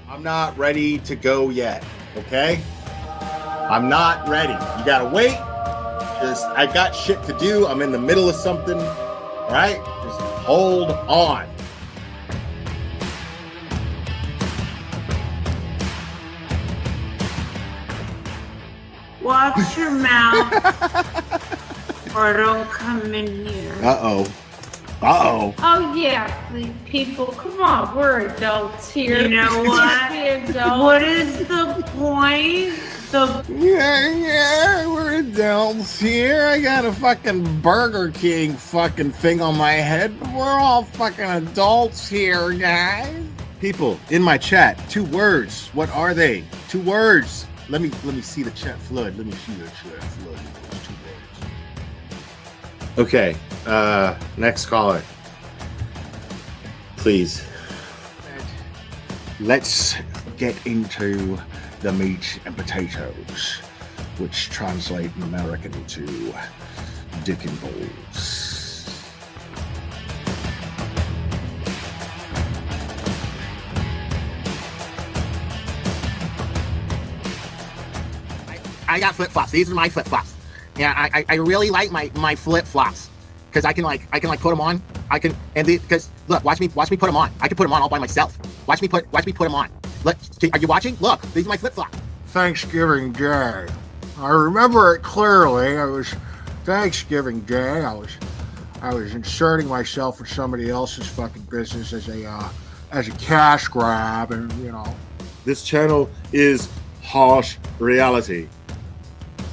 I'm not ready to go yet, okay? I'm not ready. You gotta wait. I got shit to do. I'm in the middle of something, all right? Just hold on. Watch your mouth or don't come in here. Uh-oh. Uh-oh. Oh, yeah, people, come on, we're adults here. You know what? What is the point? Yeah, we're adults here. I got a fucking Burger King fucking thing on my head. We're all fucking adults here, guys. People in my chat, 2 words. What are they? 2 words. Let me see the chat flood. Let me see the chat flood. 2 words. Okay, next caller. Please. Let's get into the meat and potatoes, which translate in American to dick and balls. I got flip-flops. These are my flip-flops. Yeah, I really like my flip-flops because I can put them on. Because look, watch me put them on. I can put them on all by myself. Watch me put them on. Look, are you watching? Look, these are my flip-flops. Thanksgiving Day. I remember it clearly. It was Thanksgiving Day. I was inserting myself in somebody else's fucking business as a cash grab, and you know. This channel is harsh reality.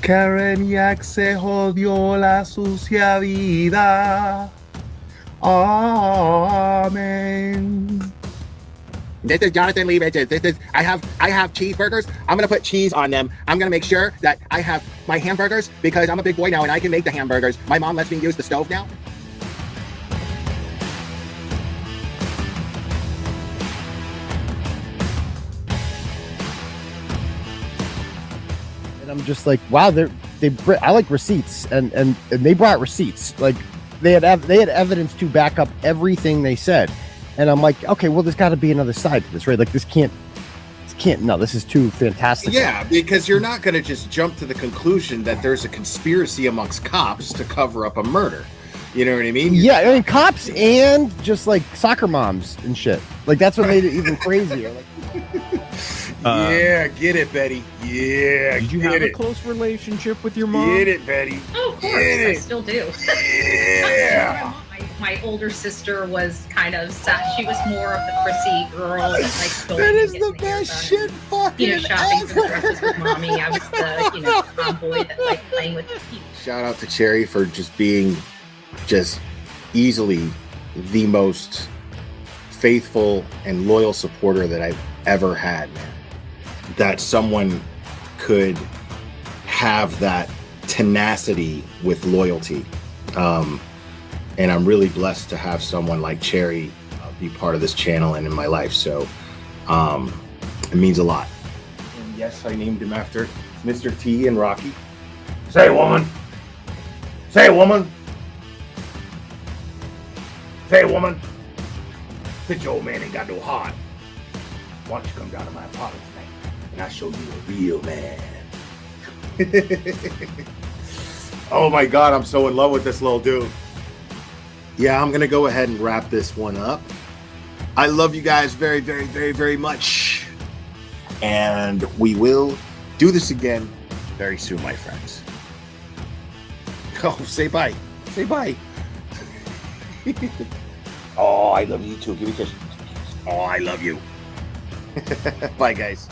Karen Yak se jodió la sucia vida. Amen. This is Jonathan Lee Riches. I have cheeseburgers. I'm gonna put cheese on them. I'm gonna make sure that I have my hamburgers because I'm a big boy now and I can make the hamburgers. My mom lets me use the stove now. And I'm just like, wow, I like receipts, and they brought receipts. Like they had evidence to back up everything they said. And I'm like, okay, well, there's got to be another side to this, right? Like this can't. No, this is too fantastic. Yeah, because you're not going to just jump to the conclusion that there's a conspiracy amongst cops to cover up a murder. You know what I mean? Yeah, I mean, cops and just like soccer moms and shit. Like that's what made it even crazier. Like, yeah, get it, Betty. Yeah, did you have a close relationship with your mom? Get it, Betty. Oh, of course, I still do. Yeah. My older sister was kind of sad. She was more of the prissy girl. Like that is the best shit fucking shopping for dresses with mommy. I was the, tomboy that liked playing with the kids. Shout out to Cherry for just being easily the most faithful and loyal supporter that I've ever had. That someone could have that tenacity with loyalty. And I'm really blessed to have someone like Cherry be part of this channel and in my life. So it means a lot. And yes, I named him after Mr. T and Rocky. Say, woman. Say, woman. Say, woman. Bet your old man ain't got no heart. Why don't you come down to my apartment tonight and I'll show you a real man. Oh my God, I'm so in love with this little dude. Yeah, I'm going to go ahead and wrap this one up. I love you guys very, very, very, very much. And we will do this again very soon, my friends. Oh, say bye. Say bye. Oh, I love you too. Give me a kiss. Oh, I love you. Bye, guys.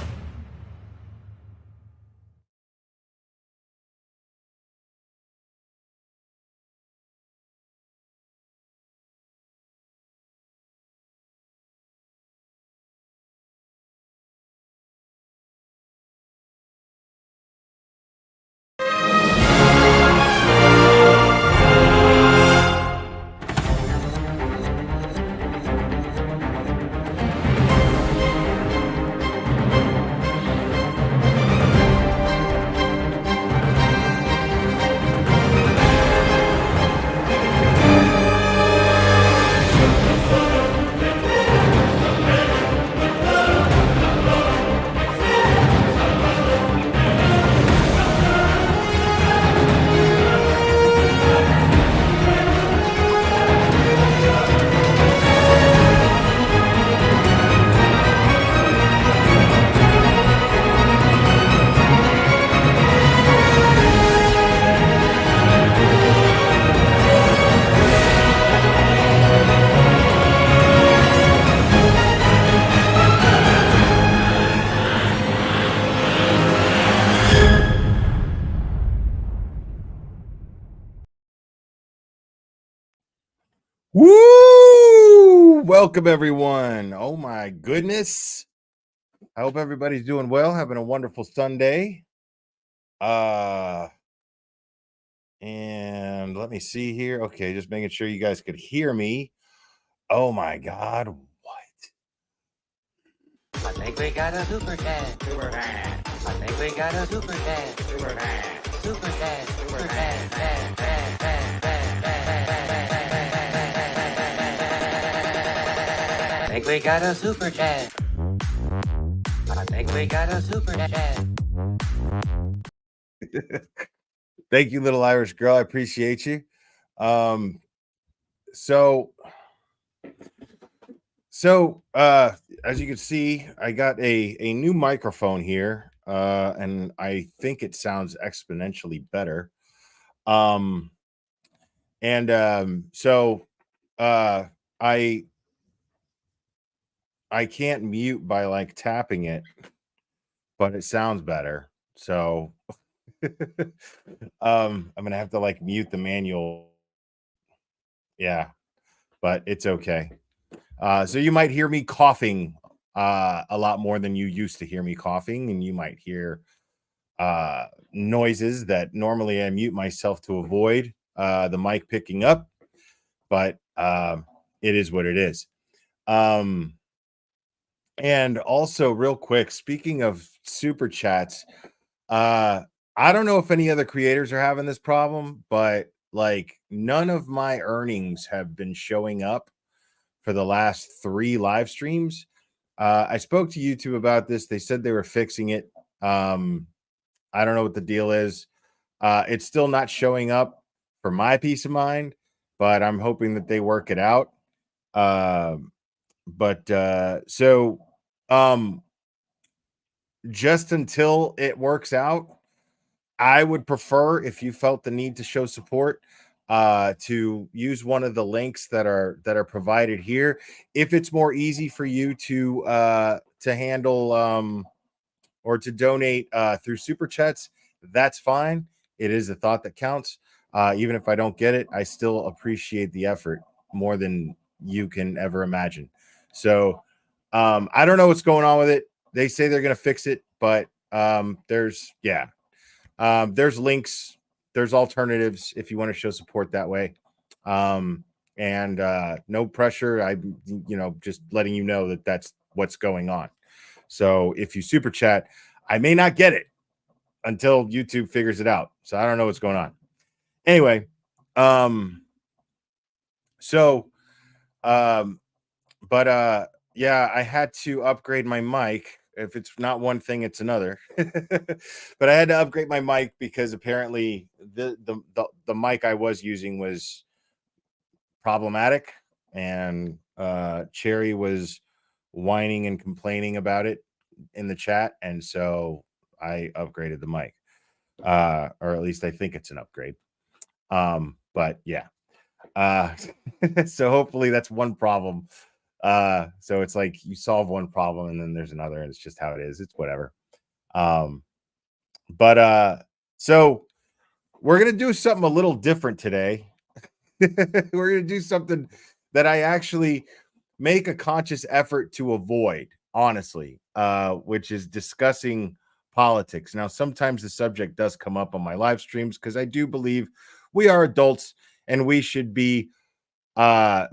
Woo! Welcome, everyone. Oh, my goodness. I hope everybody's doing well, having a wonderful Sunday. And let me see here. Okay, just making sure you guys could hear me. Oh, my God. What? I think we got a super cat. Super cat. I think we got a super cat. Super cat. Super cat. Super cat. I think we got a super chat. I think we got a super chat. Thank you, little Irish girl. I appreciate you. So as you can see, I got a new microphone here, and I think it sounds exponentially better. I can't mute by like tapping it, but it sounds better. So I'm gonna have to like mute the manual. Yeah, but it's okay. So you might hear me coughing a lot more than you used to hear me coughing, and you might hear noises that normally I mute myself to avoid the mic picking up, but it is what it is. And also, real quick, speaking of super chats, I don't know if any other creators are having this problem, but like none of my earnings have been showing up for the last 3 live streams. I spoke to YouTube about this. They said they were fixing it. I don't know what the deal is. It's still not showing up for my peace of mind, but I'm hoping that they work it out. Just until it works out, I would prefer, if you felt the need to show support, to use one of the links that are provided here. If it's more easy for you to handle or to donate through super chats, that's fine. It is a thought that counts. Even if I don't get it, I still appreciate the effort more than you can ever imagine. So I don't know what's going on with it. They say they're going to fix it, but there's links, there's alternatives if you want to show support that way. And no pressure. I just letting you know that that's what's going on. So if you super chat, I may not get it until YouTube figures it out. So I don't know what's going on. Anyway, But yeah, I had to upgrade my mic. If it's not one thing, it's another. But I had to upgrade my mic because apparently the mic I was using was problematic, and Cherry was whining and complaining about it in the chat, and so I upgraded the mic. Or at least I think it's an upgrade. But yeah. So hopefully that's one problem. So it's like you solve one problem and then there's another, and it's just how it is. It's whatever. But so we're gonna do something a little different today. We're gonna do something that I actually make a conscious effort to avoid, honestly, which is discussing politics. Now, sometimes the subject does come up on my live streams because I do believe we are adults and we should be fine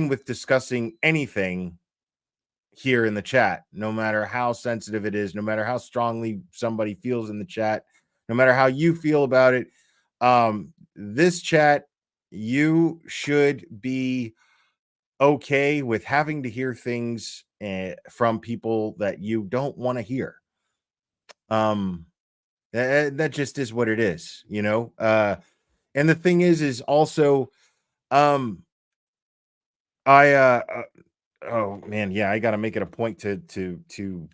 with discussing anything here in the chat, no matter how sensitive it is, no matter how strongly somebody feels in the chat, no matter how you feel about it. This chat, you should be okay with having to hear things from people that you don't want to hear. That just is what it is, you know. And the thing is also, oh man, yeah, I got to make it a point to to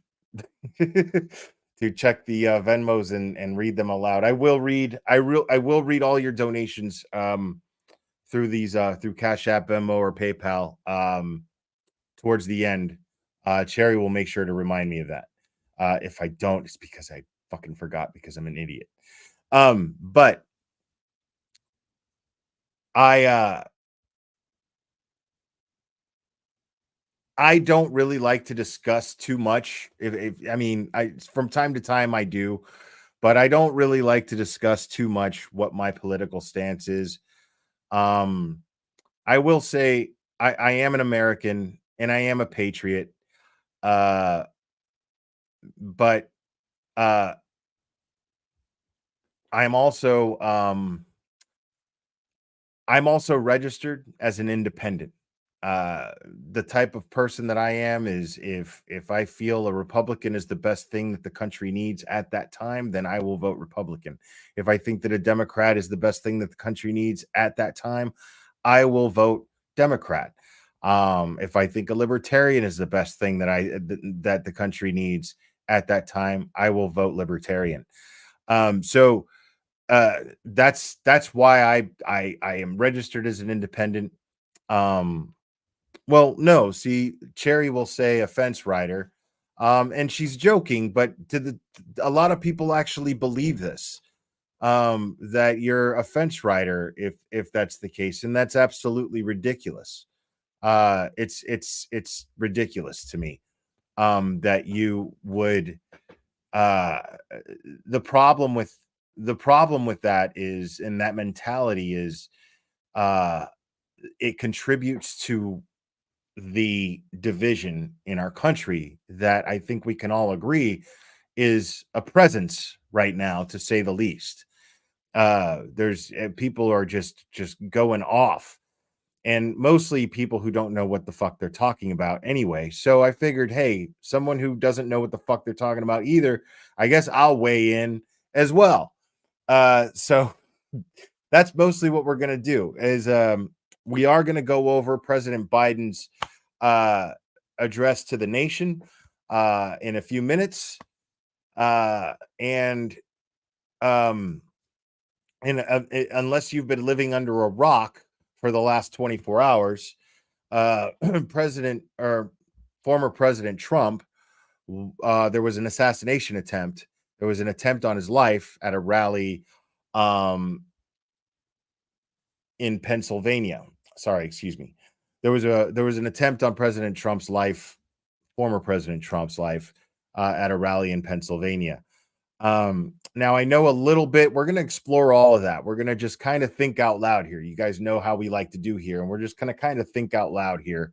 check the Venmos and read them aloud. I will read all your donations through these through Cash App, Venmo, or PayPal towards the end. Cherry will make sure to remind me of that. If I don't, it's because I fucking forgot because I'm an idiot. But I don't really like to discuss too much. I mean, from time to time I do, but I don't really like to discuss too much what my political stance is. I will say I am an American and I am a patriot. But I'm also registered as an independent. The type of person that I am is if I feel a Republican is the best thing that the country needs at that time, then I will vote Republican. If I think that a Democrat is the best thing that the country needs at that time, I will vote Democrat. If I think a libertarian is the best thing that the country needs at that time, I will vote libertarian. So that's why I am registered as an independent. Well, no, see, Cherry will say a fence rider, and she's joking, but a lot of people actually believe this, that you're a fence rider if that's the case, and that's absolutely ridiculous. It's ridiculous to me, that you would. The problem with that is, and that mentality is, it contributes to the division in our country that I think we can all agree is a presence right now, to say the least. There's people are just going off, and mostly people who don't know what the fuck they're talking about anyway. So I figured, hey, someone who doesn't know what the fuck they're talking about either, I guess I'll weigh in as well. So that's mostly what we're gonna do. Is we are going to go over President Biden's address to the nation in a few minutes, and unless you've been living under a rock for the last 24 hours, President or former President Trump, there was an assassination attempt. There was an attempt on his life at a rally in Pennsylvania. Sorry, excuse me. There was an attempt on President Trump's life, former President Trump's life, at a rally in Pennsylvania. Now I know a little bit. We're going to explore all of that. We're going to just kind of think out loud here. You guys know how we like to do here, and we're just going to kind of think out loud here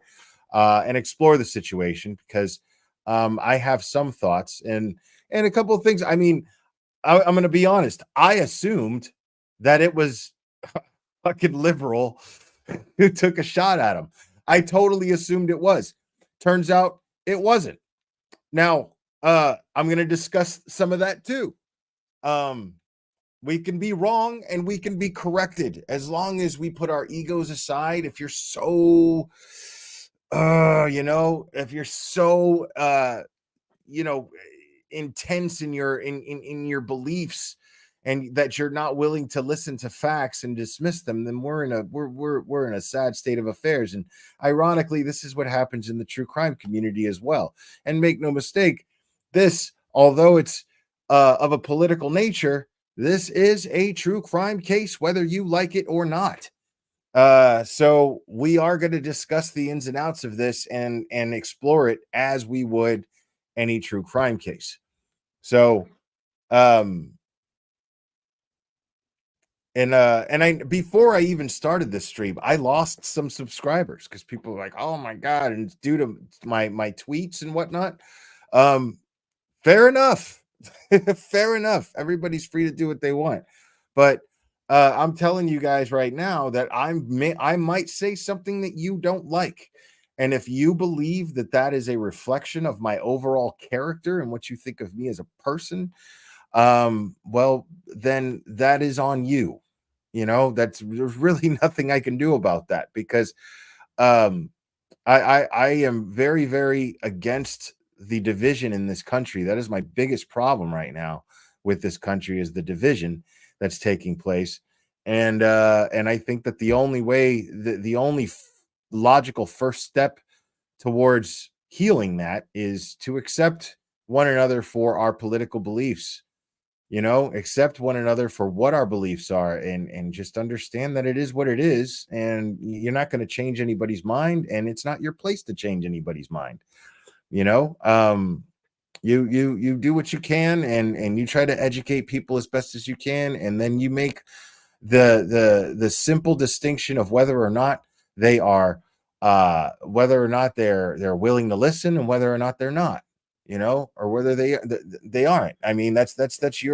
and explore the situation, because I have some thoughts and a couple of things. I mean, I'm going to be honest. I assumed that it was fucking liberal who took a shot at him. I totally assumed it was. Turns out it wasn't. Now, I'm going to discuss some of that too. We can be wrong and we can be corrected as long as we put our egos aside. If you're so, if you're so, intense in your beliefs, and that you're not willing to listen to facts and dismiss them, then we're in a sad state of affairs. And ironically, this is what happens in the true crime community as well. And make no mistake, this, although it's of a political nature, this is a true crime case, whether you like it or not. So we are going to discuss the ins and outs of this and explore it as we would any true crime case. So, and I, before I even started this stream, I lost some subscribers because people were like, "Oh my God," and it's due to my tweets and whatnot. Fair enough. Fair enough. Everybody's free to do what they want. But I'm telling you guys right now that I might say something that you don't like. And if you believe that that is a reflection of my overall character and what you think of me as a person, well, then that is on you. There's really nothing I can do about that, because I am very, very against the division in this country. That is my biggest problem right now with this country, is the division that's taking place. And I think that the only way, the only logical first step towards healing that is to accept one another for our political beliefs. Accept one another for what our beliefs are, and just understand that it is what it is, and you're not going to change anybody's mind, and it's not your place to change anybody's mind. You do what you can, and you try to educate people as best as you can, and then you make the simple distinction of whether or not they are whether or not they're willing to listen, and whether or not they're not, or whether they aren't. I mean, that's up to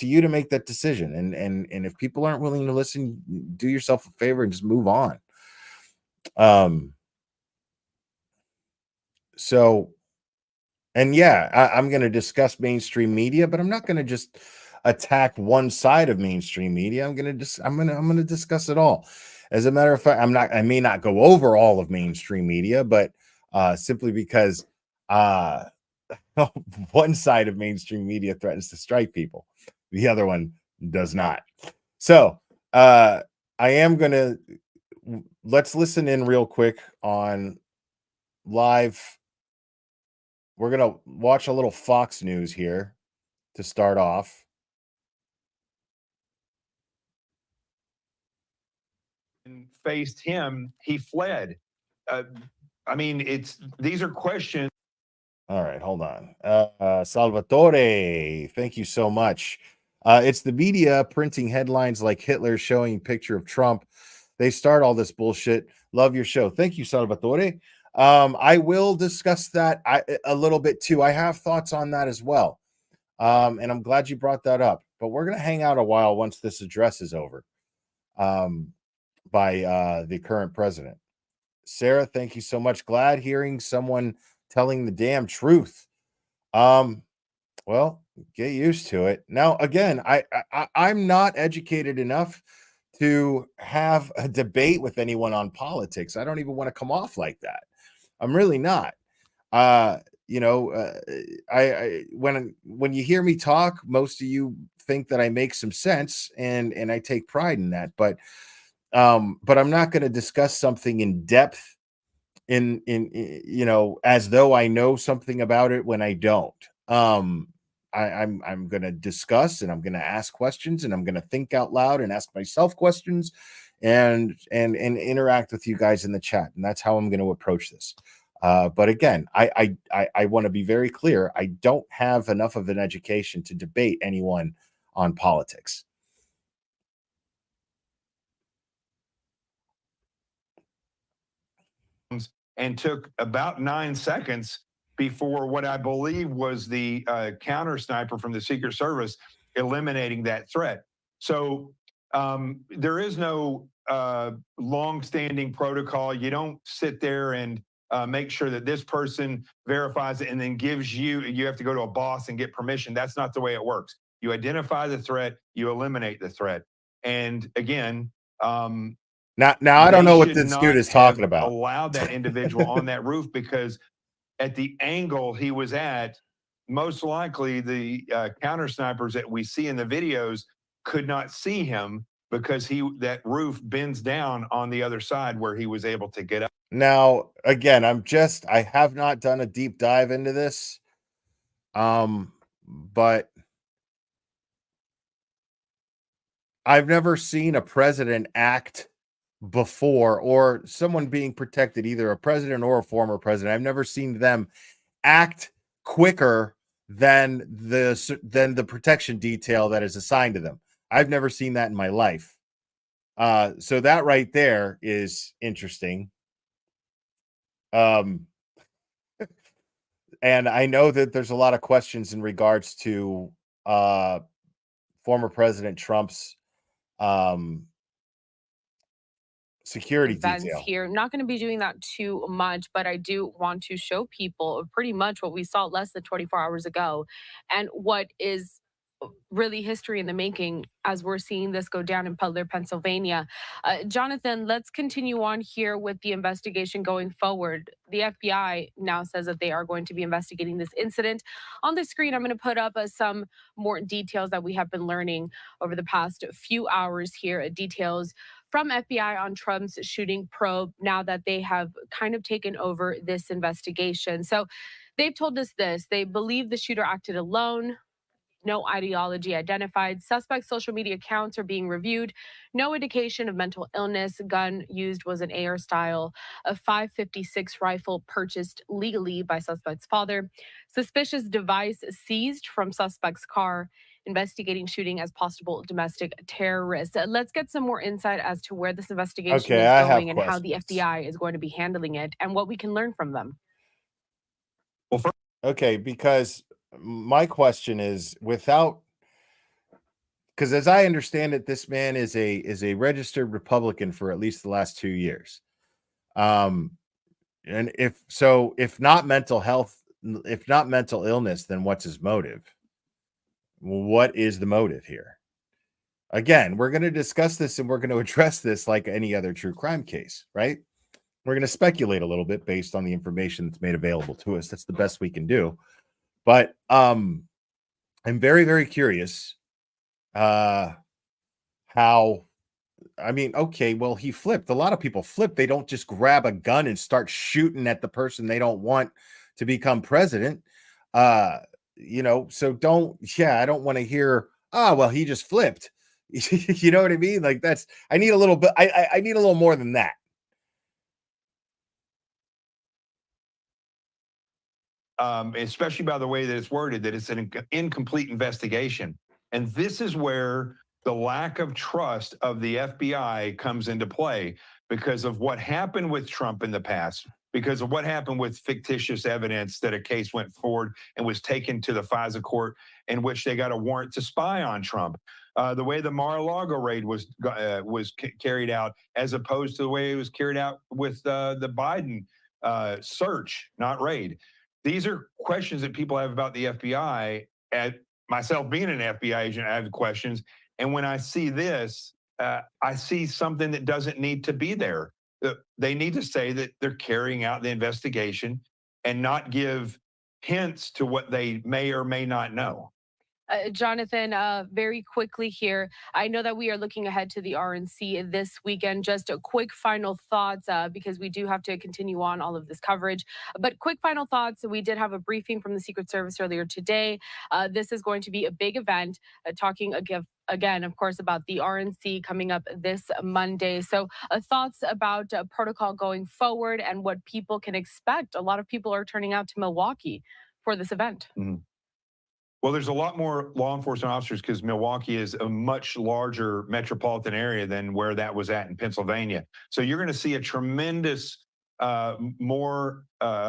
you to make that decision. And if people aren't willing to listen, do yourself a favor and just move on. So, and yeah, I'm going to discuss mainstream media, but I'm not going to just attack one side of mainstream media. I'm going to discuss it all. As a matter of fact, I may not go over all of mainstream media, but simply because one side of mainstream media threatens to strike people, the other one does not. So let's listen in real quick on live. We're going to watch a little Fox News here to start off. And faced him, he fled. I mean, these are questions. All right, hold on. Salvatore, thank you so much. It's the media printing headlines like Hitler showing picture of Trump. They start all this bullshit. Love your show. Thank you, Salvatore. I will discuss that a little bit too. I have thoughts on that as well. And I'm glad you brought that up. But we're going to hang out a while once this address is over by the current president. Sarah, thank you so much. Glad hearing someone telling the damn truth. Well, get used to it. Now, again, I'm not educated enough to have a debate with anyone on politics. I don't even want to come off like that. I'm really not. When you hear me talk, most of you think that I make some sense, and I take pride in that. But I'm not going to discuss something in depth in as though I know something about it when I don't. I'm going to discuss, and I'm going to ask questions, and I'm going to think out loud and ask myself questions, and interact with you guys in the chat. And that's how I'm going to approach this. But again, I want to be very clear. I don't have enough of an education to debate anyone on politics. And took about 9 seconds before what I believe was the counter sniper from the Secret Service eliminating that threat. So there is no long-standing protocol. You don't sit there and make sure that this person verifies it and then gives you have to go to a boss and get permission. That's not the way it works. You identify the threat, you eliminate the threat. And again, now I don't know what should this not dude is have talking about. allowed that individual on that roof, because at the angle he was at, most likely the counter snipers that we see in the videos could not see him, because that roof bends down on the other side where he was able to get up. Now, again, I have not done a deep dive into this. But I've never seen a president act before, or someone being protected, either a president or a former president. I've never seen them act quicker than the protection detail that is assigned to them. I've never seen that in my life. So that right there is interesting. And I know that there's a lot of questions in regards to former President Trump's security events detail here. Not going to be doing that too much, but I do want to show people pretty much what we saw less than 24 hours ago, and what is really history in the making as we're seeing this go down in Butler, Pennsylvania. Jonathan, let's continue on here with the investigation going forward. The FBI now says that they are going to be investigating this incident. On the screen, I'm going to put up some more details that we have been learning over the past few hours here, details from FBI on Trump's shooting probe, now that they have kind of taken over this investigation. So they've told us this: they believe the shooter acted alone. No ideology identified. Suspect's social media accounts are being reviewed. No indication of mental illness. Gun used was an AR style, a .556 rifle purchased legally by suspect's father. Suspicious device seized from suspect's car. Investigating shooting as possible domestic terrorist. Let's get some more insight as to where this investigation is going and how the FBI is going to be handling it and what we can learn from them. Okay, because my question is, because as I understand it, this man is a registered Republican for at least the last 2 years. And if not mental illness, then what's his motive? What is the motive here? Again, we're going to discuss this and we're going to address this like any other true crime case, right? We're going to speculate a little bit based on the information that's made available to us. That's the best we can do. But I'm very, very curious how, I mean, okay, well, he flipped. A lot of people flip. They don't just grab a gun and start shooting at the person they don't want to become president. So I don't want to hear, well, he just flipped. You know what I mean? Like I need a little bit, I need a little more than that. Especially by the way that it's worded, that it's an incomplete investigation. And this is where the lack of trust of the FBI comes into play, because of what happened with Trump in the past, because of what happened with fictitious evidence that a case went forward and was taken to the FISA court in which they got a warrant to spy on Trump. The way the Mar-a-Lago raid was carried out, as opposed to the way it was carried out with the Biden search, not raid. These are questions that people have about the FBI. At myself being an FBI agent, I have questions. And when I see this, I see something that doesn't need to be there. They need to say that they're carrying out the investigation and not give hints to what they may or may not know. Jonathan, very quickly here, I know that we are looking ahead to the RNC this weekend. Just a quick final thoughts, because we do have to continue on all of this coverage. But quick final thoughts. We did have a briefing from the Secret Service earlier today. This is going to be a big event, talking again, of course, about the RNC coming up this Monday. So thoughts about protocol going forward and what people can expect. A lot of people are turning out to Milwaukee for this event. Mm-hmm. Well, there's a lot more law enforcement officers because Milwaukee is a much larger metropolitan area than where that was at in Pennsylvania. So you're going to see a tremendous higher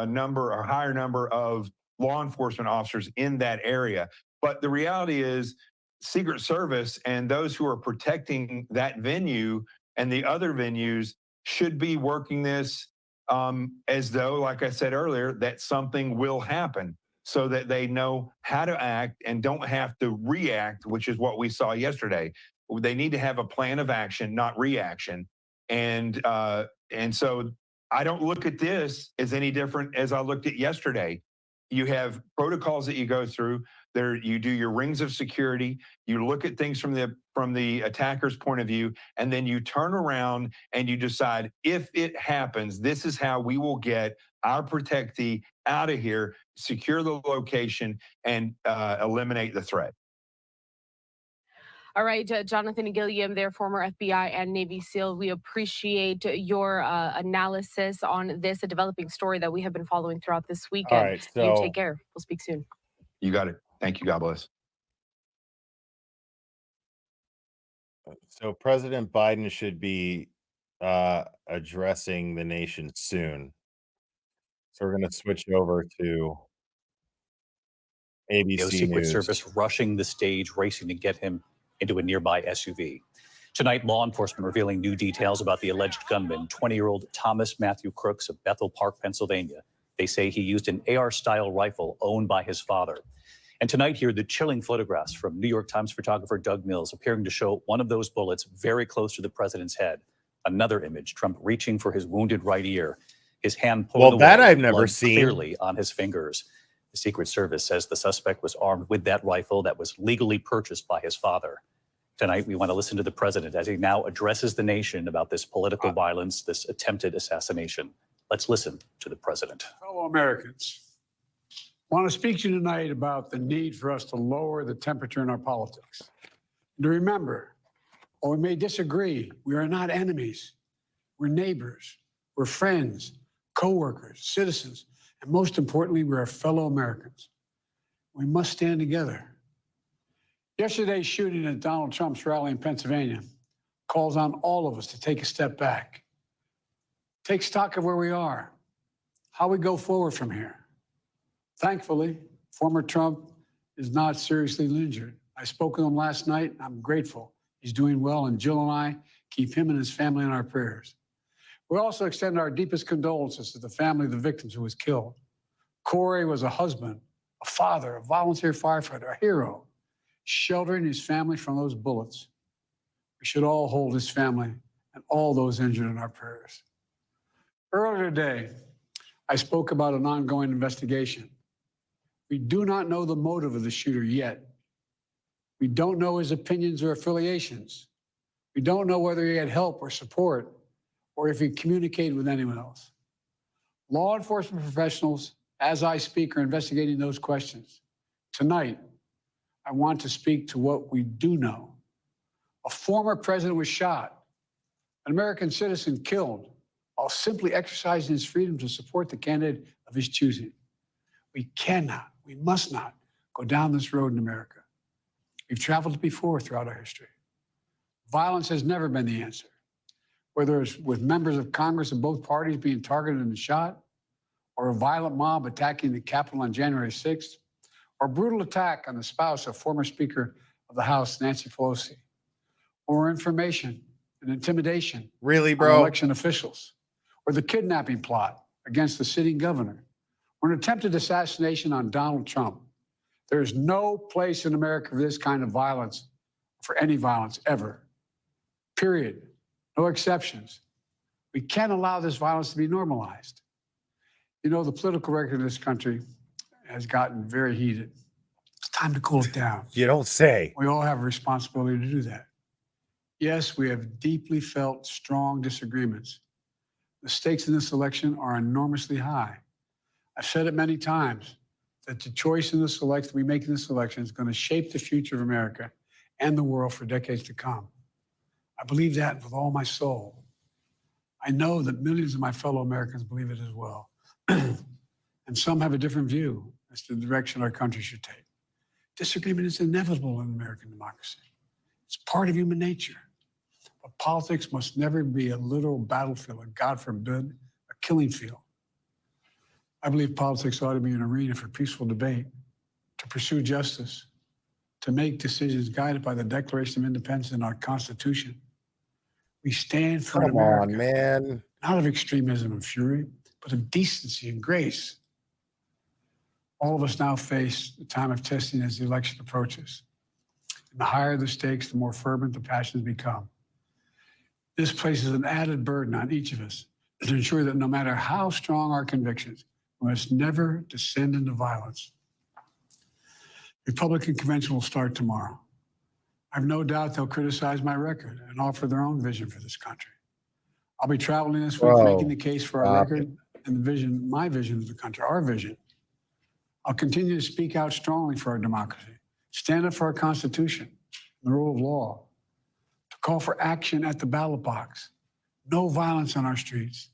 number of law enforcement officers in that area. But the reality is, Secret Service and those who are protecting that venue and the other venues should be working this as though, like I said earlier, that something will happen so that they know how to act and don't have to react, which is what we saw yesterday. They need to have a plan of action, not reaction. And so I don't look at this as any different as I looked at yesterday. You have protocols that you go through. There, you do your rings of security. You look at things from the attacker's point of view, and then you turn around and you decide, if it happens, this is how we will get our protectee out of here, secure the location, and eliminate the threat. All right, Jonathan Gilliam, their former FBI and Navy SEAL, we appreciate your analysis on this, a developing story that we have been following throughout this weekend. All right, so you take care. We'll speak soon. You got it. Thank you. God bless. So President Biden should be addressing the nation soon. So we're going to switch over to ABC Secret News. Service rushing the stage, racing to get him into a nearby SUV. Tonight, law enforcement revealing new details about the alleged gunman, 20-year-old Thomas Matthew Crooks of Bethel Park, Pennsylvania. They say he used an AR-style rifle owned by his father. And tonight, here, the chilling photographs from New York Times photographer Doug Mills appearing to show one of those bullets very close to the president's head. Another image, Trump reaching for his wounded right ear, his hand pulling away, that I've never blood seen. clearly on his fingers. The Secret Service says the suspect was armed with that rifle that was legally purchased by his father. Tonight, we want to listen to the president as he now addresses the nation about this political violence, this attempted assassination. Let's listen to the president. Fellow Americans, I want to speak to you tonight about the need for us to lower the temperature in our politics. And to remember, while we may disagree, we are not enemies. We're neighbors, we're friends, co-workers, citizens, and most importantly, we're fellow Americans. We must stand together. Yesterday's shooting at Donald Trump's rally in Pennsylvania calls on all of us to take a step back, take stock of where we are, how we go forward from here. Thankfully, former Trump is not seriously injured. I spoke with him last night. I'm grateful. He's doing well, and Jill and I keep him and his family in our prayers. We also extend our deepest condolences to the family of the victims who was killed. Corey was a husband, a father, a volunteer firefighter, a hero, sheltering his family from those bullets. We should all hold his family and all those injured in our prayers. Earlier today, I spoke about an ongoing investigation. We do not know the motive of the shooter yet. We don't know his opinions or affiliations. We don't know whether he had help or support or if he communicated with anyone else. Law enforcement professionals, as I speak, are investigating those questions. Tonight, I want to speak to what we do know. A former president was shot, an American citizen killed, while simply exercising his freedom to support the candidate of his choosing. We cannot, we must not go down this road in America. We've traveled it before throughout our history. Violence has never been the answer. Whether it's with members of Congress of both parties being targeted and shot, or a violent mob attacking the Capitol on January 6th, or a brutal attack on the spouse of former Speaker of the House, Nancy Pelosi, or information and intimidation Really, on bro? election officials, or the kidnapping plot against the sitting governor, or an attempted assassination on Donald Trump. There is no place in America for this kind of violence, for any violence ever. Period. No exceptions. We can't allow this violence to be normalized. You know, the political record in this country has gotten very heated. It's time to cool it down. You don't say. We all have a responsibility to do that. Yes, we have deeply felt strong disagreements. The stakes in this election are enormously high. I've said it many times that the choice in this election, we make in this election, is going to shape the future of America and the world for decades to come. I believe that with all my soul. I know that millions of my fellow Americans believe it as well. And some have a different view as to the direction our country should take. Disagreement is inevitable in American democracy. It's part of human nature. But politics must never be a literal battlefield, and God forbid, a killing field. I believe politics ought to be an arena for peaceful debate, to pursue justice, to make decisions guided by the Declaration of Independence and our Constitution. We stand for an Come America, on, man. not of extremism and fury, but of decency and grace. All of us now face the time of testing as the election approaches. And the higher the stakes, the more fervent the passions become. This places an added burden on each of us to ensure that no matter how strong our convictions, we must never descend into violence. The Republican convention will start tomorrow. I have no doubt they'll criticize my record and offer their own vision for this country. I'll be traveling this week making the case for our record and the vision, my vision of the country, our vision. I'll continue to speak out strongly for our democracy, stand up for our Constitution, the rule of law, to call for action at the ballot box, no violence on our streets.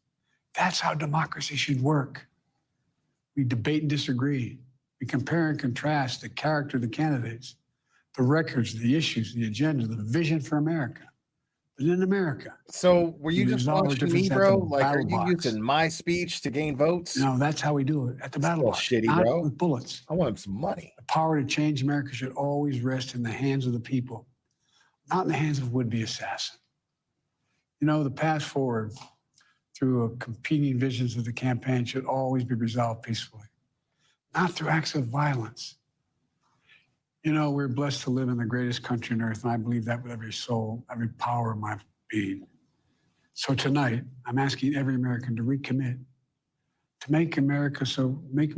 That's how democracy should work. We debate and disagree. We compare and contrast the character of the candidates, the records, the issues, the agenda, the vision for America. But in America. So were you just resolve our watching me, differences at bro? the Like, are ballot you box. using my speech to gain votes? No, that's how we do it, at the battle Still box, shitty, not bro. with bullets. I want some money. The power to change America should always rest in the hands of the people, not in the hands of would-be assassin. You know, the path forward through competing visions of the campaign should always be resolved peacefully, not through acts of violence. You know, we're blessed to live in the greatest country on earth, and I believe that with every soul, every power of my being. So tonight, I'm asking every American to recommit, to make America, think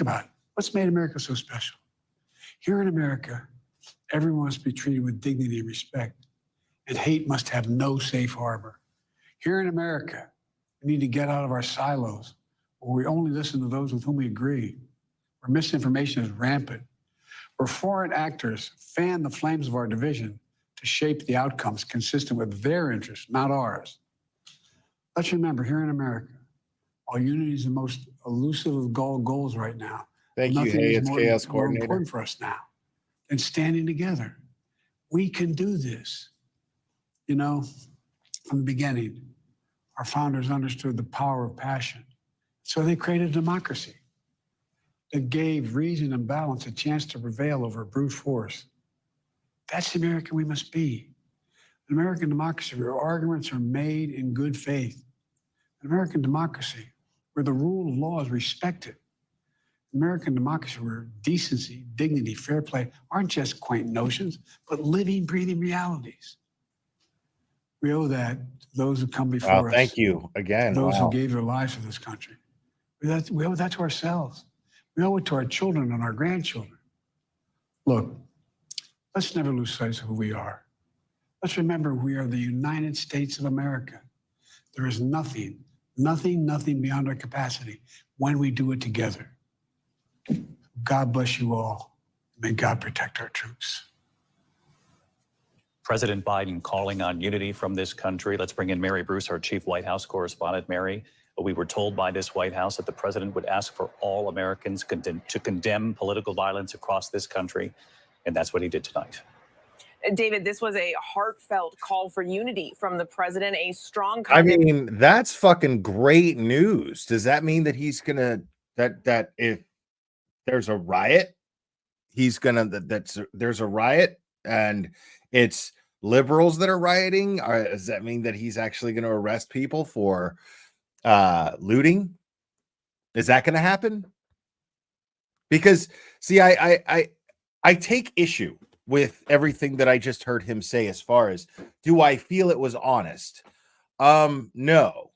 about it. What's made America so special? Here in America, everyone must be treated with dignity and respect, and hate must have no safe harbor. Here in America, we need to get out of our silos, where we only listen to those with whom we agree, where misinformation is rampant, where foreign actors fan the flames of our division to shape the outcomes consistent with their interests, not ours. Let's remember, here in America, while unity is the most elusive of goals right now, Thank you. nothing Hey, is it's more Chaos Coordinator. important for us now than standing together. We can do this. You know, from the beginning, our founders understood the power of passion. So they created a democracy that gave reason and balance a chance to prevail over brute force. That's the American we must be. An American democracy where arguments are made in good faith. An American democracy where the rule of law is respected. An American democracy where decency, dignity, fair play aren't just quaint notions, but living, breathing realities. We owe that to those who come before us. Thank you again. Those who gave their lives for this country. We owe that to ourselves. We owe it to our children and our grandchildren. Look, let's never lose sight of who we are. Let's remember we are the United States of America. There is nothing beyond our capacity when we do it together. God bless you all. May God protect our troops. President Biden calling on unity from this country. Let's bring in Mary Bruce, our chief White House correspondent. Mary, we were told by this White House that the president would ask for all Americans to condemn political violence across this country, and that's what he did tonight. David, this was a heartfelt call for unity from the president, a strong I mean, that's fucking great news. Does that mean that he's gonna that if there's a riot, he's gonna there's a riot and it's liberals that are rioting? Or does that mean that he's actually going to arrest people for looting? Is that going to happen? Because see, I take issue with everything that I just heard him say. As far as, do I feel it was honest? No,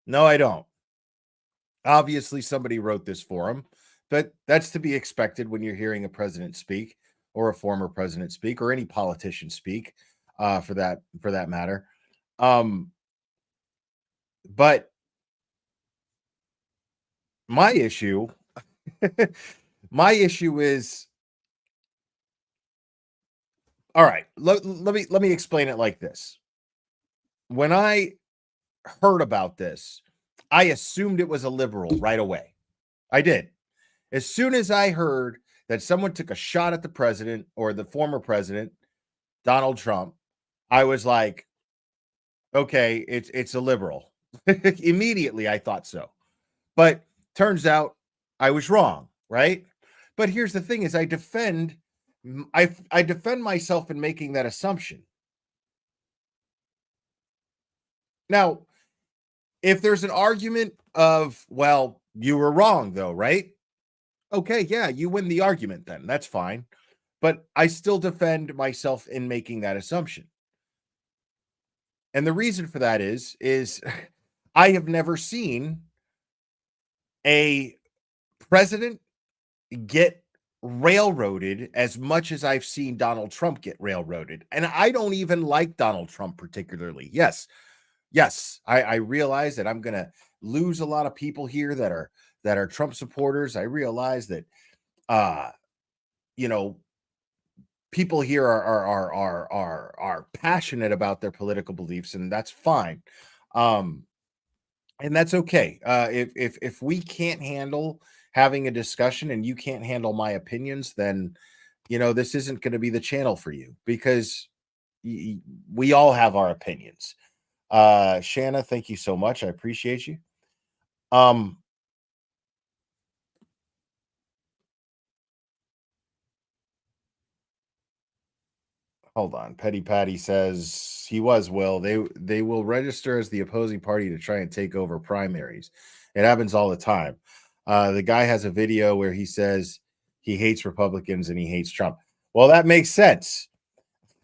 I don't. Obviously, somebody wrote this for him, but that's to be expected when you're hearing a president speak, or a former president speak, or any politician speak, for that matter. But my issue is, all right, let me explain it like this. When I heard about this, I assumed it was a liberal right away. I did. As soon as I heard that someone took a shot at the president, or the former president, Donald Trump, I was like, okay, it's a liberal. Immediately I thought so. But turns out I was wrong, right? But here's the thing is I defend myself in making that assumption. Now, if there's an argument of, well, you were wrong though, right? Okay, yeah, you win the argument then. That's fine. But I still defend myself in making that assumption. And the reason for that is I have never seen a president get railroaded as much as I've seen Donald Trump get railroaded. And I don't even like Donald Trump particularly. Yes, I realize that I'm going to lose a lot of people here that are Trump supporters. I realize that people here are passionate about their political beliefs, and that's fine. And that's okay. If we can't handle having a discussion and you can't handle my opinions, then this isn't going to be the channel for you, because we all have our opinions. Shanna, thank you so much. I appreciate you. Hold on. Petty Patty says he was Will. They will register as the opposing party to try and take over primaries. It happens all the time. The guy has a video where he says he hates Republicans and he hates Trump. Well, that makes sense.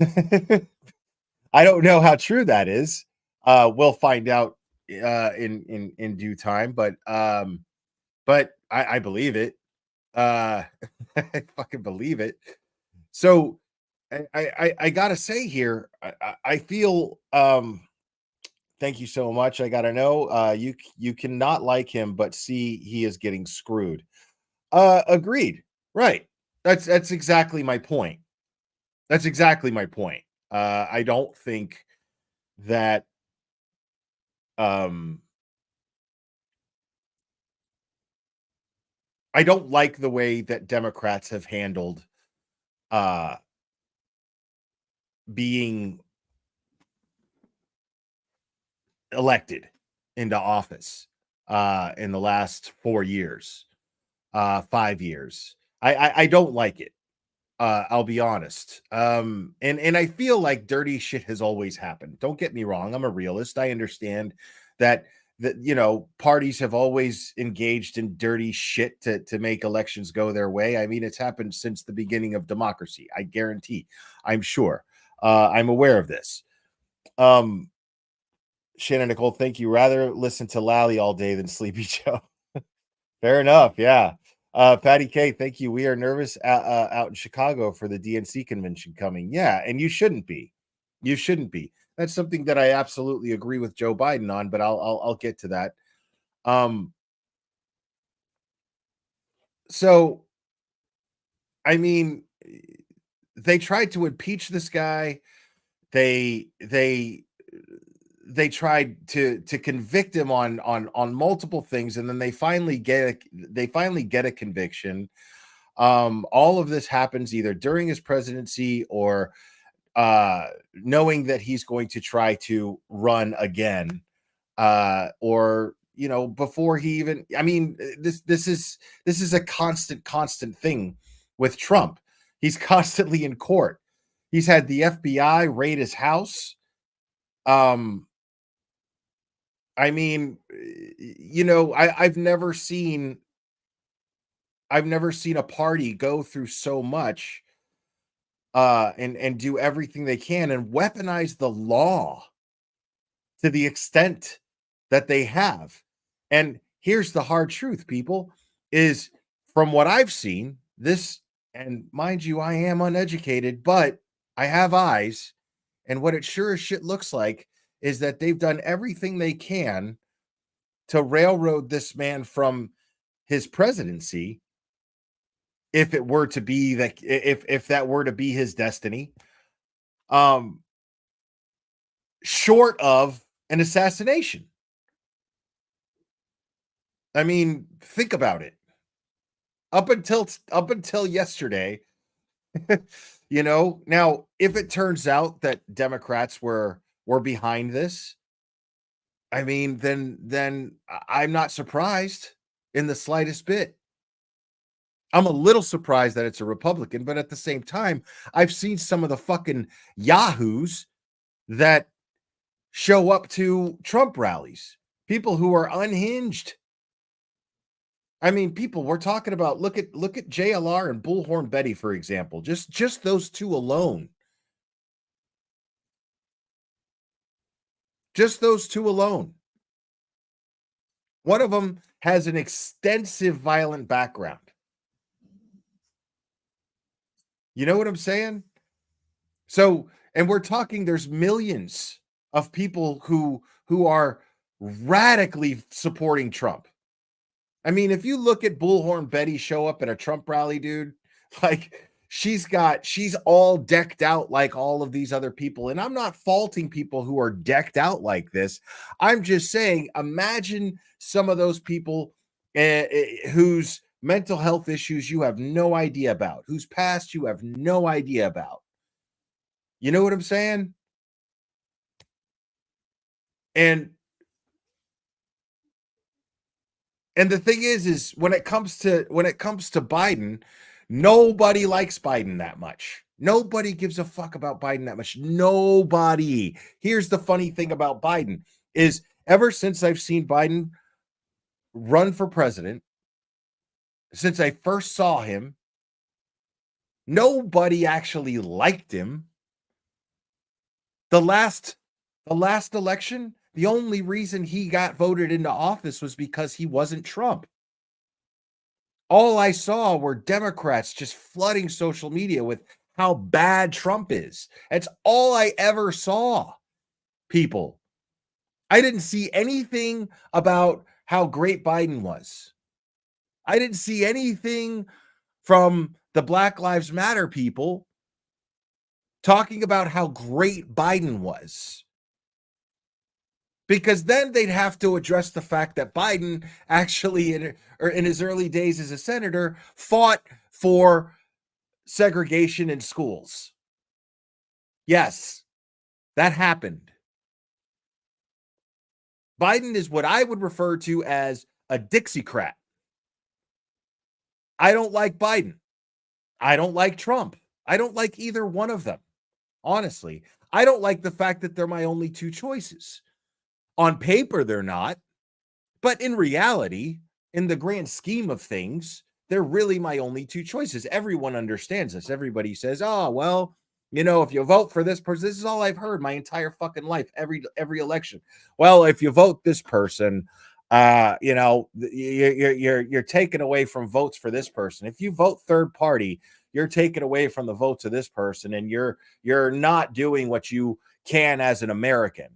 I don't know how true that is. We'll find out in due time, but I believe it. I fucking believe it. So I gotta say here, I feel thank you so much. I gotta know you cannot like him, but see he is getting screwed. Agreed. Right. That's exactly my point. That's exactly my point. I don't think that I don't like the way that Democrats have handled being elected into office in the last 4 years, 5 years. I don't like it. I'll be honest. And I feel like dirty shit has always happened. Don't get me wrong. I'm a realist. I understand that parties have always engaged in dirty shit to make elections go their way. I mean, it's happened since the beginning of democracy. I guarantee. I'm sure. I'm aware of this. Shannon Nicole, thank you. Rather listen to Lally all day than Sleepy Joe. Fair enough. Yeah. Patty K, thank you. We are nervous out in Chicago for the DNC convention coming. Yeah, and you shouldn't be. You shouldn't be. That's something that I absolutely agree with Joe Biden on, but I'll get to that. So, I mean, they tried to impeach this guy. They tried to convict him on multiple things, and then they finally get a conviction. All of this happens either during his presidency or knowing that he's going to try to run again, or before he even. I mean, this is a constant thing with Trump. He's constantly in court. He's had the FBI raid his house. I mean, I've never seen a party go through so much and do everything they can and weaponize the law to the extent that they have. And here's the hard truth, people, is from what I've seen, this, and mind you, I am uneducated, but I have eyes, and what it sure as shit looks like is that they've done everything they can to railroad this man from his presidency, if it were to be that, if that were to be his destiny, short of an assassination. I mean, think about it. Up until yesterday, now if it turns out that Democrats were behind this, I mean, then I'm not surprised in the slightest bit. I'm a little surprised that it's a Republican, but at the same time, I've seen some of the fucking yahoos that show up to Trump rallies, people who are unhinged. I mean, people we're talking about, look at JLR and Bullhorn Betty, for example, just those two alone. Just those two alone. One of them has an extensive violent background. You know what I'm saying? So, and we're talking, there's millions of people who are radically supporting Trump. I mean, if you look at Bullhorn Betty show up at a Trump rally, dude, like she's all decked out like all of these other people. And I'm not faulting people who are decked out like this. I'm just saying, imagine some of those people whose mental health issues you have no idea about, whose past you have no idea about. You know what I'm saying? And the thing is when it comes to Biden, nobody likes Biden that much. Nobody gives a fuck about Biden that much. Nobody. Here's the funny thing about Biden is ever since I've seen Biden run for president, since I first saw him, nobody actually liked him. The last election, the only reason he got voted into office was because he wasn't Trump. All I saw were Democrats just flooding social media with how bad Trump is. That's all I ever saw, people. I didn't see anything about how great Biden was. I didn't see anything from the Black Lives Matter people talking about how great Biden was. Because then they'd have to address the fact that Biden actually, in his early days as a senator, fought for segregation in schools. Yes, that happened. Biden is what I would refer to as a Dixiecrat. I don't like Biden. I don't like Trump. I don't like either one of them. Honestly, I don't like the fact that they're my only two choices. On paper, they're not. But in reality, in the grand scheme of things, they're really my only two choices. Everyone understands this. Everybody says, oh, well, you know, if you vote for this person, this is all I've heard my entire fucking life, every election. Well, if you vote this person, you know, you're taken away from votes for this person. If you vote third party, you're taken away from the votes of this person, and you're not doing what you can as an American.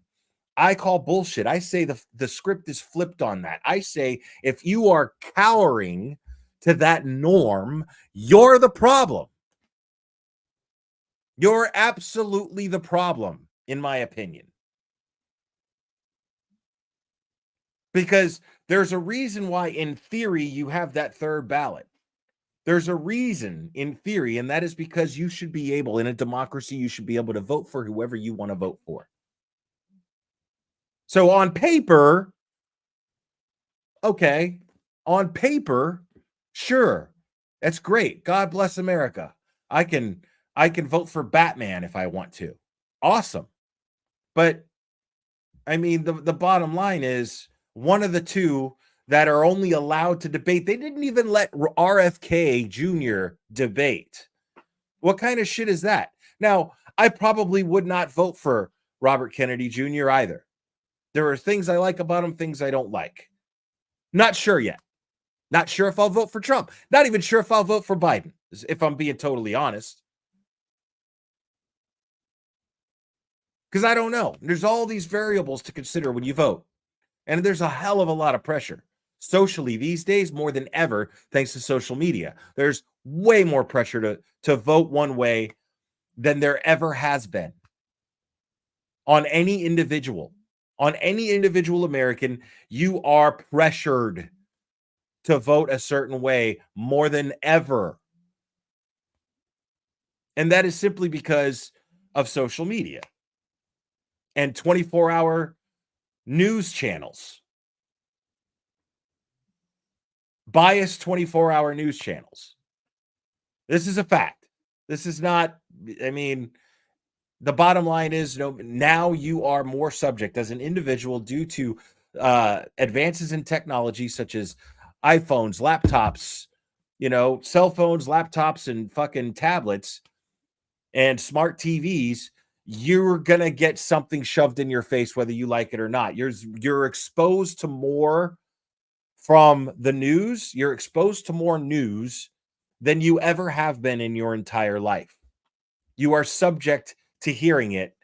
I call bullshit. I say the script is flipped on that. I say if you are cowering to that norm, you're the problem. You're absolutely the problem, in my opinion. Because there's a reason why, in theory, you have that third ballot. There's a reason in theory, and that is because you should be able, in a democracy, you should be able to vote for whoever you want to vote for. So on paper, okay, on paper, sure, that's great. God bless America. I can vote for Batman if I want to. Awesome. But I mean, the bottom line is one of the two that are only allowed to debate. They didn't even let RFK Jr. debate. What kind of shit is that? Now, I probably would not vote for Robert Kennedy Jr. either. There are things I like about him, things I don't like. Not sure yet. Not sure if I'll vote for Trump. Not even sure if I'll vote for Biden, if I'm being totally honest. Because I don't know. There's all these variables to consider when you vote. And there's a hell of a lot of pressure. Socially, these days, more than ever, thanks to social media. There's way more pressure to vote one way than there ever has been. On any individual. On any individual American, you are pressured to vote a certain way more than ever. And that is simply because of social media and 24-hour news channels. Biased 24-hour news channels. This is a fact. This is not, I mean, the bottom line is, now you are more subject as an individual due to advances in technology such as iPhones, laptops, cell phones, laptops, and fucking tablets and smart TVs. You're gonna get something shoved in your face whether you like it or not. You're exposed to more from the news. You're exposed to more news than you ever have been in your entire life. You are subject to hearing it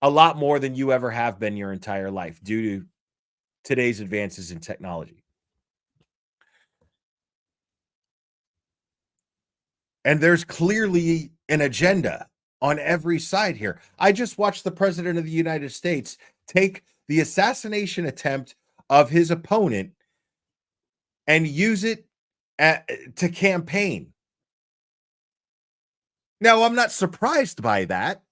a lot more than you ever have been your entire life due to today's advances in technology. And there's clearly an agenda on every side here. I just watched the president of the United States take the assassination attempt of his opponent and use it to campaign. Now, I'm not surprised by that,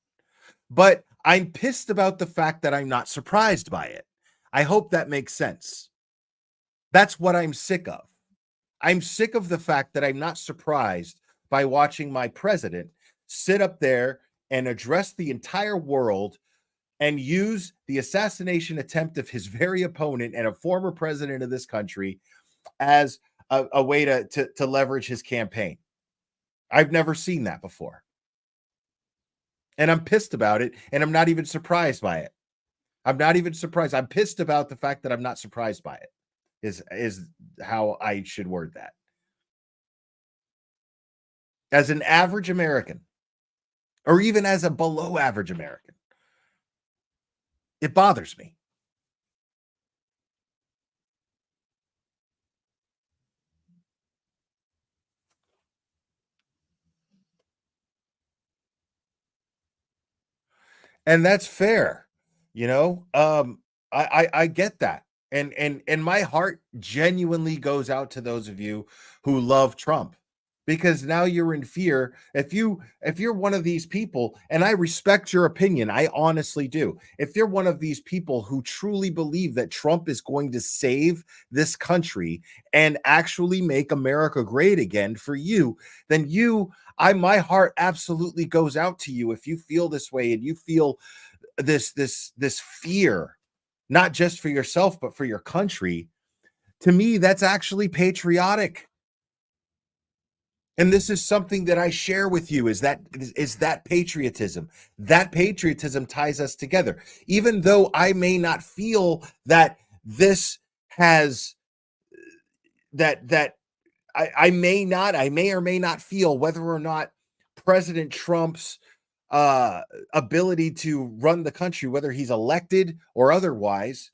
but I'm pissed about the fact that I'm not surprised by it. I hope that makes sense. That's what I'm sick of. I'm sick of the fact that I'm not surprised by watching my president sit up there and address the entire world and use the assassination attempt of his very opponent and a former president of this country as a way to leverage his campaign. I've never seen that before. And I'm pissed about it, and I'm not even surprised by it. I'm not even surprised. I'm pissed about the fact that I'm not surprised by it, is how I should word that. As an average American, or even as a below average American, it bothers me. And that's fair. I get that. And my heart genuinely goes out to those of you who love Trump, because now you're in fear. If you're one of these people, and I respect your opinion, I honestly do. If you're one of these people who truly believe that Trump is going to save this country and actually make America great again for you, then my heart absolutely goes out to you if you feel this way and you feel this fear, not just for yourself, but for your country. To me, that's actually patriotic. And this is something that I share with you, is that patriotism. That patriotism ties us together. Even though I may not feel that this has I may or may not feel whether or not President Trump's ability to run the country, whether he's elected or otherwise,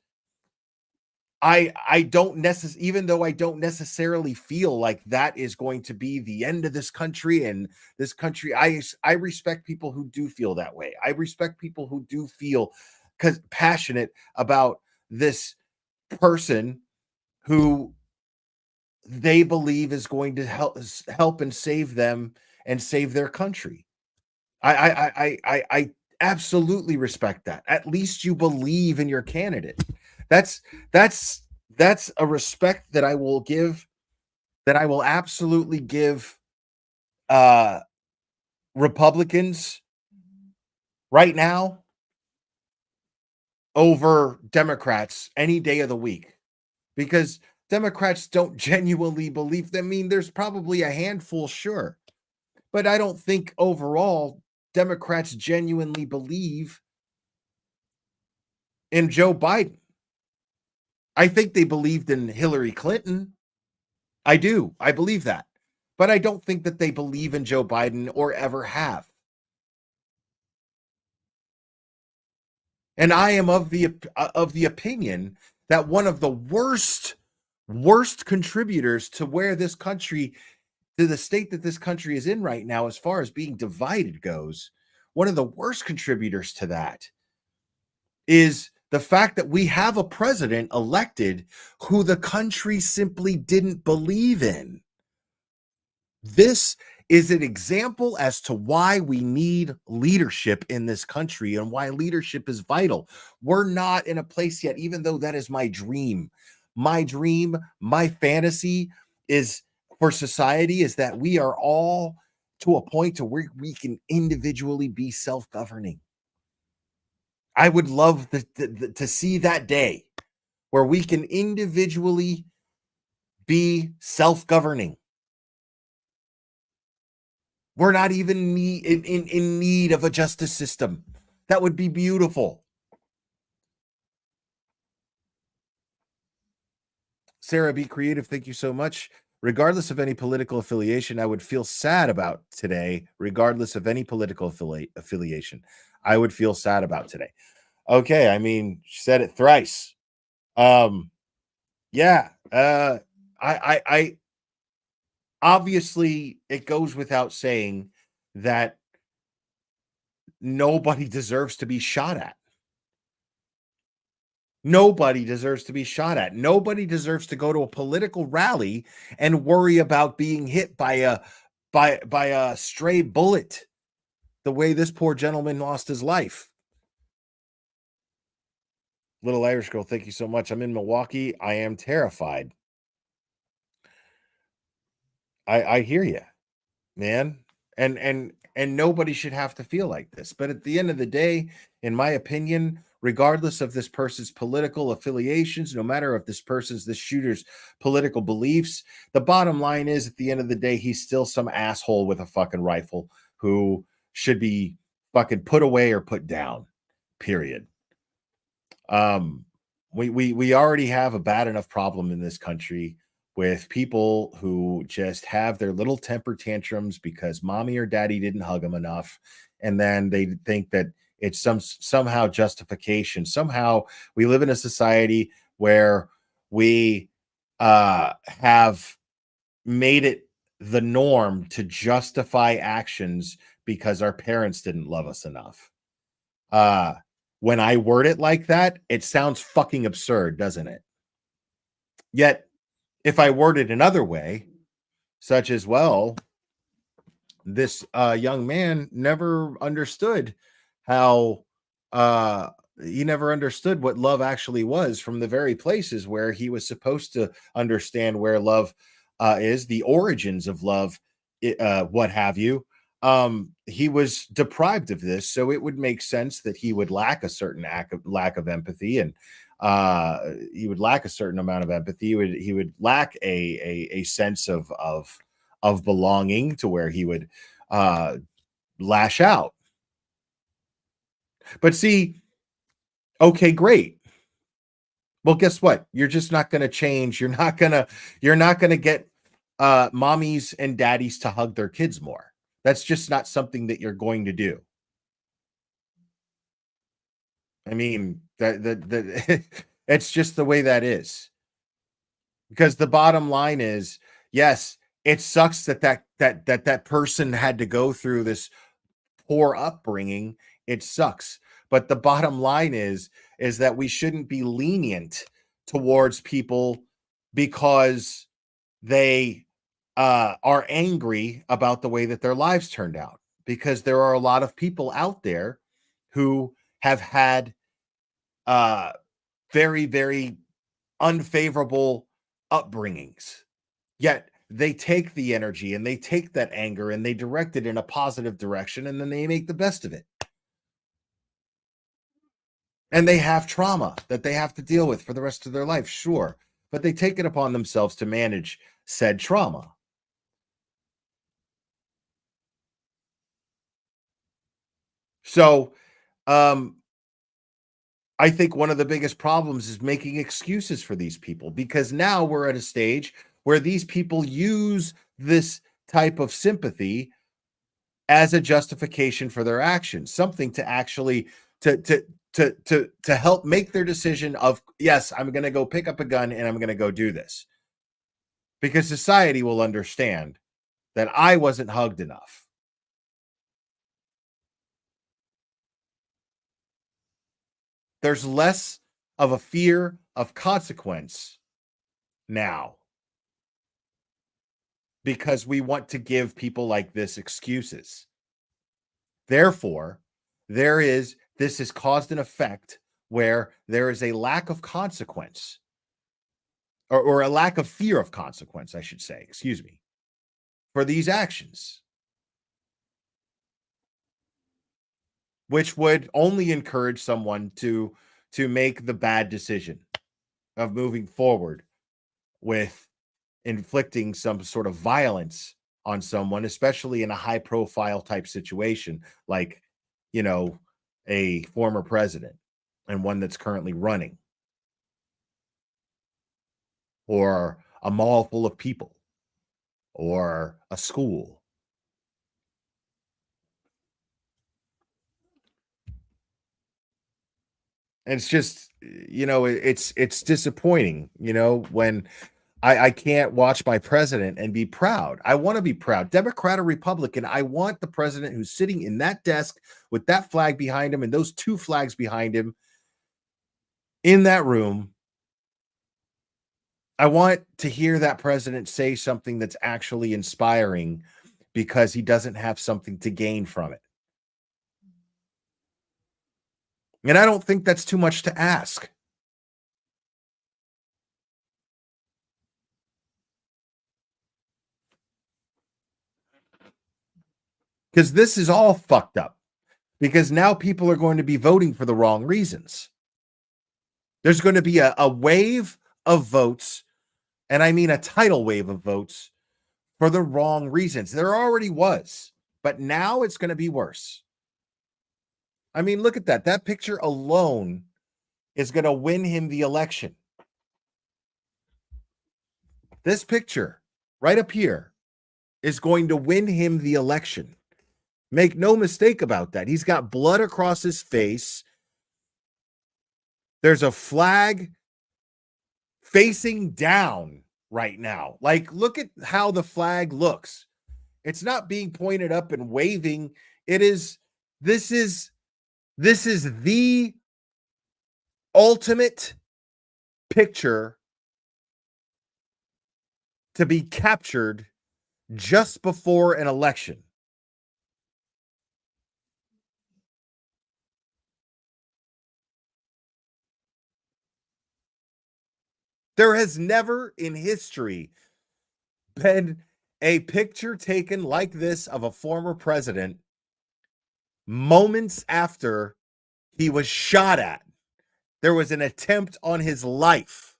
I don't necessarily, even though I don't necessarily feel like that is going to be the end of this country and this country, I respect people who do feel that way. I respect people who do feel passionate about this person who they believe is going to help and save them and save their country. I absolutely respect that. At least you believe in your candidate. That's a respect that I will give, that I will absolutely give Republicans right now over Democrats any day of the week, because Democrats don't genuinely believe. I mean, there's probably a handful, sure, but I don't think overall Democrats genuinely believe in Joe Biden. I think they believed in Hillary Clinton. I do. I believe that. But I don't think that they believe in Joe Biden or ever have. And I am of the opinion that one of the worst contributors to where this country, to the state that this country is in right now, as far as being divided goes, one of the worst contributors to that is the fact that we have a president elected who the country simply didn't believe in. This is an example as to why we need leadership in this country and why leadership is vital. We're not in a place yet, even though that is my dream. My dream, my fantasy is for society is that we are all to a point to where we can individually be self-governing. I would love to see that day where we can individually be self-governing. We're not even in need of a justice system. That would be beautiful. Sarah, be creative. Thank you so much. Regardless of any political affiliation, I would feel sad about today. Regardless of any political affiliation, I would feel sad about today. Okay, I mean, she said it thrice. Yeah. I obviously it goes without saying that nobody deserves to be shot at. Nobody deserves to be shot at. Nobody deserves to go to a political rally and worry about being hit by a stray bullet the way this poor gentleman lost his life. Little Irish girl, thank you so much. I'm in Milwaukee. I am terrified. I hear you, man. And nobody should have to feel like this. But at the end of the day, in my opinion, regardless of this person's political affiliations, no matter if this shooter's political beliefs, the bottom line is at the end of the day, he's still some asshole with a fucking rifle who should be fucking put away or put down, period. We already have a bad enough problem in this country with people who just have their little temper tantrums because mommy or daddy didn't hug them enough. And then they think that it's somehow justification. Somehow we live in a society where we have made it the norm to justify actions because our parents didn't love us enough. When I word it like that, it sounds fucking absurd, doesn't it? Yet, if I word it another way, such as, well, this young man never understood how he never understood what love actually was from the very places where he was supposed to understand where love is, the origins of love, what have you. He was deprived of this, so it would make sense that he would lack a certain lack of empathy, and he would lack a certain amount of empathy. He would lack a sense of belonging to where he would lash out. But see, okay, great. Well, guess what? You're just not going to change. You're not going to get mommies and daddies to hug their kids more. That's just not something that you're going to do. I mean, that it's just the way that is. Because the bottom line is, yes, it sucks that person had to go through this poor upbringing. It sucks. But the bottom line is that we shouldn't be lenient towards people because they are angry about the way that their lives turned out, because there are a lot of people out there who have had very, very unfavorable upbringings, yet they take the energy and they take that anger and they direct it in a positive direction, and then they make the best of it. And they have trauma that they have to deal with for the rest of their life, sure, but they take it upon themselves to manage said trauma. So, I think one of the biggest problems is making excuses for these people, because now we're at a stage where these people use this type of sympathy as a justification for their actions, something to actually to help make their decision of, yes, I'm going to go pick up a gun and I'm going to go do this, because society will understand that I wasn't hugged enough. There's less of a fear of consequence now, because we want to give people like this excuses. Therefore, this has caused an effect where there is a lack of consequence, or a lack of fear of consequence, I should say, excuse me, for these actions. which would only encourage someone to make the bad decision of moving forward with inflicting some sort of violence on someone, especially in a high profile type situation, like, you know, a former president and one that's currently running, or a mall full of people, or a school. And it's just, it's disappointing, when I can't watch my president and be proud. I want to be proud, Democrat or Republican. I want the president who's sitting in that desk with that flag behind him and those two flags behind him in that room. I want to hear that president say something that's actually inspiring, because he doesn't have something to gain from it. And I don't think that's too much to ask. Because this is all fucked up. Because now people are going to be voting for the wrong reasons. There's going to be a wave of votes, and I mean a tidal wave of votes, for the wrong reasons. There already was, but now it's going to be worse. I mean, look at that. That picture alone is going to win him the election. This picture right up here is going to win him the election. Make no mistake about that. He's got blood across his face. There's a flag facing down right now. Like, look at how the flag looks. It's not being pointed up and waving. This is the ultimate picture to be captured just before an election. There has never in history been a picture taken like this of a former president moments after he was shot at. There was an attempt on his life.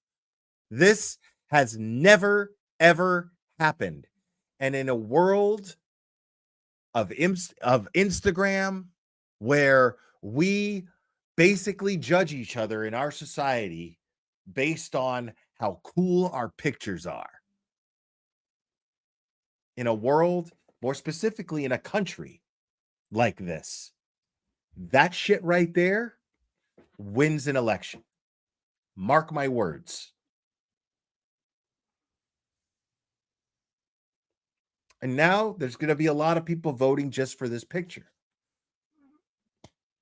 This has never, ever happened. And in a world of Instagram, where we basically judge each other in our society based on how cool our pictures are, in a world, more specifically in a country like this, that shit right there wins an election. Mark my words. And now there's going to be a lot of people voting just for this picture.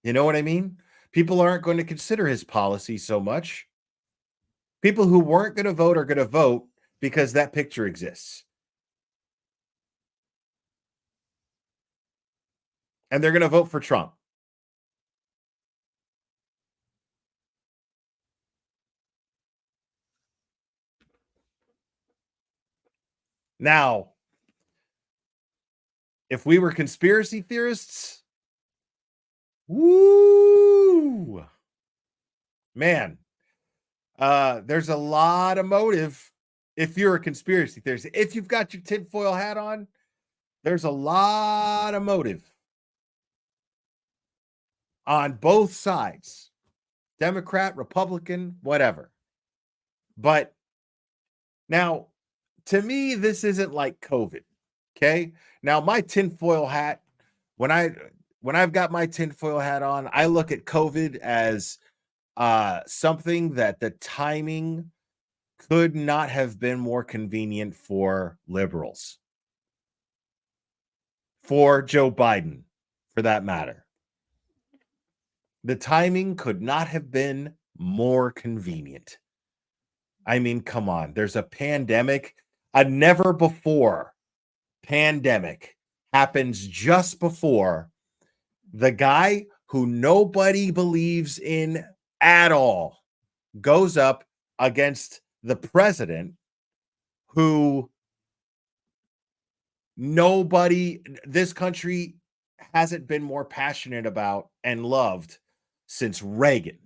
You know what I mean? People aren't going to consider his policy so much. People who weren't going to vote are going to vote because that picture exists. And they're going to vote for Trump. Now, if we were conspiracy theorists, woo, man, there's a lot of motive. If you're a conspiracy theorist, if you've got your tinfoil hat on, there's a lot of motive on both sides, Democrat, Republican, whatever. But now, to me, this isn't like COVID. Okay. Now, my tinfoil hat, when I've got my tinfoil hat on, I look at COVID as something that the timing could not have been more convenient for liberals, for Joe Biden, for that matter. The timing could not have been more convenient. I mean, come on. There's a pandemic. A never before pandemic happens just before the guy who nobody believes in at all goes up against the president who this country hasn't been more passionate about and loved since Reagan.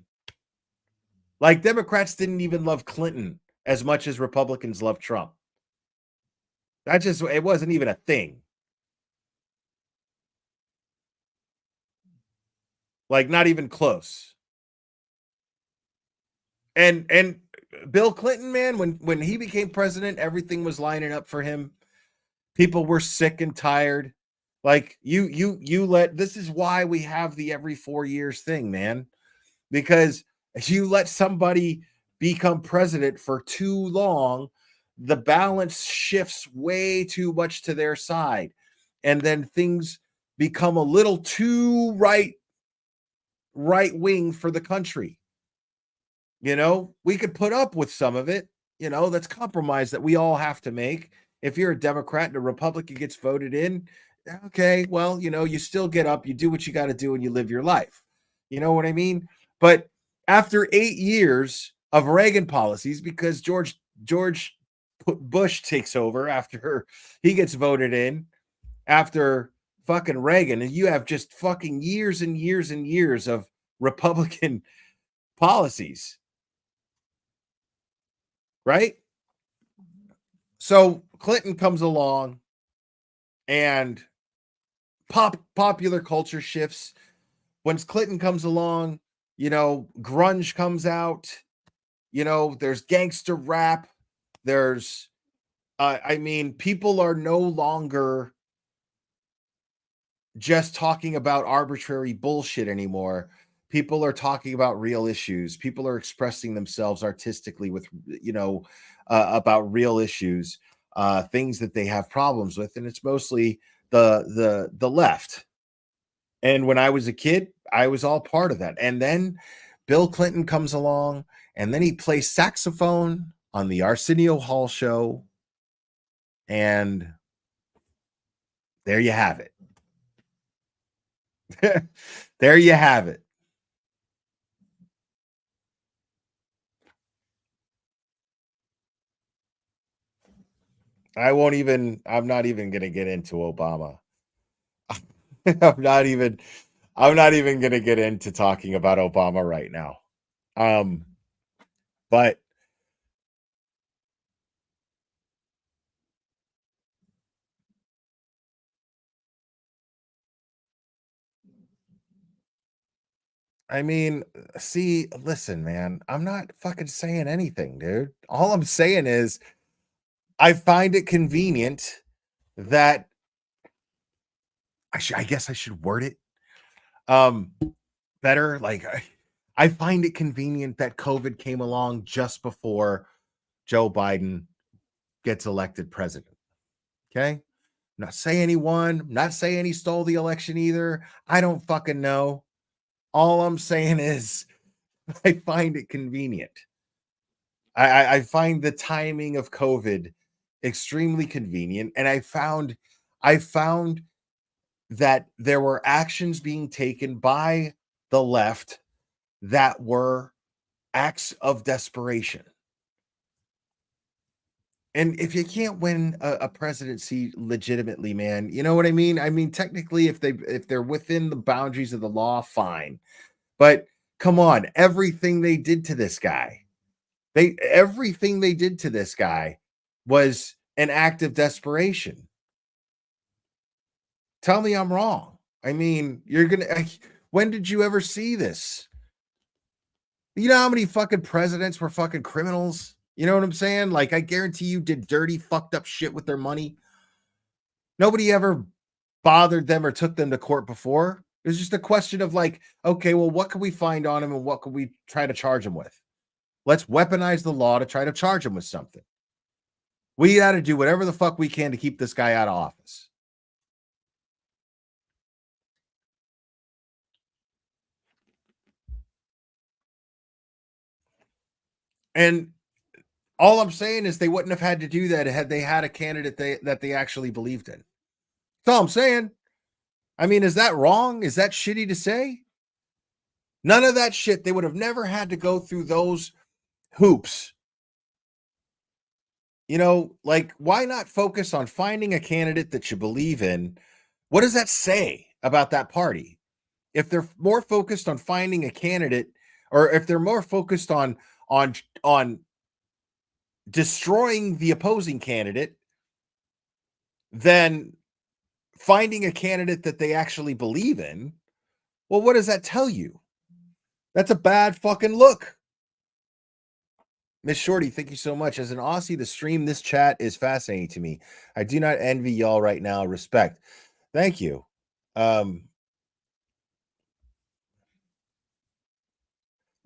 Like, Democrats didn't even love Clinton as much as Republicans love Trump. It wasn't even a thing. Like, not even close. And Bill Clinton, man, when he became president, everything was lining up for him. People were sick and tired. Like, this is why we have the every 4 years thing, man. Because if you let somebody become president for too long, the balance shifts way too much to their side. And then things become a little too right wing for the country. You know, we could put up with some of it. You know, that's compromise that we all have to make. If you're a Democrat and a Republican gets voted in, okay, well, you know, you still get up, you do what you got to do, and you live your life. You know what I mean? But after 8 years of Reagan policies, because George Bush takes over after he gets voted in, after fucking Reagan, and you have just fucking years and years and years of Republican policies. Right? So Clinton comes along and popular culture shifts. When Clinton comes along, you know, grunge comes out, you know, there's gangster rap. There's, I mean, people are no longer just talking about arbitrary bullshit anymore. People are talking about real issues. People are expressing themselves artistically with, you know, about real issues, things that they have problems with, and it's mostly the left. And when I was a kid, I was all part of that. And then Bill Clinton comes along, and then he plays saxophone on the Arsenio Hall show, and there you have it. There you have it. I'm not even going to get into Obama. I'm not even going to get into talking about Obama right now. But I mean, listen, man, I'm not fucking saying anything, dude. All I'm saying is I find it convenient that I guess I should word it better. Like, I find it convenient that COVID came along just before Joe Biden gets elected president. Okay? I'm not saying he won. I'm not saying he stole the election either. I don't fucking know. All I'm saying is I find it convenient. I find the timing of COVID extremely convenient. And I found that there were actions being taken by the left that were acts of desperation. And if you can't win a presidency legitimately, man, you know what I mean? I mean, technically, if they're within the boundaries of the law, fine. But come on, everything they did to this guy was an act of desperation. Tell me I'm wrong. I mean, when did you ever see this? You know how many fucking presidents were fucking criminals? You know what I'm saying? Like, I guarantee you did dirty, fucked up shit with their money. Nobody ever bothered them or took them to court before. It was just a question of like, okay, well, what can we find on him and what can we try to charge him with? Let's weaponize the law to try to charge him with something. We got to do whatever the fuck we can to keep this guy out of office. And all I'm saying is they wouldn't have had to do that had they had a candidate that they actually believed in. That's all I'm saying. I mean, is that wrong? Is that shitty to say? None of that shit. They would have never had to go through those hoops. You know, like, why not focus on finding a candidate that you believe in? What does that say about that party. If they're more focused on finding a candidate, or if they're more focused on destroying the opposing candidate than finding a candidate that they actually believe in, well, what does that tell you? That's a bad fucking look. Miss Shorty, thank you so much. As an Aussie, the stream, this chat is fascinating to me. I do not envy y'all right now. Respect. Thank you.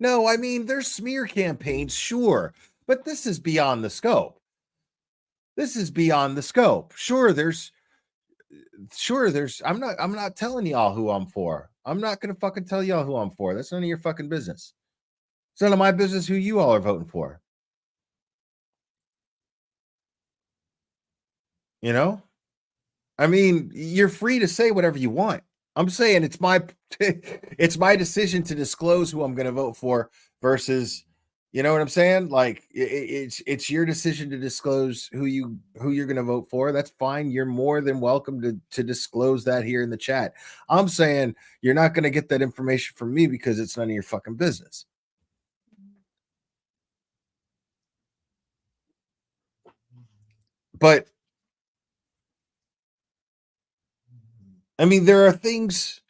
No, I mean, there's smear campaigns, sure, but this is beyond the scope. This is beyond the scope. Sure, there's I'm not telling y'all who I'm for. I'm not gonna fucking tell y'all who I'm for. That's none of your fucking business. It's none of my business who you all are voting for. You know? I mean, you're free to say whatever you want. I'm saying it's my decision to disclose who I'm going to vote for versus, you know what I'm saying? Like it's your decision to disclose who you're going to vote for. That's fine. You're more than welcome to disclose that here in the chat. I'm saying you're not going to get that information from me because it's none of your fucking business. But I mean, there are things,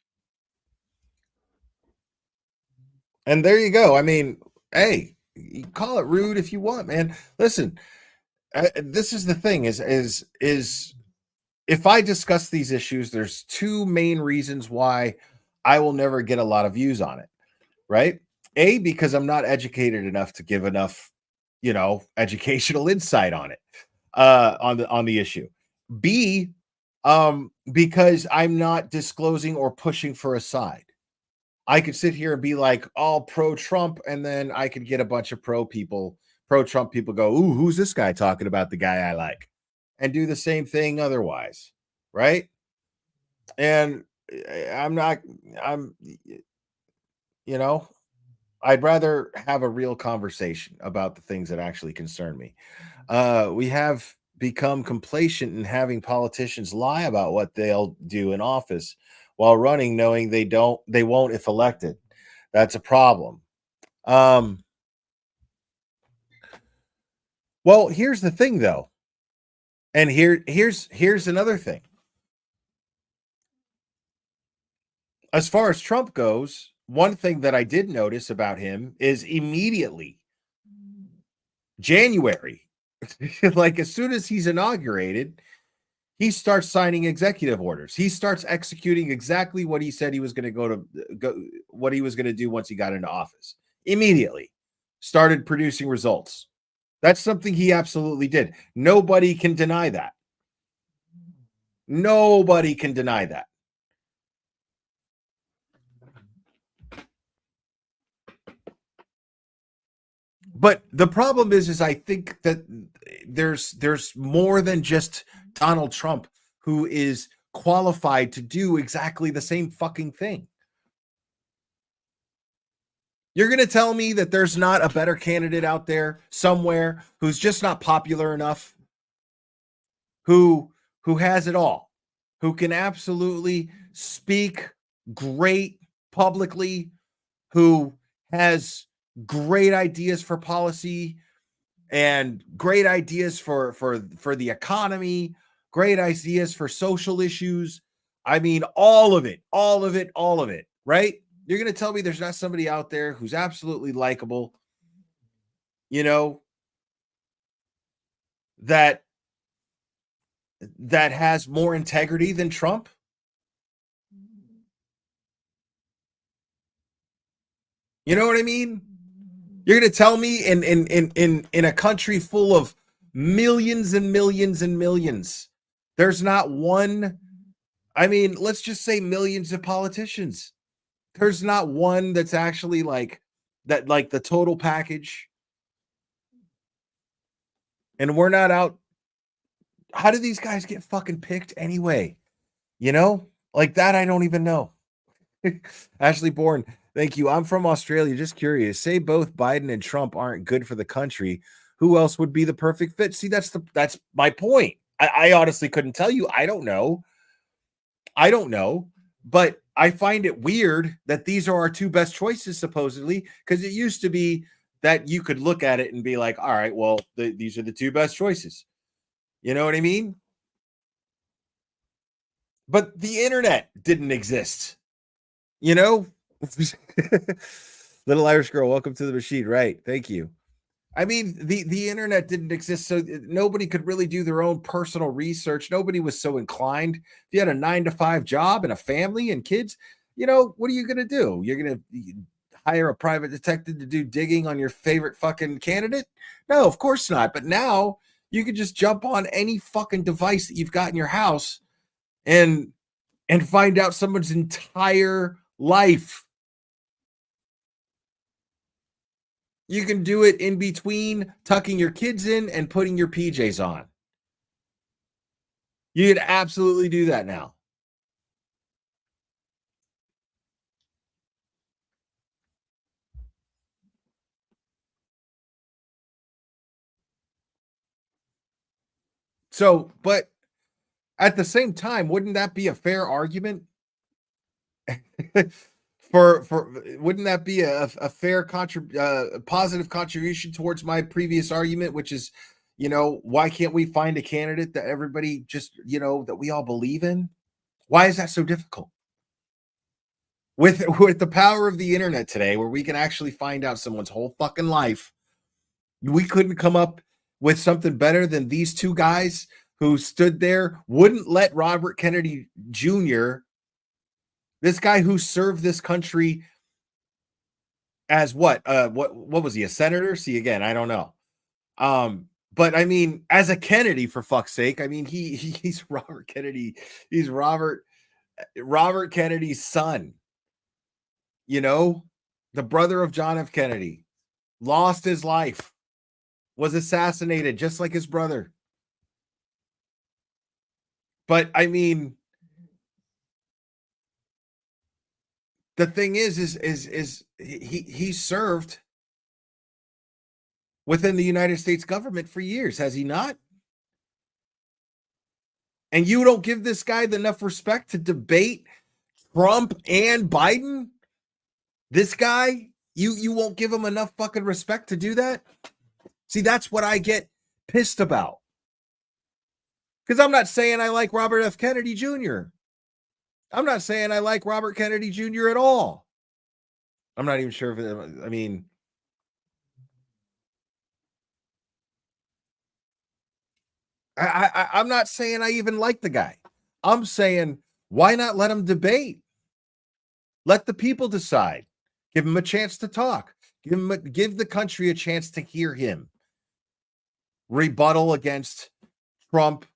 and there you go. I mean, hey, you call it rude if you want, man. Listen, this is the thing: is if I discuss these issues, there's two main reasons why I will never get a lot of views on it. Right? A, because I'm not educated enough to give enough, educational insight on it, on the issue. B, because I'm not disclosing or pushing for a side. I could sit here and be like all pro-Trump, and then I could get a bunch of pro-Trump people go, ooh, who's this guy talking about the guy I like? And do the same thing otherwise, right? And I'd rather have a real conversation about the things that actually concern me. We have become complacent in having politicians lie about what they'll do in office while running, knowing they won't if elected. That's a problem. Well, here's the thing, though, and here's another thing. As far as Trump goes, one thing that I did notice about him is immediately January, like as soon as he's inaugurated, he starts signing executive orders. He starts executing exactly what he said he was going to what he was going to do once he got into office. Immediately started producing results. That's something he absolutely did. Nobody can deny that. Nobody can deny that. But the problem is I think that there's more than just Donald Trump who is qualified to do exactly the same fucking thing. You're going to tell me that there's not a better candidate out there somewhere who's just not popular enough, who has it all, who can absolutely speak great publicly, who has great ideas for policy and great ideas for the economy, great ideas for social issues. I mean, all of it, right? You're going to tell me there's not somebody out there who's absolutely likable, that has more integrity than Trump? You know what I mean? You're going to tell me in a country full of millions and millions and millions, there's not one, I mean, let's just say millions of politicians. There's not one that's actually like the total package. And we're not out. How do these guys get fucking picked anyway? Like that, I don't even know. Ashley Bourne, thank you. I'm from Australia. Just curious. Say both Biden and Trump aren't good for the country. Who else would be the perfect fit? See, that's my point. I honestly couldn't tell you. I don't know. But I find it weird that these are our two best choices, supposedly, because it used to be that you could look at it and be like, all right, well, these are the two best choices. You know what I mean? But the internet didn't exist. You know? Little Irish girl, welcome to the machine. Right. Thank you. I mean, the internet didn't exist, so nobody could really do their own personal research. Nobody was so inclined. If you had a 9-to-5 job and a family and kids, you know, what are you going to do? You're going to hire a private detective to do digging on your favorite fucking candidate? No, of course not. But now you can just jump on any fucking device that you've got in your house and find out someone's entire life. You can do it in between tucking your kids in and putting your PJs on. You can absolutely do that now. So, but at the same time, wouldn't that be a fair argument? for wouldn't that be a fair positive contribution towards my previous argument, which is, you know, why can't we find a candidate that everybody just, you know, that we all believe in? Why is that so difficult? With the power of the internet today, where we can actually find out someone's whole fucking life, we couldn't come up with something better than these two guys who stood there, wouldn't let Robert Kennedy Jr., this guy who served this country as what was he, a senator? See, again, I don't know. But I mean, as a Kennedy, for fuck's sake, I mean, he's Robert Kennedy. He's Robert Kennedy's son. You know, the brother of John F. Kennedy, lost his life, was assassinated just like his brother. But I mean, the thing is he served within the United States government for years, has he not? And you don't give this guy enough respect to debate Trump and Biden? This guy, you won't give him enough fucking respect to do that? See, that's what I get pissed about. Because I'm not saying I like Robert F. Kennedy Jr. I'm not saying I like Robert Kennedy Jr. at all. I'm not even sure if I mean, I'm not saying I even like the guy. I'm saying, why not let him debate? Let the people decide. Give him a chance to talk. Give the country a chance to hear him rebuttal against Trump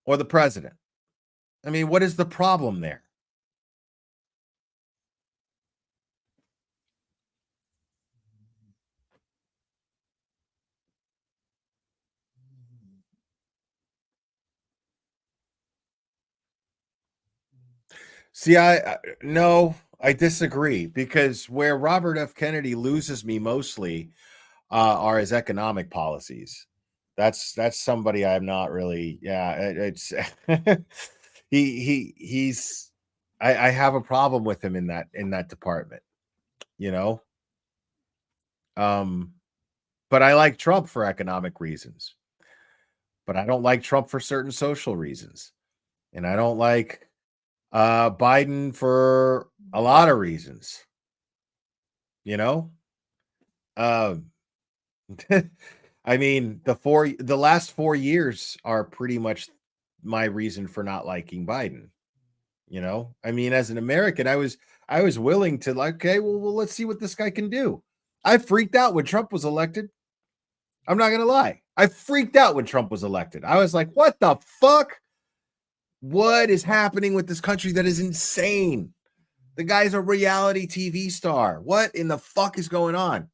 or the president. I mean, what is the problem there? See, no, I disagree, because where Robert F. Kennedy loses me mostly are his economic policies. That's somebody I'm not really. Yeah, it's he's. I have a problem with him in that department. You know. But I like Trump for economic reasons. But I don't like Trump for certain social reasons, and I don't like Biden for a lot of reasons. You know. I mean, the last 4 years are pretty much my reason for not liking Biden. You know, I mean, as an American, I was willing to, like, okay, well, let's see what this guy can do. I freaked out when Trump was elected. I'm not gonna lie. I freaked out when Trump was elected. I was like, what the fuck? What is happening with this country? That is insane. The guy's a reality TV star. What in the fuck is going on?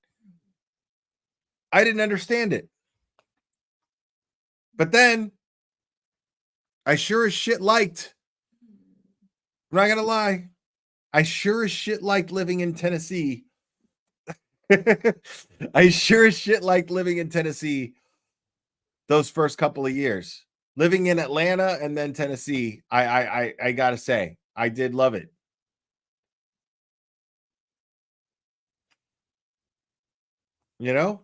I didn't understand it. But then I sure as shit liked, I'm not gonna lie, I sure as shit liked living in Tennessee. I sure as shit liked living in Tennessee those first couple of years. Living in Atlanta and then Tennessee, I gotta say, I did love it. You know?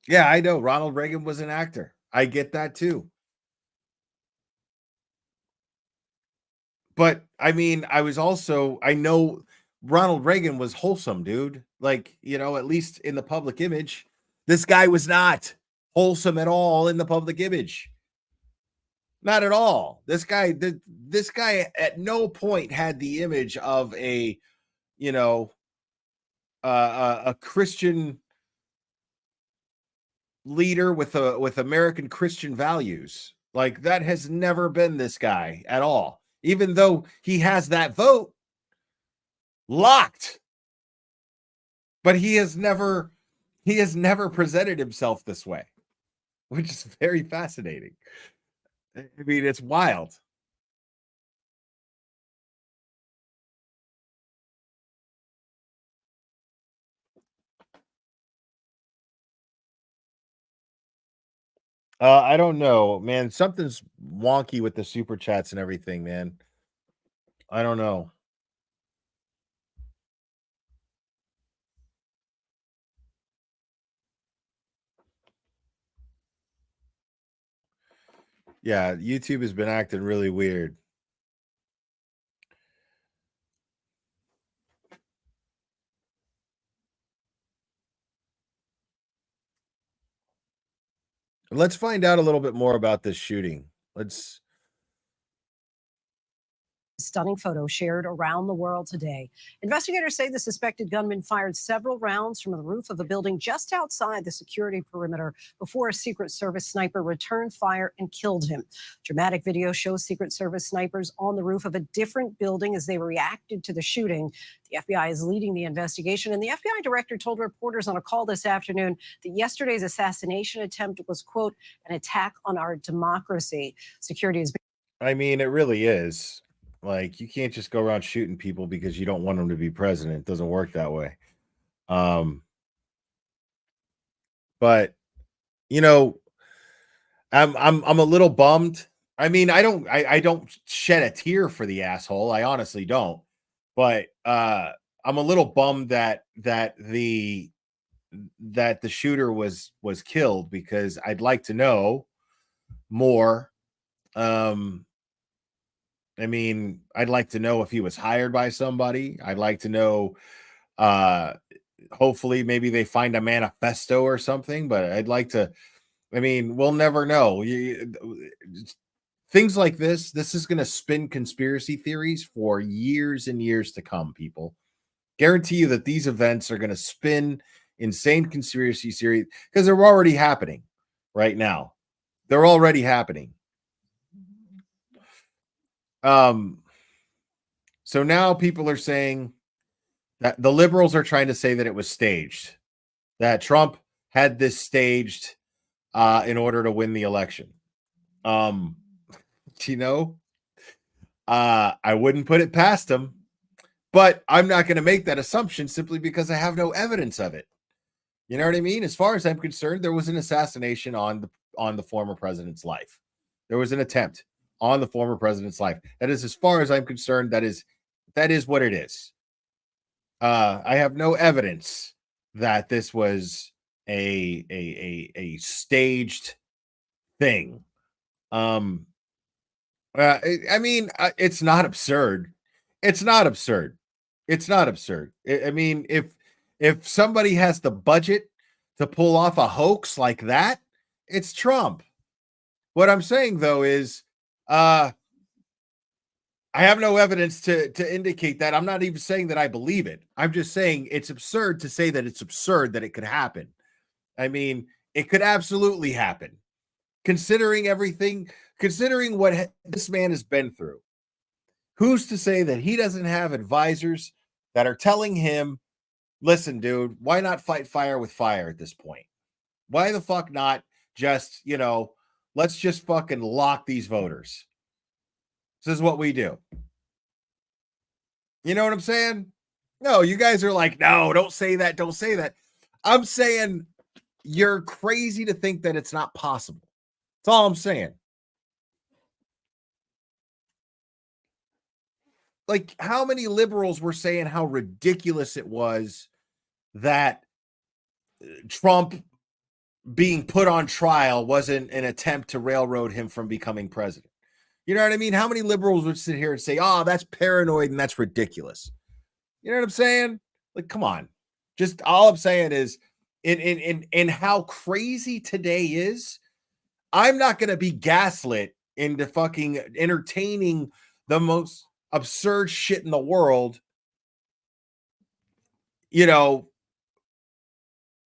Yeah, I know. Ronald Reagan was an actor. I get that too. But I mean, I know Ronald Reagan was wholesome, dude. Like, at least in the public image. This guy was not wholesome at all in the public image. Not at all. This guy at no point had the image of a Christian leader with American Christian values. Like, that has never been this guy at all. Even though he has that vote locked. But he has never presented himself this way, which is very fascinating. I mean, it's wild. I don't know, man. Something's wonky with the super chats and everything, man. I don't know. Yeah, YouTube has been acting really weird. Let's find out a little bit more about this shooting. Stunning photo shared around the world today. Investigators say the suspected gunman fired several rounds from the roof of a building just outside the security perimeter before a Secret Service sniper returned fire and killed him. Dramatic video shows Secret Service snipers on the roof of a different building as they reacted to the shooting. The FBI is leading the investigation, and the FBI director told reporters on a call this afternoon that yesterday's assassination attempt was, quote, an attack on our democracy. Security is. I mean, it really is. Like, you can't just go around shooting people because you don't want them to be president. It doesn't work that way. But I'm a little bummed. I mean, I don't shed a tear for the asshole. I honestly don't. But I'm a little bummed that the shooter was killed, because I'd like to know more. I mean, I'd like to know if he was hired by somebody. I'd like to know, hopefully maybe they find a manifesto or something, but I mean, we'll never know. Things like this is going to spin conspiracy theories for years and years to come, people. Guarantee you that these events are going to spin insane conspiracy theories, because they're already happening right now. They're already happening. So now people are saying that the liberals are trying to say that it was staged, that Trump had this staged in order to win the election. I wouldn't put it past him, but I'm not going to make that assumption simply because I have no evidence of it. You know what I mean? As far as I'm concerned, there was an assassination on the former president's life. There was an attempt on the former president's life. That is, as far as I'm concerned, that is what it is. I have no evidence that this was a staged thing. I mean, it's not absurd. It's not absurd. It's not absurd. I mean, if somebody has the budget to pull off a hoax like that, it's Trump. What I'm saying, though, is I have no evidence to indicate that. I'm not even saying that I believe it. I'm just saying it's absurd to say that it's absurd that it could happen. I mean, it could absolutely happen. Considering everything, considering what this man has been through, who's to say that he doesn't have advisors that are telling him, listen, dude, why not fight fire with fire at this point? Why the fuck not just, let's just fucking lock these voters. This is what we do. You know what I'm saying? No, you guys are like, no, don't say that. Don't say that. I'm saying you're crazy to think that it's not possible. That's all I'm saying. like how many liberals were saying how ridiculous it was that Trump being put on trial wasn't an attempt to railroad him from becoming president. You know what I mean? How many liberals would sit here and say, "Oh, that's paranoid and that's ridiculous"? You know what I'm saying? Like, come on. Just all I'm saying is in how crazy today is, I'm not going to be gaslit into fucking entertaining the most absurd shit in the world, you know,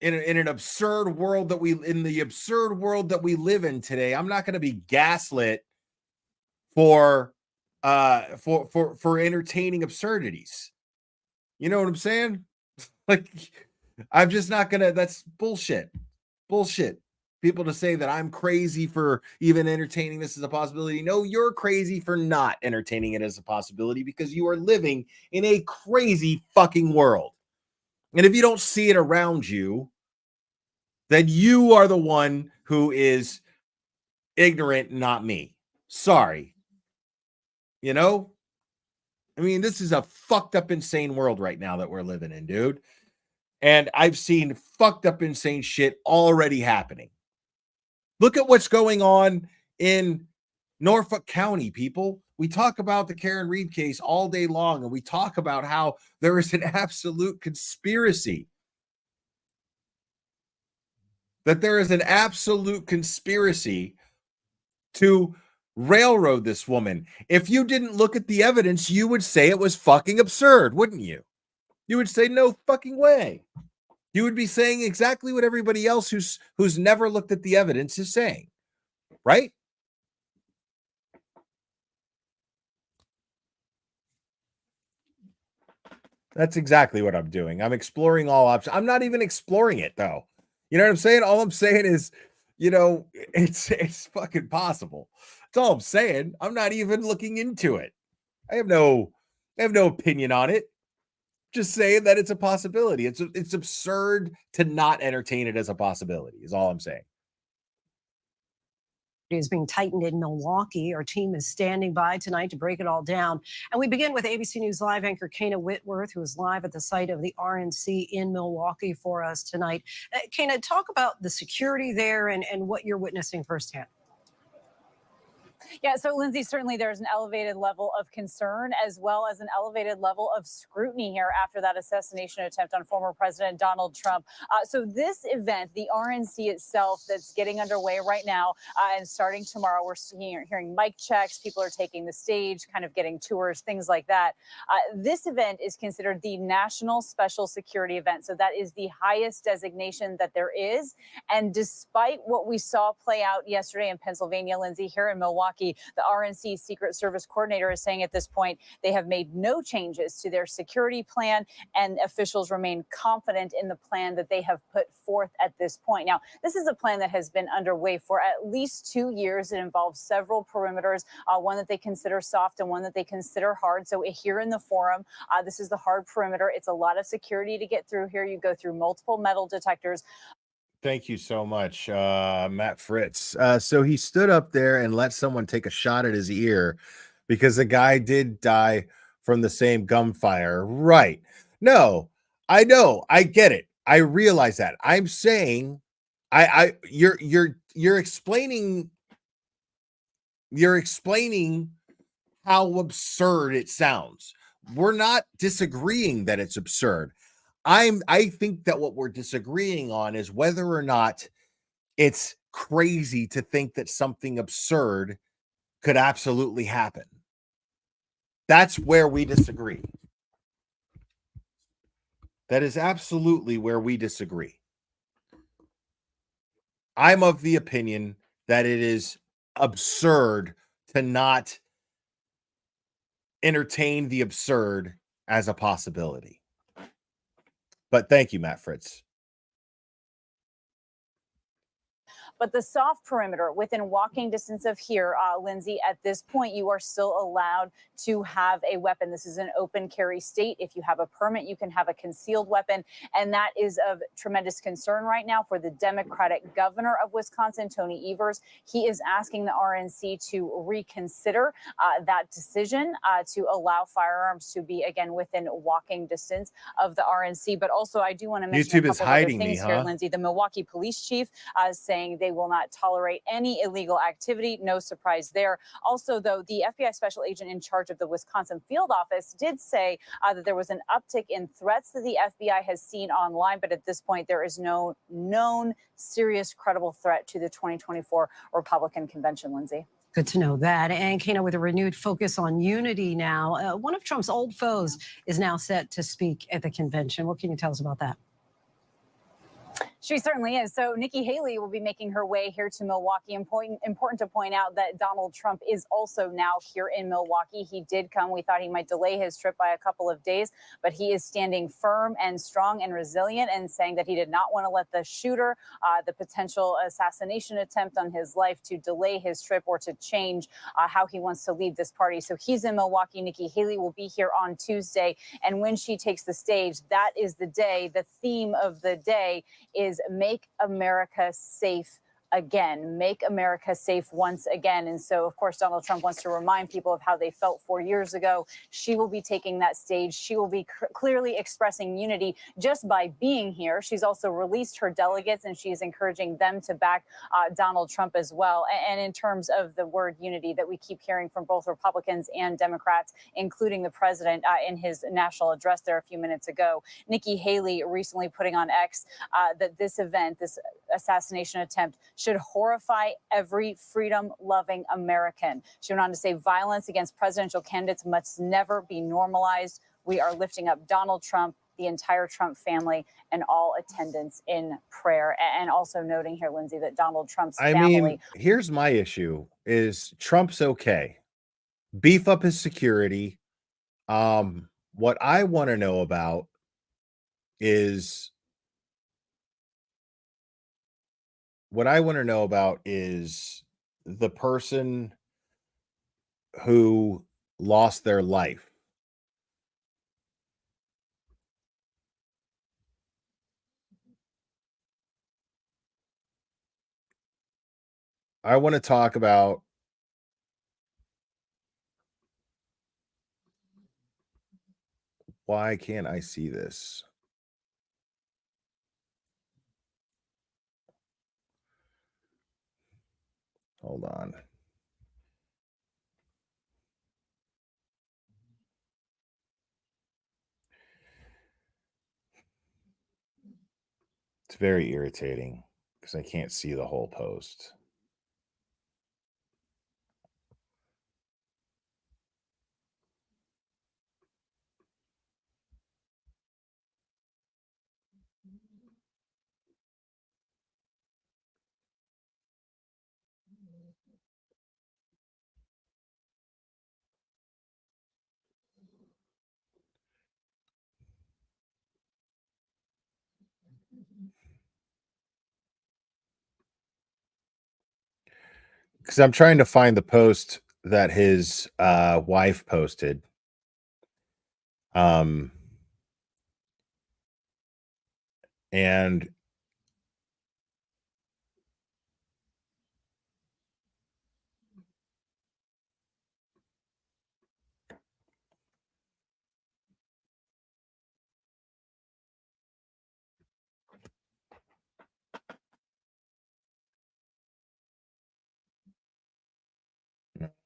in an absurd world that in the absurd world that we live in today. I'm not going to be gaslit for entertaining absurdities. You know what I'm saying? Like, I'm just not gonna. That's bullshit. People to say that I'm crazy for even entertaining this as a possibility. No, you're crazy for not entertaining it as a possibility because you are living in a crazy fucking world. And if you don't see it around you, then you are the one who is ignorant, not me. Sorry. You know? I mean, this is a fucked up, insane world right now that we're living in, dude. And I've seen fucked up, insane shit already happening. Look at what's going on in Norfolk County, people. We talk about the Karen Reed case all day long, and we talk about how there is an absolute conspiracy. That there is an absolute conspiracy to railroad this woman. If you didn't look at the evidence, you would say it was fucking absurd, wouldn't you? You would say no fucking way. You would be saying exactly what everybody else who's never looked at the evidence is saying, right? That's exactly what I'm doing. I'm exploring all options. I'm not even exploring it though. You know what I'm saying? All I'm saying is, you know, it's fucking possible. That's all I'm saying. I'm not even looking into it. I have no opinion on it. Just saying that it's a possibility. It's absurd to not entertain it as a possibility, is all I'm saying. Is being tightened in Milwaukee. Our team is standing by tonight to break it all down. And we begin with ABC News Live anchor Kana Whitworth, who is live at the site of the RNC in Milwaukee for us tonight. Kana, talk about the security there and what you're witnessing firsthand. Yeah, so Lindsay, certainly there's an elevated level of concern as well as an elevated level of scrutiny here after that assassination attempt on former President Donald Trump. So this event, the RNC itself, that's getting underway right now and starting tomorrow, we're hearing mic checks, people are taking the stage, kind of getting tours, things like that. This event is considered the National Special Security Event. So that is the highest designation that there is. And despite what we saw play out yesterday in Pennsylvania, Lindsay, here in Milwaukee, the RNC Secret Service coordinator is saying at this point they have made no changes to their security plan, and officials remain confident in the plan that they have put forth at this point. Now, this is a plan that has been underway for at least 2 years. It involves several perimeters, one that they consider soft and one that they consider hard. So here in the forum, this is the hard perimeter. It's a lot of security to get through here. You go through multiple metal detectors. Thank you so much, Matt Fritz. So he stood up there and let someone take a shot at his ear because the guy did die from the same gunfire. Right. No, I know. I get it. I realize that. I'm saying you're explaining how absurd it sounds. We're not disagreeing that it's absurd. I think that what we're disagreeing on is whether or not it's crazy to think that something absurd could absolutely happen. That's where we disagree. That is absolutely where we disagree. I'm of the opinion that it is absurd to not entertain the absurd as a possibility. But thank you, Matt Fritz. But the soft perimeter within walking distance of here, Lindsay, at this point, you are still allowed to have a weapon. This is an open carry state. If you have a permit, you can have a concealed weapon. And that is of tremendous concern right now for the Democratic governor of Wisconsin, Tony Evers. He is asking the RNC to reconsider that decision to allow firearms to be, again, within walking distance of the RNC. But also, I do want to mention YouTube a is couple of other hiding me, things here, huh? Lindsay. The Milwaukee police chief saying they will not tolerate any illegal activity. No surprise there. Also, though, the FBI special agent in charge of the Wisconsin field office did say that there was an uptick in threats that the FBI has seen online, but at this point, there is no known serious, credible threat to the 2024 Republican convention, Lindsay. Good to know that. And Kana, with a renewed focus on unity now, one of Trump's old foes is now set to speak at the convention. What can you tell us about that? She certainly is. So Nikki Haley will be making her way here to Milwaukee. Important to point out that Donald Trump is also now here in Milwaukee. He did come. We thought he might delay his trip by a couple of days, but he is standing firm and strong and resilient and saying that he did not want to let the shooter, the potential assassination attempt on his life, to delay his trip or to change how he wants to lead this party. So he's in Milwaukee. Nikki Haley will be here on Tuesday. And when she takes the stage, that is the day. The theme of the day is Make America Safe Again. Make America safe once again. And so, of course, Donald Trump wants to remind people of how they felt 4 years ago. She will be taking that stage. She will be clearly expressing unity just by being here. She's also released her delegates, and she is encouraging them to back Donald Trump as well. And in terms of the word unity that we keep hearing from both Republicans and Democrats, including the president in his national address there a few minutes ago, Nikki Haley recently putting on X that this event, this assassination attempt, should horrify every freedom-loving American. She went on to say violence against presidential candidates must never be normalized. We are lifting up Donald Trump, the entire Trump family, and all attendants in prayer. And also noting here, Lindsay, that Donald Trump's family... Here's my issue is Trump's okay. Beef up his security. What I want to know about is the person who lost their life. I want to talk about why can't I see this? Hold on. It's very irritating because I can't see the whole post. Because I'm trying to find the post that his wife posted. And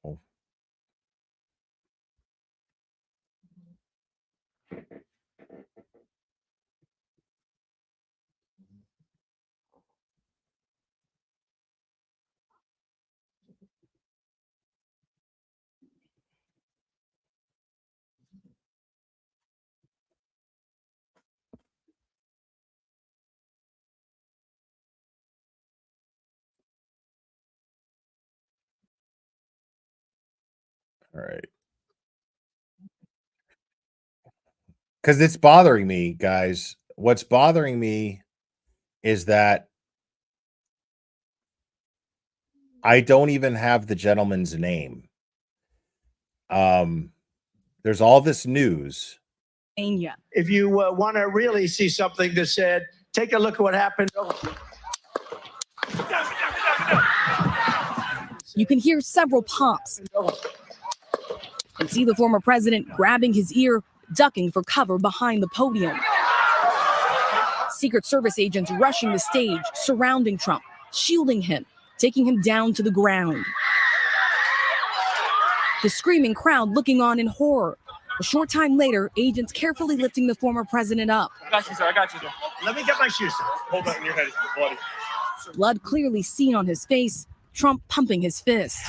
no. All right. Because it's bothering me, guys. What's bothering me is that I don't even have the gentleman's name. There's all this news. If you want to really see something that said, take a look at what happened. You can hear several pops and see the former president grabbing his ear, ducking for cover behind the podium. Secret Service agents rushing the stage, surrounding Trump, shielding him, taking him down to the ground. The screaming crowd looking on in horror. A short time later, agents carefully lifting the former president up. I got you, sir. I got you, sir. Let me get my shoes, sir. Hold on, your head is bloody. Blood clearly seen on his face, Trump pumping his fist.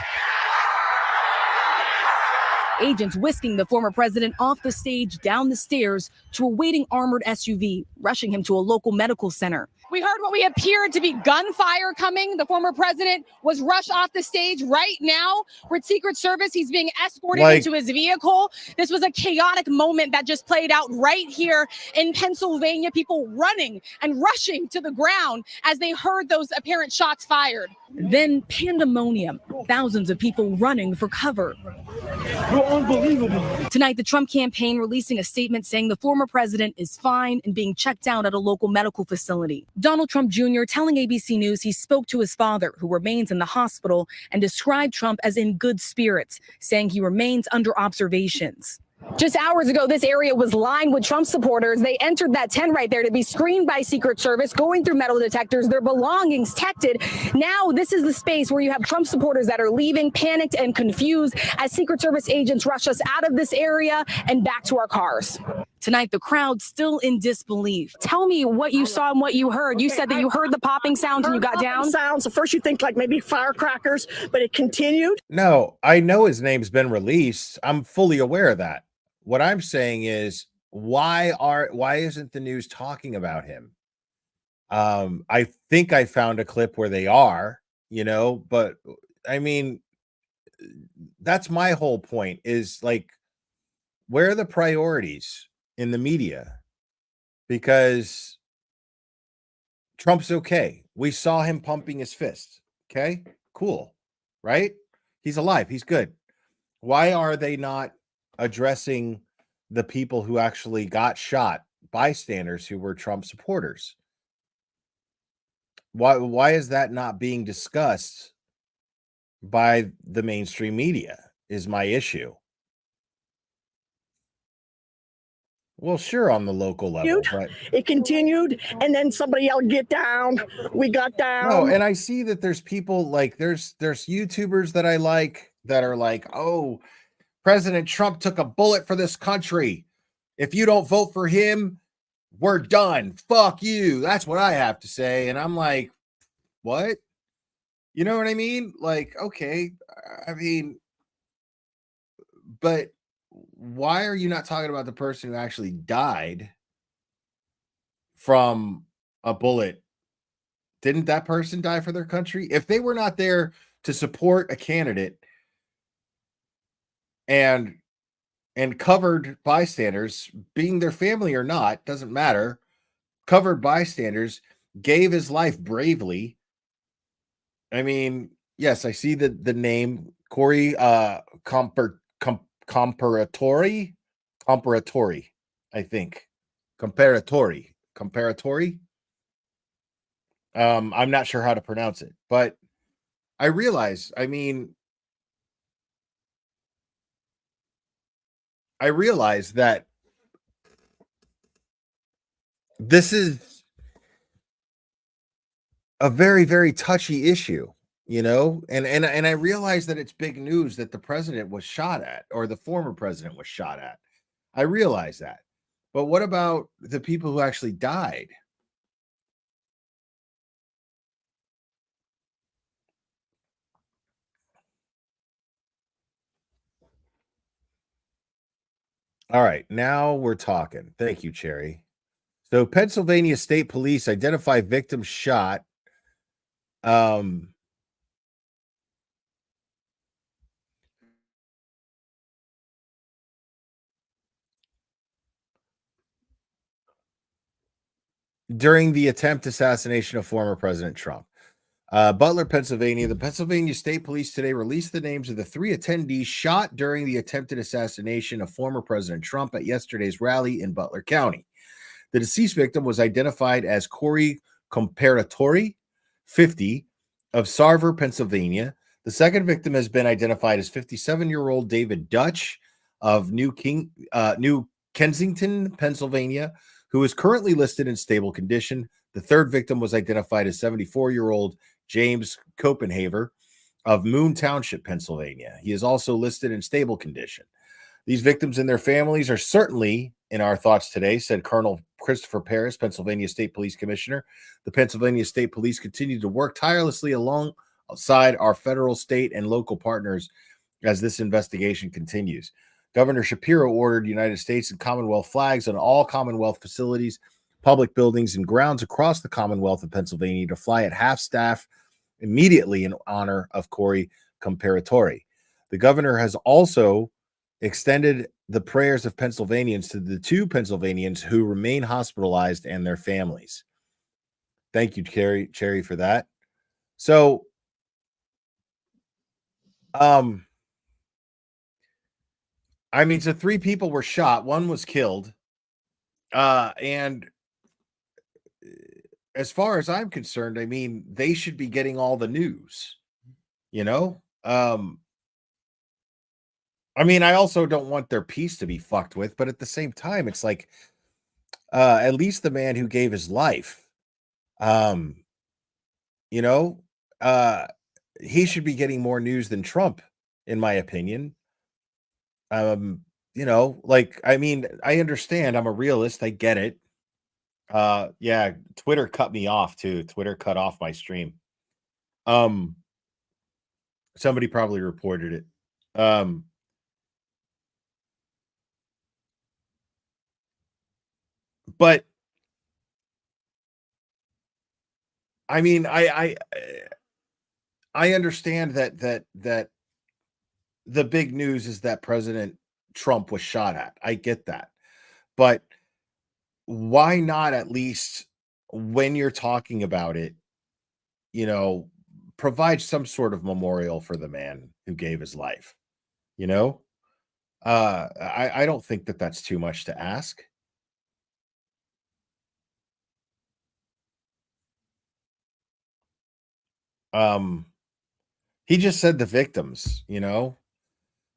Agents whisking the former president off the stage, down the stairs to a waiting armored SUV, rushing him to a local medical center. We heard what we appeared to be gunfire coming. The former president was rushed off the stage right now. With Secret Service, he's being escorted into his vehicle. This was a chaotic moment that just played out right here in Pennsylvania. People running and rushing to the ground as they heard those apparent shots fired. Then pandemonium, thousands of people running for cover. You're unbelievable. Tonight, the Trump campaign releasing a statement saying the former president is fine and being checked out at a local medical facility. Donald Trump Jr. telling ABC News he spoke to his father, who remains in the hospital, and described Trump as in good spirits, saying he remains under observations. Just hours ago, this area was lined with Trump supporters. They entered that tent right there to be screened by Secret Service, going through metal detectors, their belongings detected. Now, this is the space where you have Trump supporters that are leaving, panicked and confused, as Secret Service agents rush us out of this area and back to our cars. Tonight, the crowd still in disbelief. Tell me what you saw and what you heard. You said that you heard the popping sounds and you got down. Sounds. At first, you think like maybe firecrackers, but it continued. No, I know his name's been released. I'm fully aware of that. What I'm saying is, why isn't the news talking about him? I think I found a clip where they are, but I mean, that's my whole point is like, where are the priorities in the media? Because Trump's okay. We saw him pumping his fist. Okay, cool. Right? He's alive. He's good. Why are they not addressing the people who actually got shot, bystanders who were Trump supporters? Why is that not being discussed by the mainstream media is my issue. Well, sure, on the local level, but it continued, and then somebody yelled, "Get down!" We got down. no, and I see that there's people like there's YouTubers that I like that are like, "Oh, President Trump took a bullet for this country. If you don't vote for him, we're done. Fuck you." That's what I have to say, and I'm like, "What?" You know what I mean? Like, okay, I mean, but why are you not talking about the person who actually died from a bullet? Didn't that person die for their country? If they were not there to support a candidate and covered bystanders, being their family or not, doesn't matter, covered bystanders, gave his life bravely. I mean, yes, I see the name Corey Comparatori, I think. Comparatori. I'm not sure how to pronounce it, but I realize that this is a very, very touchy issue, you know, and I realize that it's big news that the president was shot at, or the former president was shot at. I realize that. But what about the people who actually died? All right, now we're talking. Thank you, Cherry. So Pennsylvania State Police identify victim shot. During the attempt assassination of former President Trump. Butler, Pennsylvania. The Pennsylvania State Police today released the names of the 3 attendees shot during the attempted assassination of former President Trump at yesterday's rally in Butler County. The deceased victim was identified as Corey Comparatori, 50, of Sarver, Pennsylvania. The second victim has been identified as 57-year-old David Dutch of New Kensington, Pennsylvania, who is currently listed in stable condition. The third victim was identified as 74-year-old James Copenhaver of Moon Township, Pennsylvania. He is also listed in stable condition. These victims and their families are certainly in our thoughts today, said Colonel Christopher Paris, Pennsylvania State Police Commissioner. The Pennsylvania State Police continue to work tirelessly alongside our federal, state, and local partners as this investigation continues. Governor Shapiro ordered United States and Commonwealth flags on all Commonwealth facilities, public buildings, and grounds across the Commonwealth of Pennsylvania to fly at half-staff immediately in honor of Corey Comparatori. The governor has also extended the prayers of Pennsylvanians to the 2 Pennsylvanians who remain hospitalized and their families. Thank you, Cherry, for that. So, so 3 people were shot. 1 was killed. And as far as I'm concerned, they should be getting all the news, I also don't want their peace to be fucked with, but at the same time, it's like, at least the man who gave his life, he should be getting more news than Trump, in my opinion. I understand. I'm a realist. I get it. Yeah, Twitter cut me off too. Twitter cut off my stream. Somebody probably reported it. But I understand that the big news is that President Trump was shot at. I get that. But why not, at least when you're talking about it, provide some sort of memorial for the man who gave his life? I don't think that that's too much to ask. He just said the victims,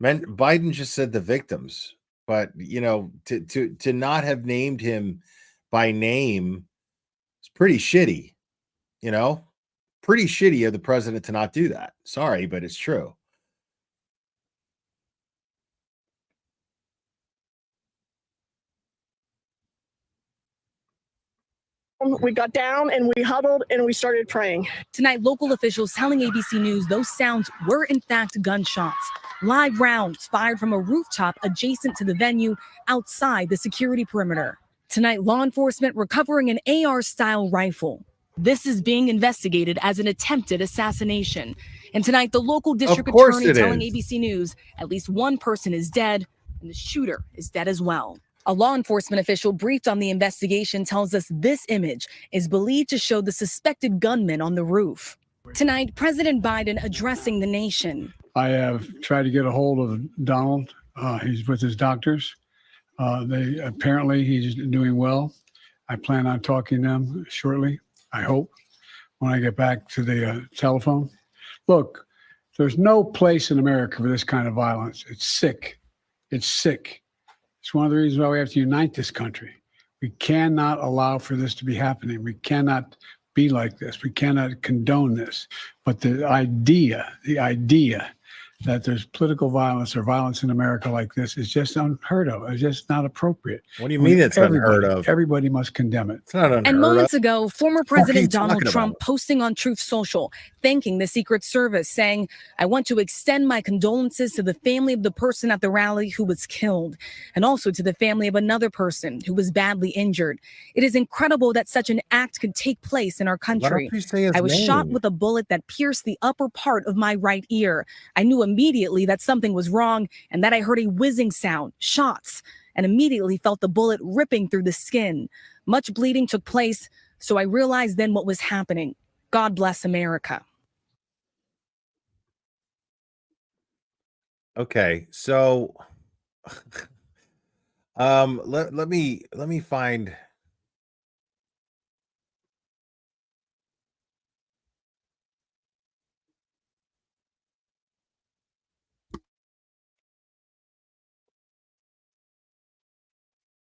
Biden just said the victims, but to not have named him by name is pretty shitty, pretty shitty of the president to not do that. Sorry, but it's true. We got down and we huddled and we started praying. Tonight, local officials telling ABC News those sounds were in fact gunshots. Live rounds fired from a rooftop adjacent to the venue outside the security perimeter. Tonight, law enforcement recovering an AR-style rifle. This is being investigated as an attempted assassination. And tonight, the local district attorney telling ABC News at least 1 person is dead and the shooter is dead as well. A law enforcement official briefed on the investigation tells us this image is believed to show the suspected gunman on the roof. Tonight, President Biden addressing the nation. I have tried to get a hold of Donald. He's with his doctors. Apparently he's doing well. I plan on talking to them shortly, I hope, when I get back to the telephone. Look, there's no place in America for this kind of violence. It's sick. It's sick. It's one of the reasons why we have to unite this country. We cannot allow for this to be happening. We cannot be like this. We cannot condone this. But the idea that there's political violence or violence in America like this is just unheard of. It's just not appropriate. What do you mean it's unheard of? Everybody must condemn it. It's not unheard of. And moments ago, former President Donald talking Trump about? posting on Truth Social, thanking the Secret Service, saying, "I want to extend my condolences to the family of the person at the rally who was killed, and also to the family of another person who was badly injured. It is incredible that such an act could take place in our country. don't you say his I was shot name? with a bullet that pierced the upper part of my right ear. I knew immediately that something was wrong and that I heard a whizzing sound, shots, and immediately felt the bullet ripping through the skin. Much bleeding took place, so I realized then what was happening. God bless America. Okay, so let me find.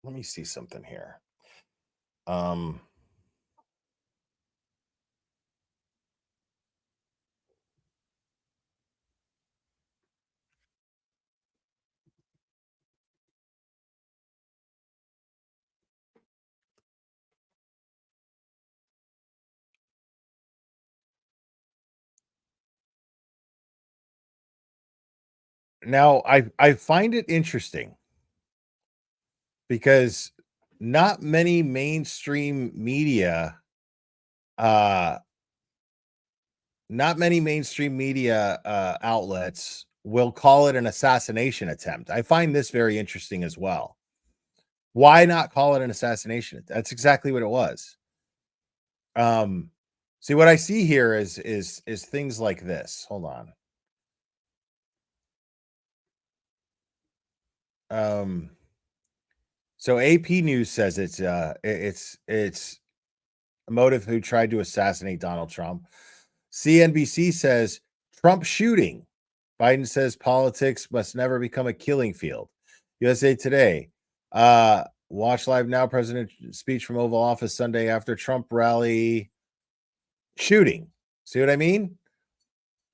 Let me see something here. Now I find it interesting because not many mainstream media outlets will call it an assassination attempt. I find this very interesting as well. Why not call it an assassination? That's exactly what it was. See, what I see here is things like this. Hold on. So AP News says it's a motive who tried to assassinate Donald Trump. CNBC says Trump shooting. Biden says politics must never become a killing field. USA Today. Watch live now. President speech from Oval Office Sunday after Trump rally. Shooting. See what I mean?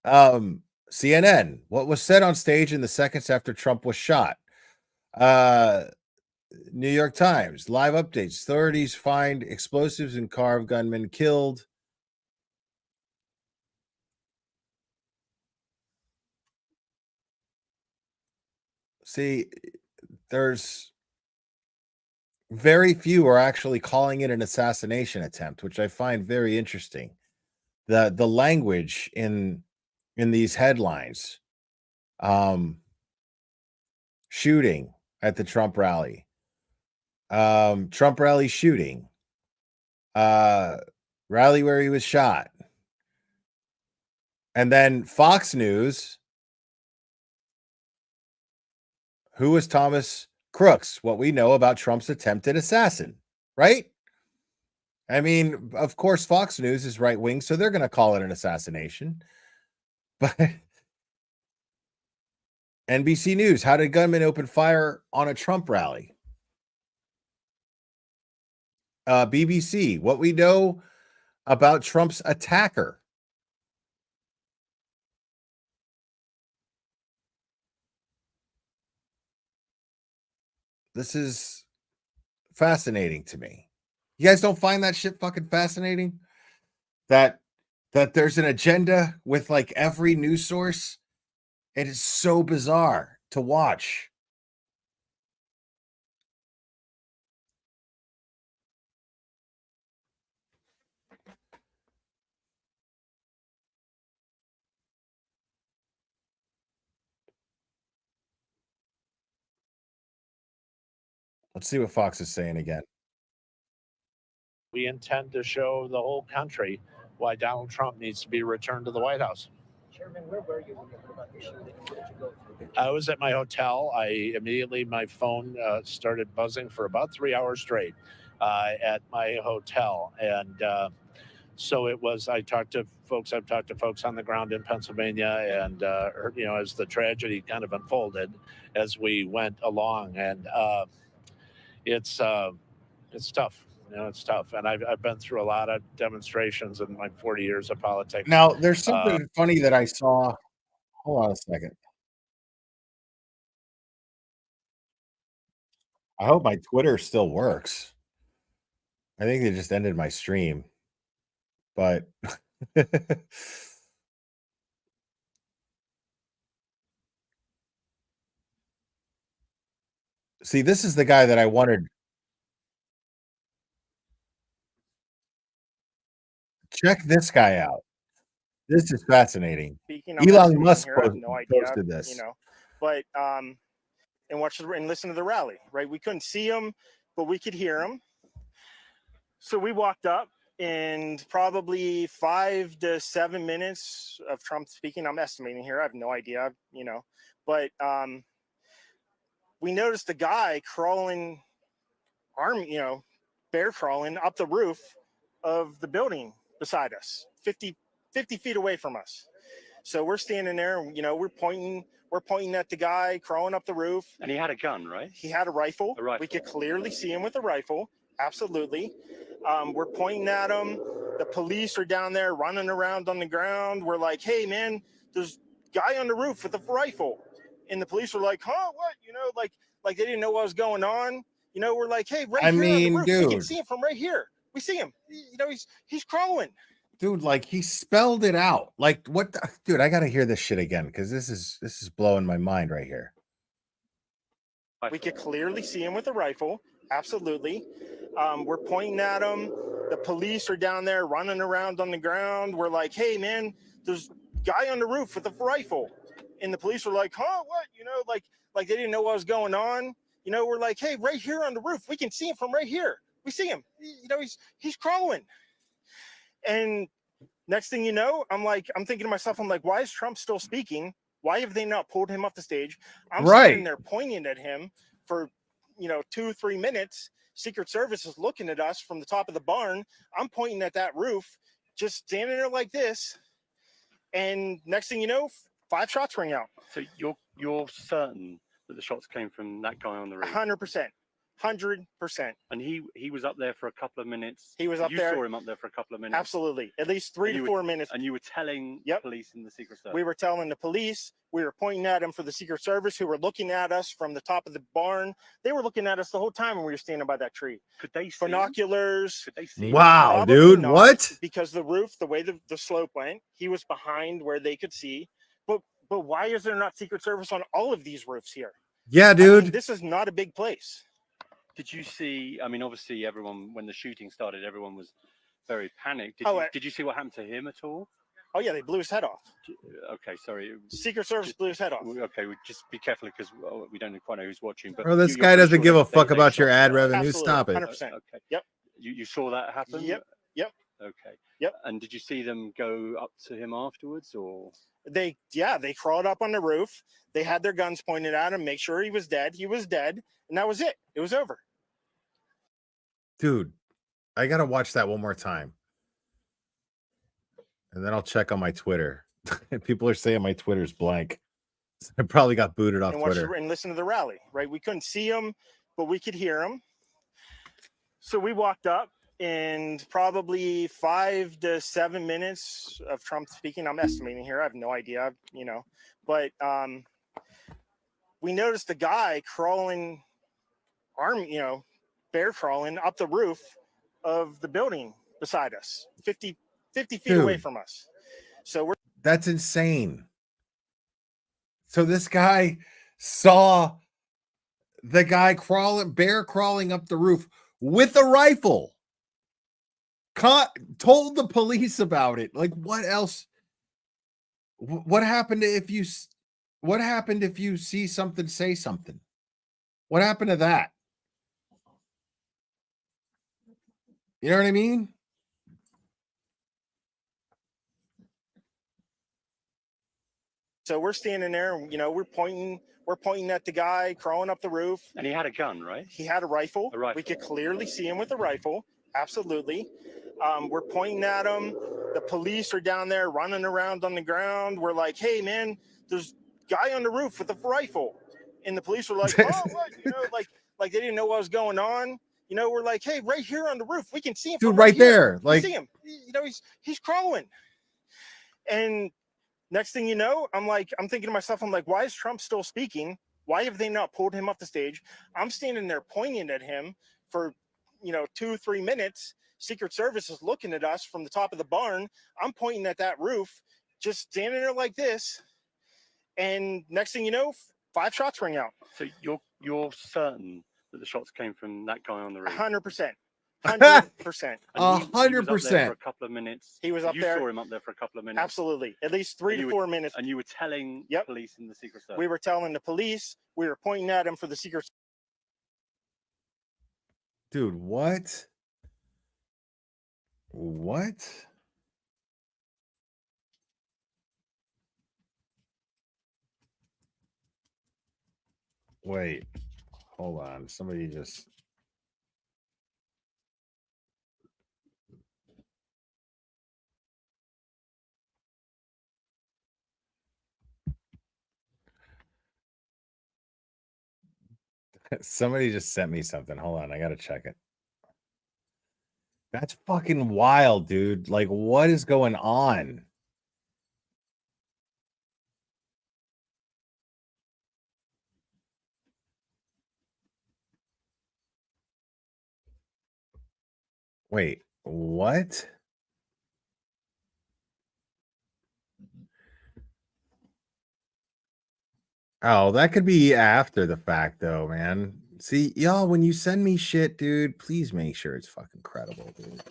CNN. What was said on stage in the seconds after Trump was shot? New York Times. Live updates. Authorities find explosives in car of gunman killed. See, there's very few are actually calling it an assassination attempt, which I find very interesting. The language in these headlines. Shooting at the Trump rally. Trump rally shooting. Rally where he was shot. And then Fox News. Who was Thomas Crooks? What we know about Trump's attempted assassin, right? I mean, of course, Fox News is right wing, so they're going to call it an assassination. But NBC News, how did gunmen open fire on a Trump rally? BBC, what we know about Trump's attacker. This is fascinating to me. You guys don't find that shit fucking fascinating? That there's an agenda with like every news source? It is so bizarre to watch. Let's see what Fox is saying again. We intend to show the whole country why Donald Trump needs to be returned to the White House. Chairman, where were you when you heard about the shooting? What did you go through? I was at my hotel. My phone started buzzing for about 3 hours straight at my hotel. And so it was, I've talked to folks on the ground in Pennsylvania, and, as the tragedy kind of unfolded as we went along. And it's tough. It's tough. And I've been through a lot of demonstrations in my 40 years of politics. Now, there's something funny that I saw. Hold on a second. I hope my Twitter still works. I think they just ended my stream. But see, this is the guy that I wanted. Check this guy out. This is fascinating. Speaking, I'm not Elon sitting Musk here, I have no idea, posted this. But and listen to the rally, right? We couldn't see him, but we could hear him. So we walked up in probably 5 to 7 minutes of Trump speaking. I'm estimating here. I have no idea, but we noticed a guy crawling, bear crawling up the roof of the building beside us, 50 feet away from us. So we're standing there, we're pointing at the guy crawling up the roof. And he had a gun, right? He had a rifle. A rifle. We could clearly see him with a rifle. Absolutely. We're pointing at him. The police are down there running around on the ground. We're like, hey, man, there's a guy on the roof with a rifle. And the police were like, huh, what? Like they didn't know what was going on. We're like, hey, right here on the roof. We can see him from right here. We see him. He's crawling. Dude, like he spelled it out. Like what dude, I gotta hear this shit again because this is blowing my mind right here. We could clearly see him with a rifle. Absolutely. We're pointing at him. The police are down there running around on the ground. We're like, hey, man, there's a guy on the roof with a rifle. And the police were like, huh, what? Like they didn't know what was going on. We're like, hey, right here on the roof. We can see him from right here. We see him. He's crawling. And next thing you know, I'm thinking to myself, I'm like, why is Trump still speaking? Why have they not pulled him off the stage? I'm sitting there pointing at him for, 2-3 minutes. Secret Service is looking at us from the top of the barn. I'm pointing at that roof, just standing there like this. And next thing you know, 5 shots ring out. So you're certain that the shots came from that guy on the roof? 100%. 100%. And he was up there for a couple of minutes. He was up there. You saw him up there for a couple of minutes. Absolutely. At least 3 to 4 minutes. And you were telling police and the Secret Service. We were telling the police. We were pointing at him for the Secret Service, who were looking at us from the top of the barn. They were looking at us the whole time when we were standing by that tree. Could they see binoculars? Could they see wow, Probably dude. not, What? Because the roof, the way the slope went, he was behind where they could see. But why is there not Secret Service on all of these roofs here? Yeah, dude. This is not a big place. Did you see? I mean, obviously, everyone when the shooting started, everyone was very panicked. Did you see what happened to him at all? Oh yeah, they blew his head off. Okay, sorry. Secret Service blew his head off. Okay, we just be careful because we don't quite know who's watching. But Bro, this guy doesn't give a fuck about your ad revenue. Absolutely, Stop it. 100%. Okay. Yep. You saw that happen? Yep. Okay. Yep. And did you see them go up to him afterwards, or? They crawled up on the roof. They had their guns pointed at him, make sure he was dead. He was dead, and that was it. It was over. Dude, I gotta watch that one more time. And then I'll check on my Twitter. People are saying my Twitter's blank. I probably got booted off Twitter. And listen to the rally, right? We couldn't see him, but we could hear him. So we walked up, and probably 5 to 7 minutes of Trump speaking. I'm estimating here. I have no idea, but we noticed a guy crawling, bear crawling up the roof of the building beside us, 50 feet away from us. So that's insane. So this guy saw the guy bear crawling up the roof with a rifle. Told the police about it. Like, what else? What happened if you see something, say something? What happened to that? You know what I mean? So we're standing there, we're pointing at the guy crawling up the roof. And he had a gun, right? He had a rifle. A rifle. We could clearly see him with a rifle. Absolutely. We're pointing at him. The police are down there running around on the ground. We're like, hey, man, there's a guy on the roof with a rifle. And the police were like, oh, what? Like they didn't know what was going on. We're like, hey, right here on the roof, we can see him. Dude, right there. We see him. He's crawling. And next thing you know, I'm thinking to myself, I'm like, why is Trump still speaking? Why have they not pulled him off the stage? I'm standing there pointing at him for, 2-3 minutes. Secret Service is looking at us from the top of the barn. I'm pointing at that roof, just standing there like this. And next thing you know, 5 shots ring out. So you're certain that the shots came from that guy on the roof? 100%. 100%. 100%. For a couple of minutes. He was up there. You saw him up there for a couple of minutes. Absolutely. At least 3 to 4 minutes. And you were telling police and the Secret Service. We were telling the police. We were pointing at him for the Secret. Dude, what? What? Wait, hold on. Somebody just. Somebody just sent me something. Hold on, I gotta check it. That's fucking wild, dude. Like, what is going on? Wait, what? Oh, that could be after the fact, though, man. See, y'all, when you send me shit, dude, please make sure it's fucking credible, dude.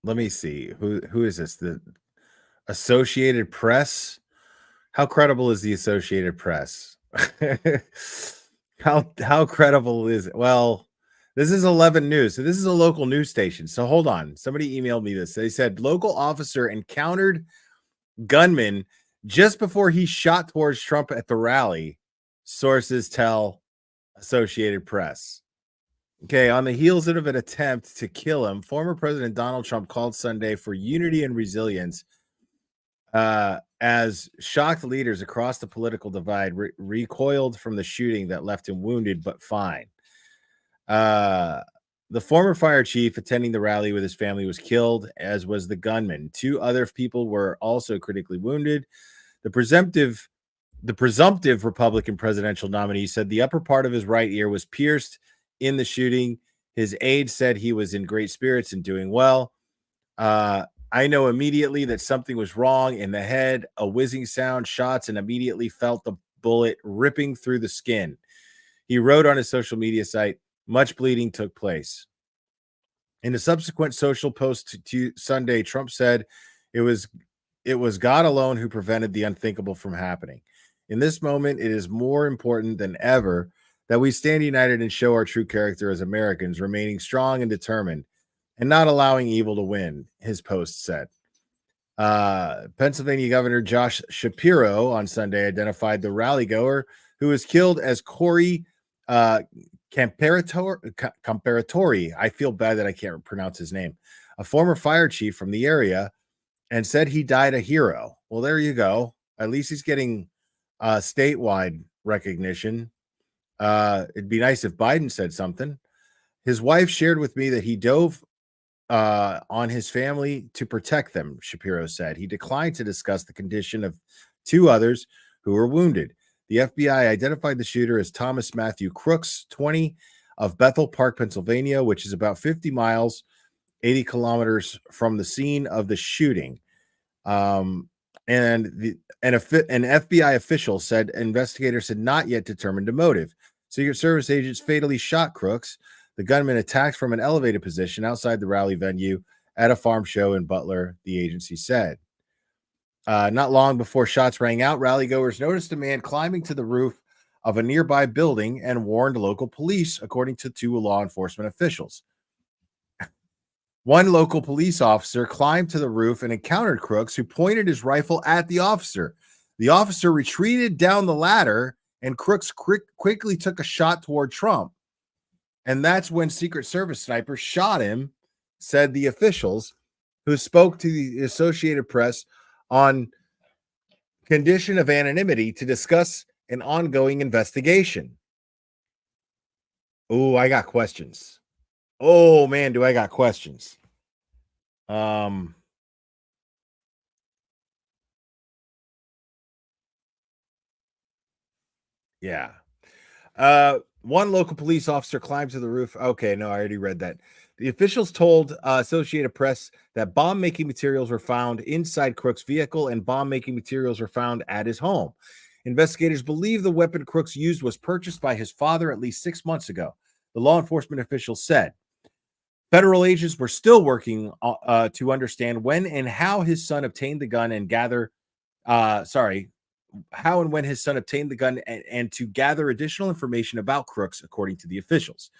Let me see. Who is this? The Associated Press? How credible is the Associated Press? How credible is it? Well, this is 11 News. So this is a local news station. So hold on. Somebody emailed me this. They said local officer encountered gunman just before he shot towards Trump at the rally. Sources tell Associated Press. Okay, on the heels of an attempt to kill him, former President Donald Trump called Sunday for unity and resilience as shocked leaders across the political divide recoiled from the shooting that left him wounded but fine. The former fire chief attending the rally with his family was killed, as was the gunman. 2 other people were also critically wounded. The presumptive Republican presidential nominee said the upper part of his right ear was pierced in the shooting. His aide said he was in great spirits and doing well. I know immediately that something was wrong in the head, a whizzing sound, shots, and immediately felt the bullet ripping through the skin. He wrote on his social media site, much bleeding took place. In a subsequent social post to Sunday, Trump said it was God alone who prevented the unthinkable from happening. In this moment, it is more important than ever that we stand united and show our true character as Americans, remaining strong and determined and not allowing evil to win, his post said. Pennsylvania Governor Josh Shapiro on Sunday identified the rally goer who was killed as Corey Comparatori. I feel bad that I can't pronounce his name. A former fire chief from the area, and said he died a hero. Well, there you go. At least he's getting statewide recognition. It'd be nice if Biden said something. His wife shared with me that he dove on his family to protect them, Shapiro said. He declined to discuss the condition of 2 others who were wounded. The FBI identified the shooter as Thomas Matthew Crooks, 20, of Bethel Park, Pennsylvania, which is about 50 miles, 80 kilometers from the scene of the shooting. And an FBI official said investigators had not yet determined a motive. Secret Service agents fatally shot Crooks. The gunman attacked from an elevated position outside the rally venue at a farm show in Butler, the agency said. Not long before shots rang out, rallygoers noticed a man climbing to the roof of a nearby building and warned local police, according to 2 law enforcement officials. One local police officer climbed to the roof and encountered Crooks, who pointed his rifle at the officer. The officer retreated down the ladder, and Crooks quickly took a shot toward Trump. And that's when Secret Service snipers shot him, said the officials, who spoke to the Associated Press on condition of anonymity to discuss an ongoing investigation. Oh, I got questions. Oh, man, do I got questions. Yeah. One local police officer climbed to the roof. Okay, no, I already read that. The officials told Associated Press that bomb-making materials were found inside Crooks' vehicle and bomb-making materials were found at his home. Investigators believe the weapon Crooks used was purchased by his father at least 6 months ago, the law enforcement officials said. Federal agents were still working to understand when and how his son obtained the gun and how and when his son obtained the gun and to gather additional information about Crooks, according to the officials.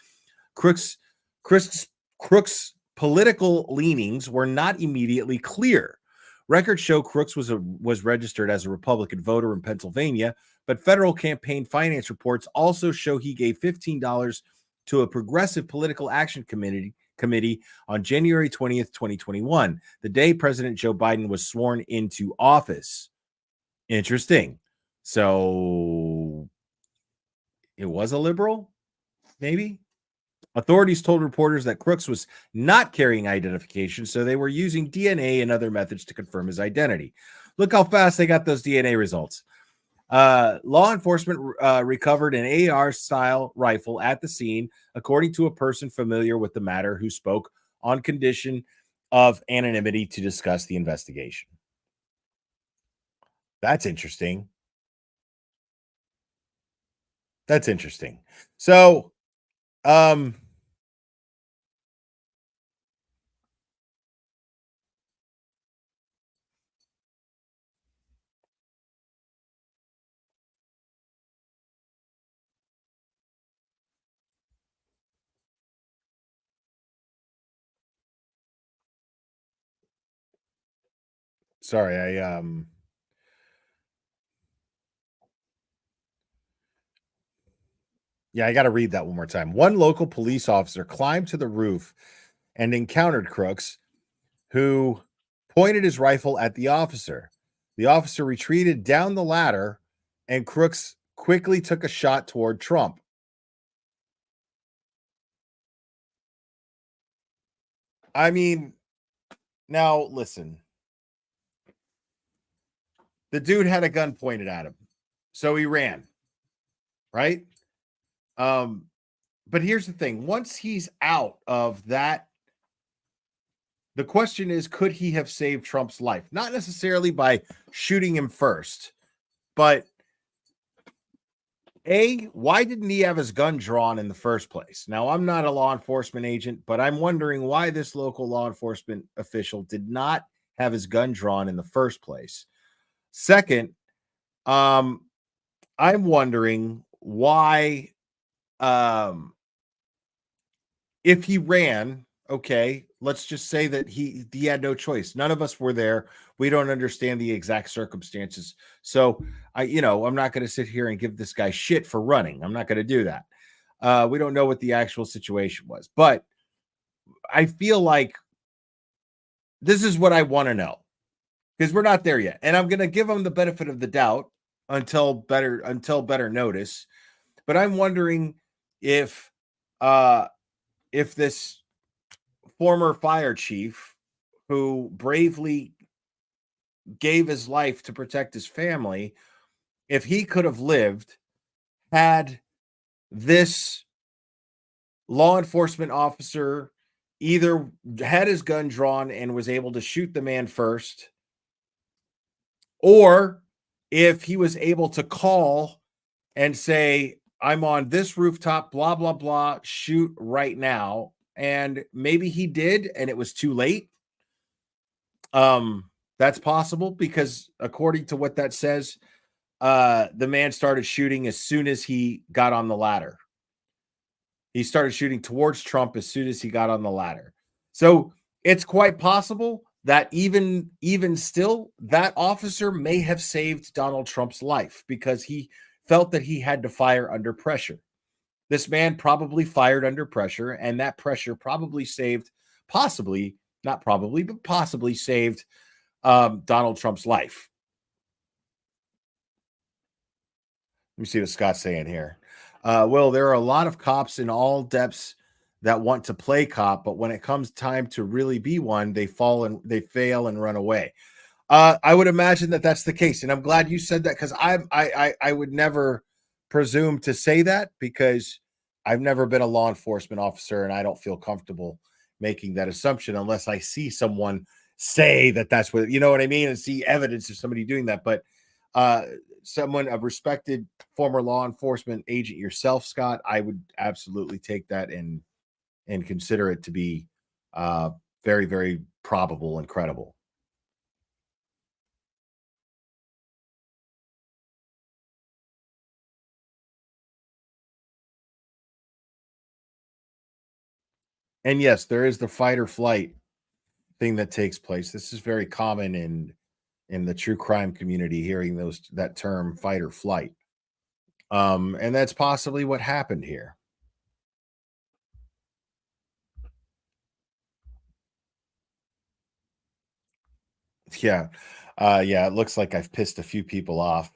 Crooks' political leanings were not immediately clear. Records show Crooks was registered as a Republican voter in Pennsylvania, but federal campaign finance reports also show he gave $15 to a progressive political action committee on January 20th, 2021, the day President Joe Biden was sworn into office. Interesting. So it was a liberal, maybe? Authorities told reporters that Crooks was not carrying identification, so they were using DNA and other methods to confirm his identity. Look how fast they got those DNA results. Law enforcement recovered an AR-style rifle at the scene, according to a person familiar with the matter who spoke on condition of anonymity to discuss the investigation. That's interesting. That's interesting. So, sorry, I got to read that one more time. One local police officer climbed to the roof and encountered Crooks, who pointed his rifle at the officer. The officer retreated down the ladder, and Crooks quickly took a shot toward Trump. I mean, now listen. The dude had a gun pointed at him, so he ran, right? But here's the thing. Once he's out of that, the question is, could he have saved Trump's life? Not necessarily by shooting him first, but why didn't he have his gun drawn in the first place? Now, I'm not a law enforcement agent, but I'm wondering why this local law enforcement official did not have his gun drawn in the first place. Second, I'm wondering why, if he ran, okay, let's just say that he had no choice. None of us were there. We don't understand the exact circumstances. So I'm not going to sit here and give this guy shit for running. I'm not going to do that. We don't know what the actual situation was, but I feel like this is what I want to know, because we're not there yet. And I'm going to give him the benefit of the doubt until better notice. But I'm wondering if this former fire chief who bravely gave his life to protect his family, if he could have lived had this law enforcement officer either had his gun drawn and was able to shoot the man first, or if he was able to call and say, I'm on this rooftop, blah, blah, blah, shoot right now. And maybe he did, and it was too late. That's possible, because according to what that says, the man started shooting as soon as he got on the ladder. He started shooting towards Trump as soon as he got on the ladder. So it's quite possible that even still, that officer may have saved Donald Trump's life, because he felt that he had to fire under pressure. This man probably fired under pressure, and that pressure probably saved, possibly saved Donald Trump's life. Let me see what Scott's saying here. Well, there are a lot of cops in all depths that want to play cop, but when it comes time to really be one, they fail and run away. I would imagine that that's the case, and I'm glad you said that, because I would never presume to say that, because I've never been a law enforcement officer, and I don't feel comfortable making that assumption unless I see someone say that that's what, you know what I mean, and see evidence of somebody doing that. But someone, a respected former law enforcement agent yourself, Scott, I would absolutely take that and consider it to be very, very probable and credible. And yes, there is the fight or flight thing that takes place. This is very common in the true crime community, hearing that term fight or flight. And that's possibly what happened here. Yeah. Yeah, it looks like I've pissed a few people off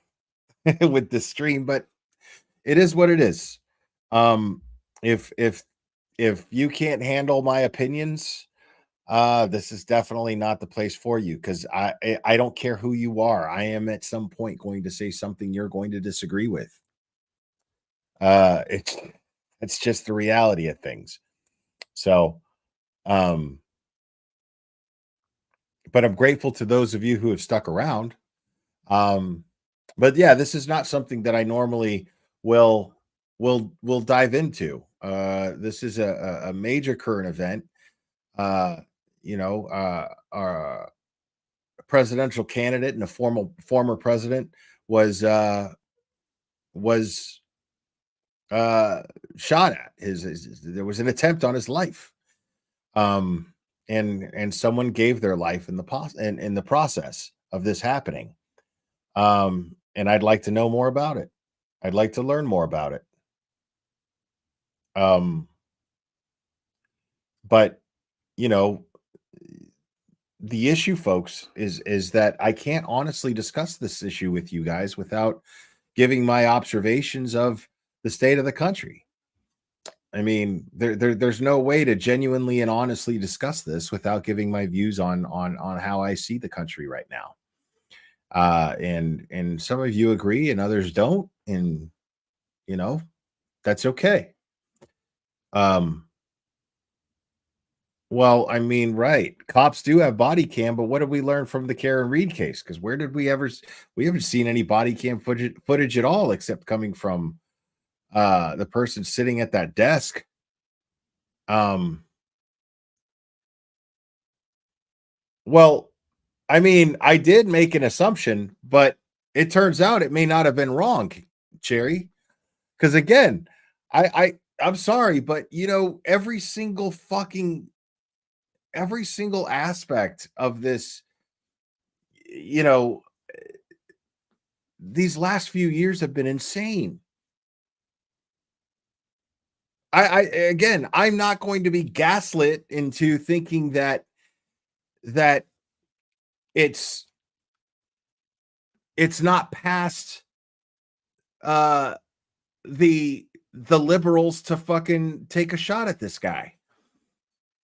with this stream, but it is what it is. If you can't handle my opinions, this is definitely not the place for you, because I don't care who you are. I am at some point going to say something you're going to disagree with. It's just the reality of things. So, but I'm grateful to those of you who have stuck around. But yeah, this is not something that I normally will dive into. This is a major current event. Our presidential candidate and a former president was shot at. There was an attempt on his life, and someone gave their life in the process of this happening. And I'd like to know more about it. I'd like to learn more about it. But the issue, folks, is that I can't honestly discuss this issue with you guys without giving my observations of the state of the country. I mean, there's no way to genuinely and honestly discuss this without giving my views on how I see the country right now. And some of you agree and others don't, and that's okay. Well, I mean, right. Cops do have body cam, but what did we learn from the Karen Reed case? Because where did we haven't seen any body cam footage at all, except coming from the person sitting at that desk. Well, I mean, I did make an assumption, but it turns out it may not have been wrong, Cherry. Because again, I'm sorry, but every single aspect of this, these last few years have been insane. I'm not going to be gaslit into thinking that it's not past the liberals to fucking take a shot at this guy.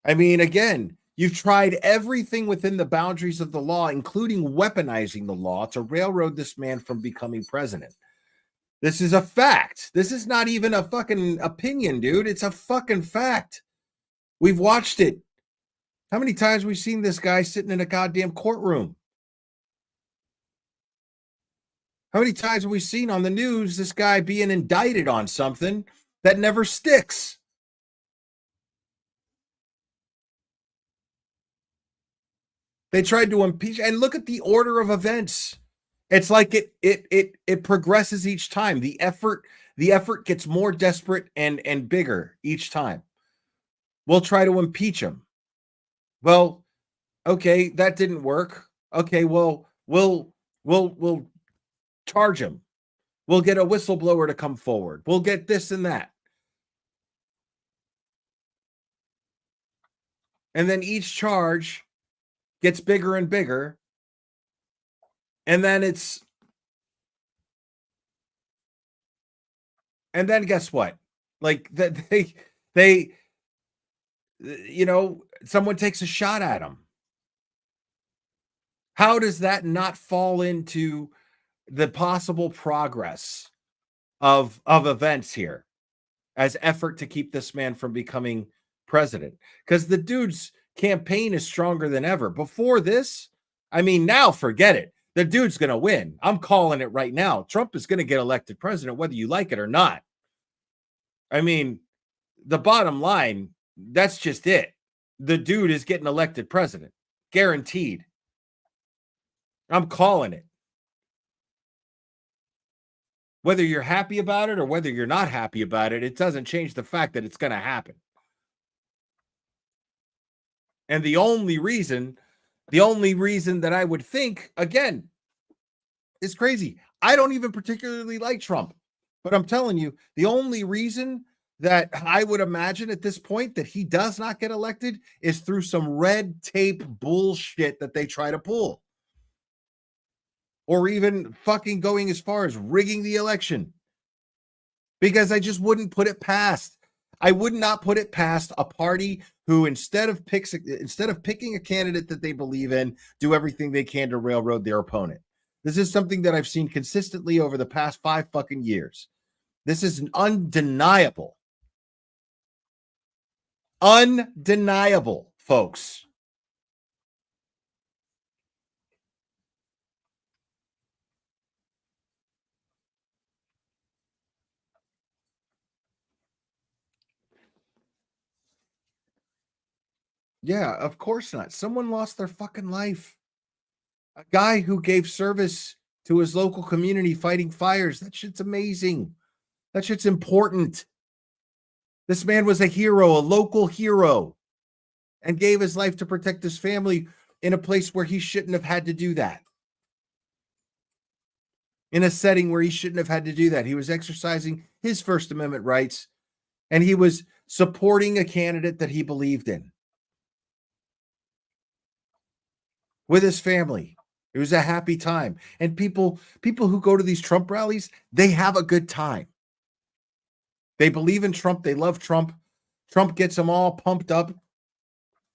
I mean, again, you've tried everything within the boundaries of the law, including weaponizing the law, to railroad this man from becoming president. This is a fact. This is not even a fucking opinion, dude. It's a fucking fact. We've watched it. How many times have we seen this guy sitting in a goddamn courtroom? How many times have we seen on the news this guy being indicted on something that never sticks? They tried to impeach, and look at the order of events. It's like it progresses each time. The effort gets more desperate and bigger each time. We'll try to impeach him. Well, okay, that didn't work. Okay, well, we'll charge him. We'll get a whistleblower to come forward. We'll get this and that. And then each charge gets bigger and bigger. And then guess what? Like they someone takes a shot at him. How does that not fall into the possible progress of events here as effort to keep this man from becoming president? Because the dude's campaign is stronger than ever. Before this, I mean, now forget it. The dude's going to win. I'm calling it right now. Trump is going to get elected president, whether you like it or not. I mean, the bottom line, that's just it. The dude is getting elected president. Guaranteed. I'm calling it. Whether you're happy about it or whether you're not happy about it, it doesn't change the fact that it's going to happen. And the only reason that I would think, again, is crazy. I don't even particularly like Trump, but I'm telling you, the only reason that I would imagine at this point that he does not get elected is through some red tape bullshit that they try to pull. Or even fucking going as far as rigging the election. Because I just wouldn't put it past. I would not put it past a party who instead of picking a candidate that they believe in, do everything they can to railroad their opponent. This is something that I've seen consistently over the past 5 fucking years. This is an undeniable, folks. Yeah, of course not. Someone lost their fucking life. A guy who gave service to his local community fighting fires. That shit's amazing. That shit's important. This man was a hero, a local hero, and gave his life to protect his family in a place where he shouldn't have had to do that. In a setting where he shouldn't have had to do that. He was exercising his First Amendment rights, and he was supporting a candidate that he believed in. With his family. It was a happy time. And people who go to these Trump rallies, they have a good time. They believe in Trump. They love Trump. Trump gets them all pumped up.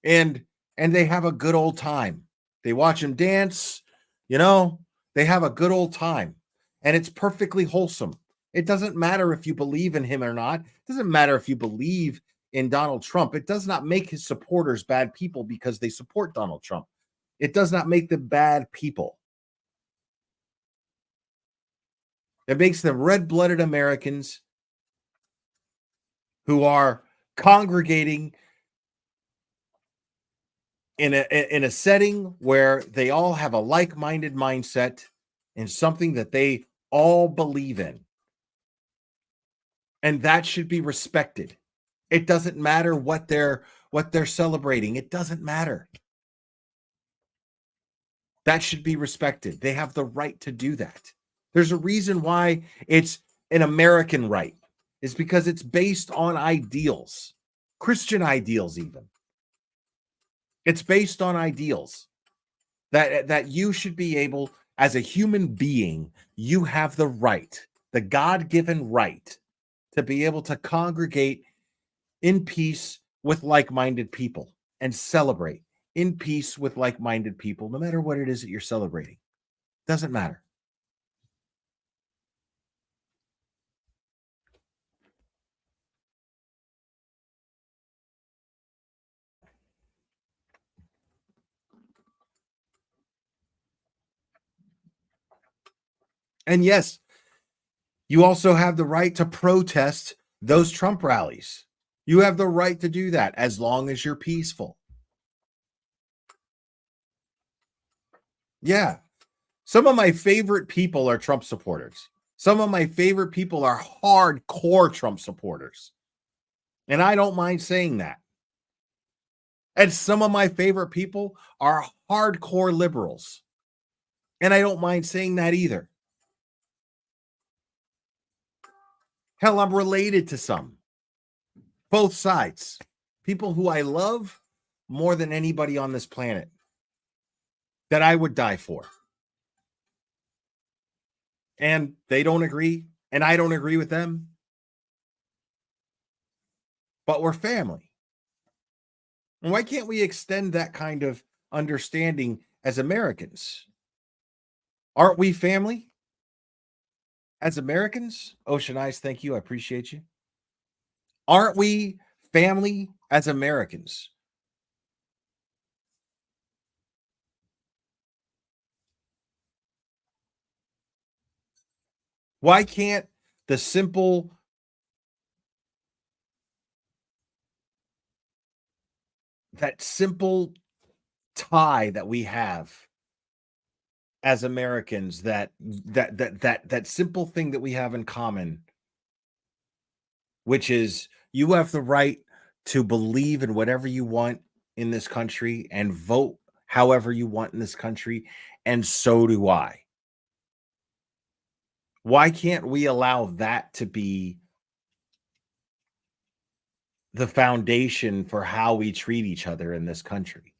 And they have a good old time. They watch him dance. You know, they have a good old time. And it's perfectly wholesome. It doesn't matter if you believe in him or not. It doesn't matter if you believe in Donald Trump. It does not make his supporters bad people because they support Donald Trump. It does not make them bad people. It makes them red-blooded Americans who are congregating in a setting where they all have a like-minded mindset in something that they all believe in. And that should be respected. It doesn't matter what they're celebrating. It doesn't matter. That should be respected. They have the right to do that. There's a reason why it's an American right. It's because it's based on ideals, Christian ideals even. It's based on ideals that you should be able, as a human being, you have the right, the God-given right, to be able to congregate in peace with like-minded people and celebrate in peace with like-minded people, no matter what it is that you're celebrating. Doesn't matter. And yes, you also have the right to protest those Trump rallies. You have the right to do that as long as you're peaceful. Yeah. Some of my favorite people are Trump supporters. Some of my favorite people are hardcore Trump supporters. And I don't mind saying that. And some of my favorite people are hardcore liberals. And I don't mind saying that either. Hell, I'm related to some. Both sides. People who I love more than anybody on this planet. That I would die for. And they don't agree. And I don't agree with them. But we're family. And why can't we extend that kind of understanding as Americans? Aren't we family? As Americans? Ocean Eyes, thank you. I appreciate you. Aren't we family as Americans? Why can't the simple tie that we have as Americans, that simple thing that we have in common, which is you have the right to believe in whatever you want in this country and vote however you want in this country, and so do I. Why can't we allow that to be the foundation for how we treat each other in this country?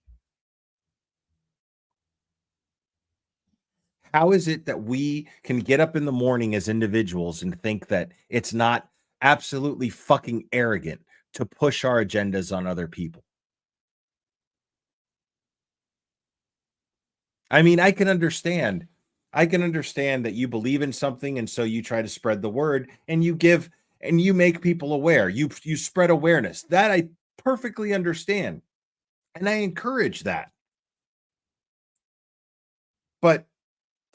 How is it that we can get up in the morning as individuals and think that it's not absolutely fucking arrogant to push our agendas on other people? I mean, I can understand that you believe in something, and so you try to spread the word, and you make people aware. You spread awareness. That I perfectly understand, and I encourage that. But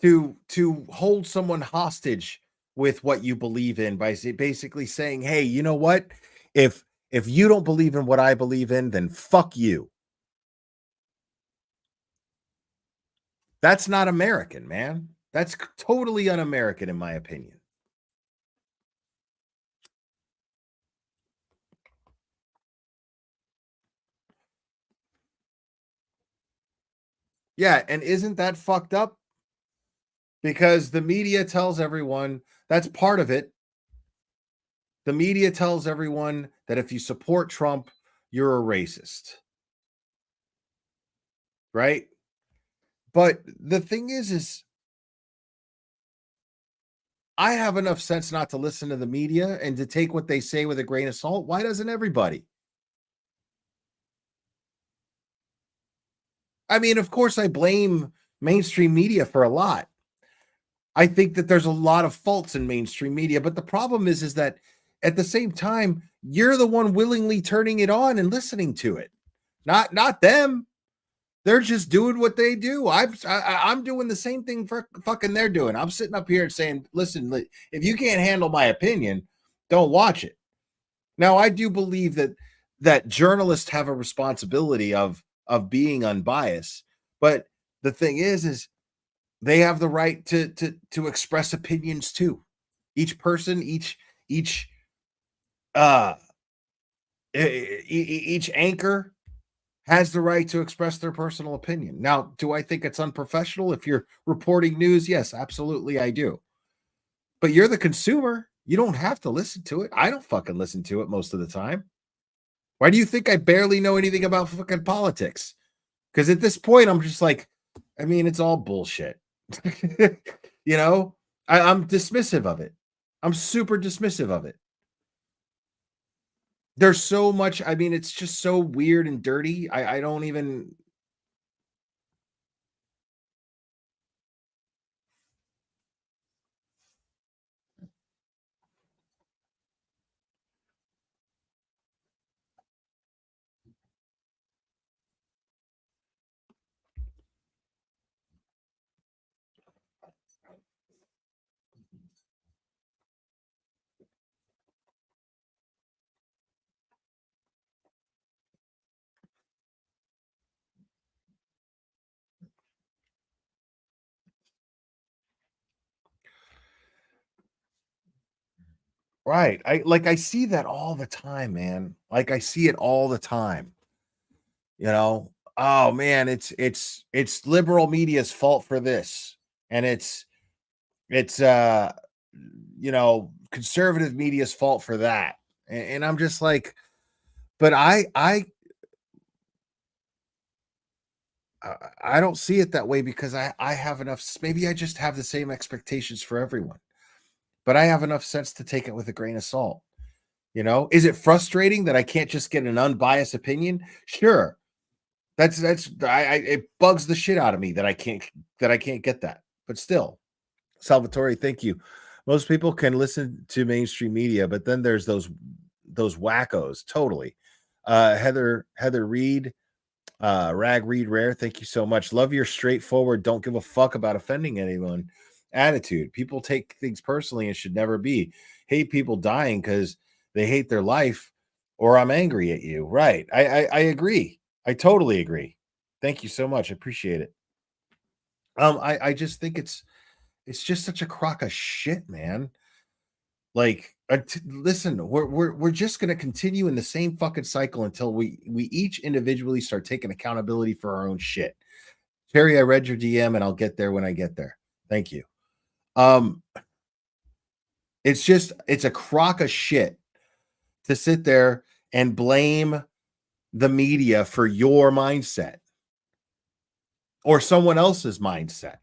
to hold someone hostage with what you believe in by basically saying, "Hey, you know what? If you don't believe in what I believe in, then fuck you." That's not American, man. That's totally un-American, in my opinion. Yeah, and isn't that fucked up? Because the media tells everyone, that's part of it. The media tells everyone that if you support Trump, you're a racist. Right? But the thing is I have enough sense not to listen to the media and to take what they say with a grain of salt. Why doesn't everybody? I mean, of course, I blame mainstream media for a lot. I think that there's a lot of faults in mainstream media, but the problem is that at the same time, you're the one willingly turning it on and listening to it, not them. They're just doing what they do. I'm doing the same thing for fucking they're doing. I'm sitting up here and saying, listen, if you can't handle my opinion, don't watch it. Now, I do believe that journalists have a responsibility of being unbiased, but the thing is they have the right to express opinions too. Each person, each anchor has the right to express their personal opinion. Now, do I think it's unprofessional if you're reporting news? Yes, absolutely, I do. But you're the consumer. You don't have to listen to it. I don't fucking listen to it most of the time. Why do you think I barely know anything about fucking politics? Because at this point, I'm just like, I mean, it's all bullshit. You know, I'm dismissive of it. I'm super dismissive of it. There's so much, I mean, it's just so weird and dirty. I don't even. Right. I see that all the time, man. Like I see it all the time. You know, oh man, it's liberal media's fault for this. And it's you know, conservative media's fault for that. And I'm just like, but I don't see it that way because I have enough, maybe I just have the same expectations for everyone. But I have enough sense to take it with a grain of salt. You know, is it frustrating that I can't just get an unbiased opinion? Sure. It bugs the shit out of me that I can't get that. But still, Salvatore, thank you. Most people can listen to mainstream media, but then there's those wackos. Totally. Heather Reed, Rag Reed Rare, thank you so much. Love your straightforward, don't give a fuck about offending anyone attitude. People take things personally and should never be. Hate people dying because they hate their life, or I'm angry at you. Right. I agree. I totally agree. Thank you so much. I appreciate it. I just think it's just such a crock of shit, man. Like, listen, we're just going to continue in the same fucking cycle until we each individually start taking accountability for our own shit. Terry, I read your DM and I'll get there when I get there. Thank you. It's a crock of shit to sit there and blame the media for your mindset or someone else's mindset.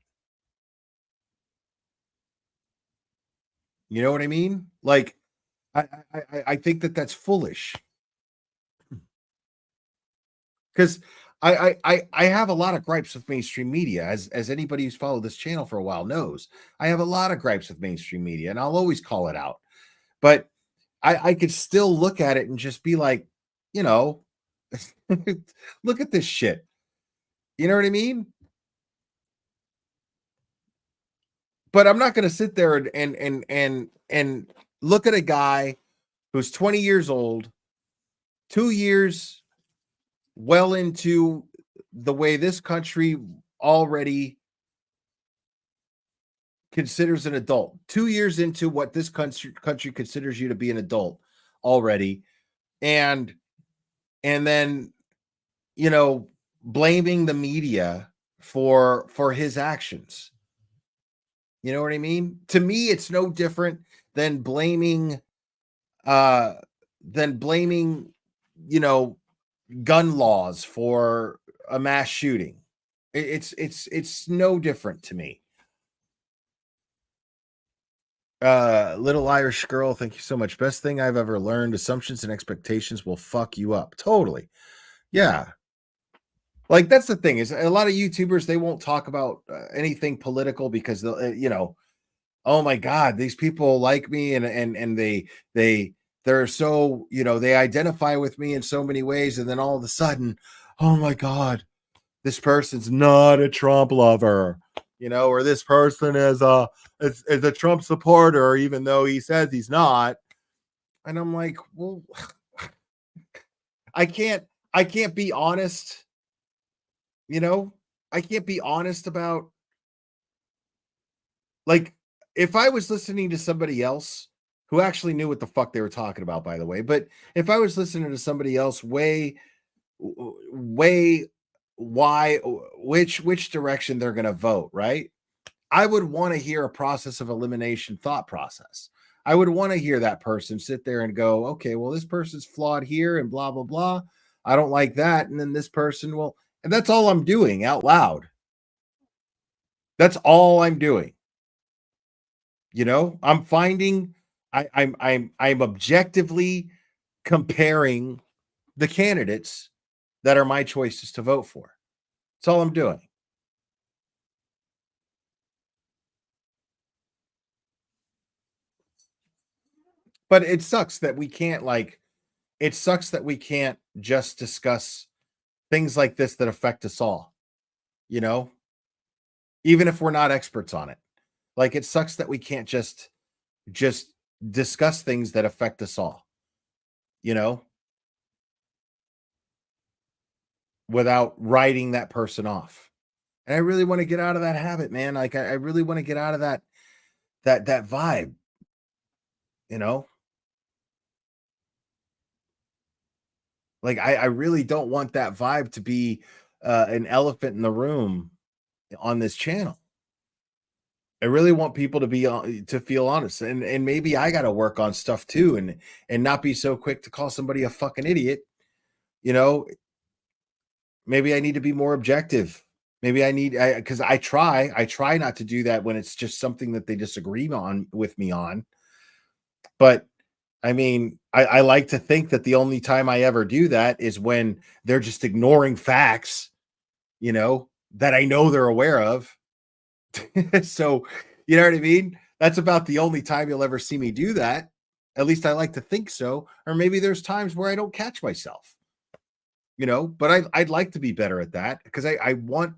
You know what I mean? Like, I think that's foolish. Because I have a lot of gripes with mainstream media, as anybody who's followed this channel for a while knows. I have a lot of gripes with mainstream media, and I'll always call it out. But I could still look at it and just be like, you know, look at this shit. You know what I mean? But I'm not going to sit there and look at a guy who's 20 years old, 2 years well into the way this country already considers an adult, 2 years into what this country considers you to be an adult already, and then, you know, blaming the media for his actions. You know what I mean? To me, it's no different than blaming you know, gun laws for a mass shooting. It's no different to me. Little Irish girl, thank you so much. Best thing I've ever learned: assumptions and expectations will fuck you up. Totally. Yeah. Like, that's the thing, is a lot of YouTubers, they won't talk about anything political because they'll, you know, oh my God, these people like me, and they're so, you know, they identify with me in so many ways, and then all of a sudden, oh my God, this person's not a Trump lover, you know, or this person is a Trump supporter, even though he says he's not. And I'm like, well, I can't be honest. You know, I can't be honest about, like, if I was listening to somebody else who actually knew what the fuck they were talking about, by the way, but if I was listening to somebody else which direction they're going to vote, right? I would want to hear a process of elimination thought process. I would want to hear that person sit there and go, okay, well, this person's flawed here and blah, blah, blah. I don't like that. And then this person will, and that's all I'm doing out loud. That's all I'm doing. You know, I'm finding, I'm objectively comparing the candidates that are my choices to vote for. That's all I'm doing. But it sucks that we can't, like, it sucks that we can't just discuss things like this that affect us all, you know, even if we're not experts on it. Like, it sucks that we can't just discuss things that affect us all, you know, without writing that person off. And I really want to get out of that habit, man. Like, I really want to get out of that vibe, you know. Like, I really don't want that vibe to be an elephant in the room on this channel. I really want people to feel honest, and maybe I got to work on stuff too, and not be so quick to call somebody a fucking idiot. You know, maybe I need to be more objective. Maybe because I try not to do that when it's just something that they disagree with me on. But I mean, I like to think that the only time I ever do that is when they're just ignoring facts, you know, that I know they're aware of. So, you know what I mean? That's about the only time you'll ever see me do that. At least I like to think so. Or maybe there's times where I don't catch myself, you know, but I'd like to be better at that, because I want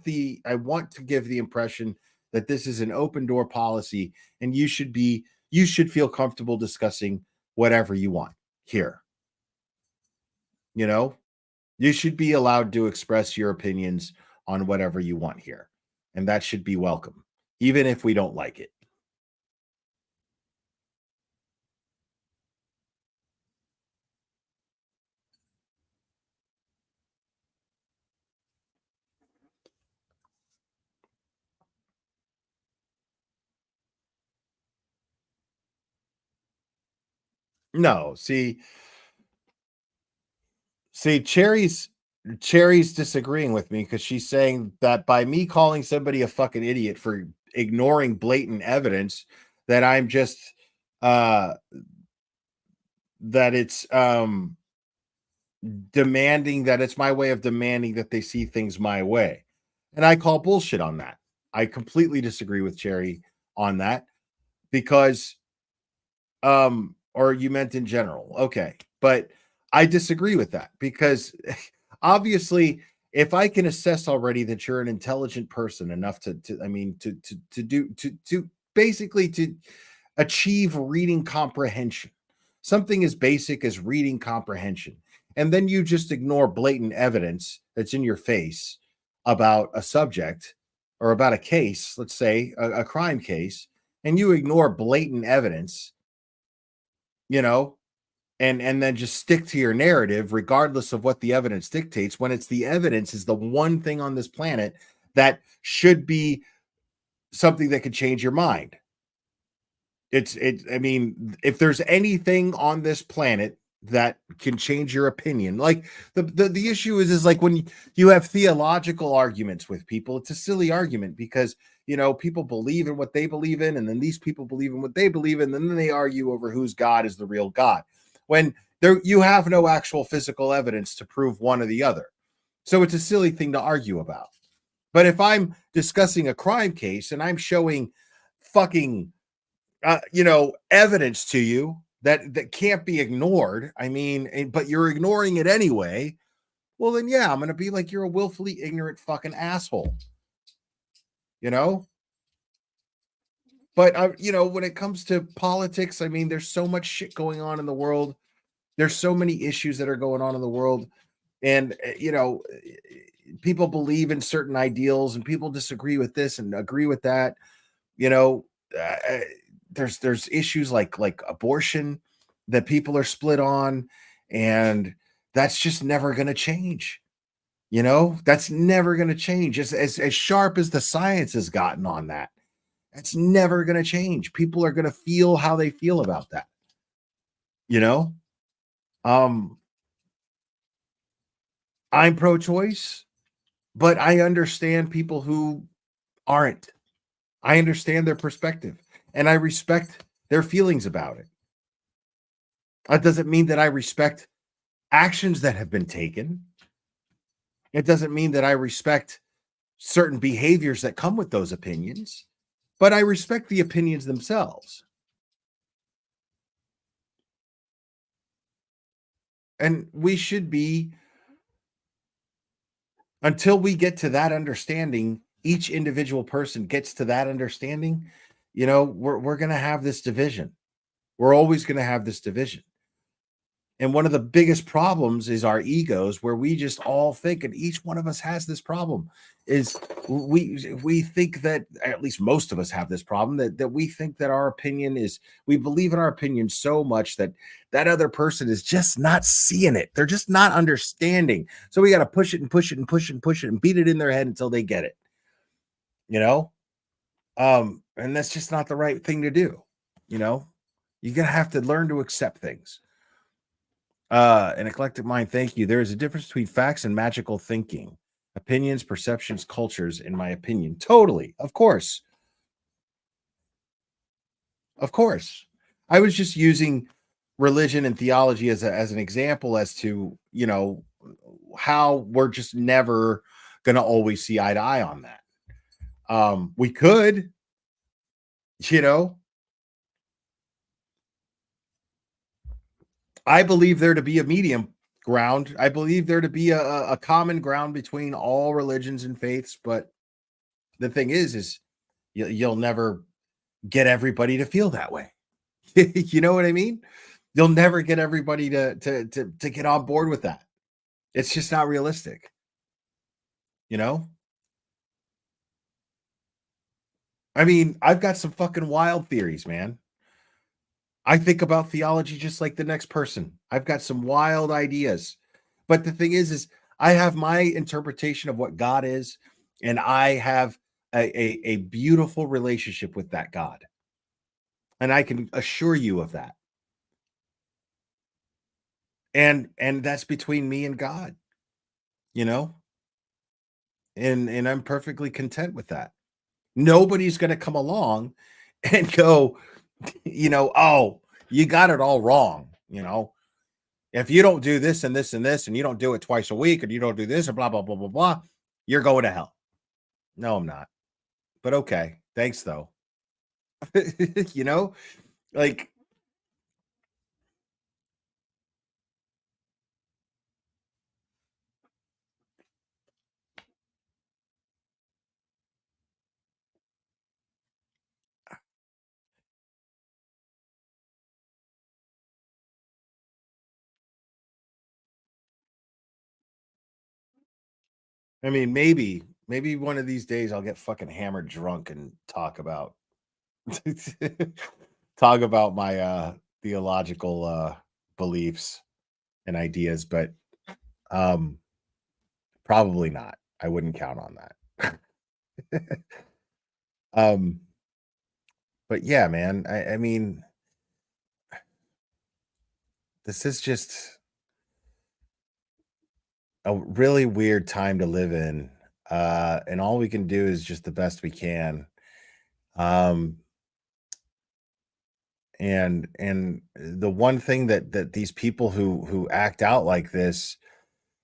to give the impression that this is an open door policy, and you should feel comfortable discussing whatever you want here. You know, you should be allowed to express your opinions on whatever you want here. And that should be welcome, even if we don't like it. No, see, Cherry's disagreeing with me because she's saying that by me calling somebody a fucking idiot for ignoring blatant evidence, that I'm just that it's demanding, that it's my way of demanding that they see things my way. And I call bullshit on that. I completely disagree with Cherry on that because or you meant in general. Okay. But I disagree with that because obviously if I can assess already that you're an intelligent person enough to basically to achieve reading comprehension, something as basic as reading comprehension, and then you just ignore blatant evidence that's in your face about a subject or about a case, let's say a crime case, and you ignore blatant evidence, and then just stick to your narrative regardless of what the evidence dictates, when it's the evidence is the one thing on this planet that should be something that could change your mind. I mean, if there's anything on this planet that can change your opinion, like the issue is like when you have theological arguments with people, it's a silly argument because people believe in what they believe in, and then these people believe in what they believe in, and then they argue over whose God is the real God, when you have no actual physical evidence to prove one or the other. So it's a silly thing to argue about. But if I'm discussing a crime case and I'm showing fucking evidence to you that can't be ignored, but you're ignoring it anyway, well then yeah, I'm gonna be like, you're a willfully ignorant fucking asshole. But when it comes to politics, there's so much shit going on in the world. There's so many issues that are going on in the world, and people believe in certain ideals and people disagree with this and agree with that. There's issues like abortion that people are split on, and that's just never going to change. That's never going to change. As sharp as the science has gotten on that, that's never going to change. People are going to feel how they feel about that. I'm pro-choice, but I understand people who aren't. I understand their perspective, and I respect their feelings about it. That doesn't mean that I respect actions that have been taken. It doesn't mean that I respect certain behaviors that come with those opinions, but I respect the opinions themselves. And we should be, until we get to that understanding, each individual person gets to that understanding, we're going to have this division. We're always going to have this division. And one of the biggest problems is our egos, where we just all think, and each one of us has this problem, is we think that, at least most of us have this problem, that we think that our opinion is, we believe in our opinion so much that other person is just not seeing it. They're just not understanding. So we got to push it and push it and push it and push it and beat it in their head until they get it. And that's just not the right thing to do. You're going to have to learn to accept things. An eclectic mind, thank you. There is a difference between facts and magical thinking, opinions, perceptions, cultures, in my opinion. Totally. Of course. I was just using religion and theology as an example as to, how we're just never going to always see eye to eye on that. We could, I believe there to be a medium ground. I believe there to be a common ground between all religions and faiths. But the thing is you'll never get everybody to feel that way. You know what I mean? You'll never get everybody to get on board with that. It's just not realistic. I've got some fucking wild theories, man. I think about theology just like the next person. I've got some wild ideas. But the thing is I have my interpretation of what God is, and I have a beautiful relationship with that God. And I can assure you of that. And that's between me and God, you know? And I'm perfectly content with that. Nobody's going to come along and go, oh, you got it all wrong, If you don't do this and this and this, and you don't do it twice a week, and you don't do this, and blah, blah, blah, blah, blah, you're going to hell. No, I'm not. But okay. Thanks, though. Like, I mean, maybe one of these days I'll get fucking hammered drunk and talk about my theological beliefs and ideas, but probably not. I wouldn't count on that. But yeah, man, I mean, this is just a really weird time to live in. And all we can do is just the best we can. And the one thing that these people who act out like this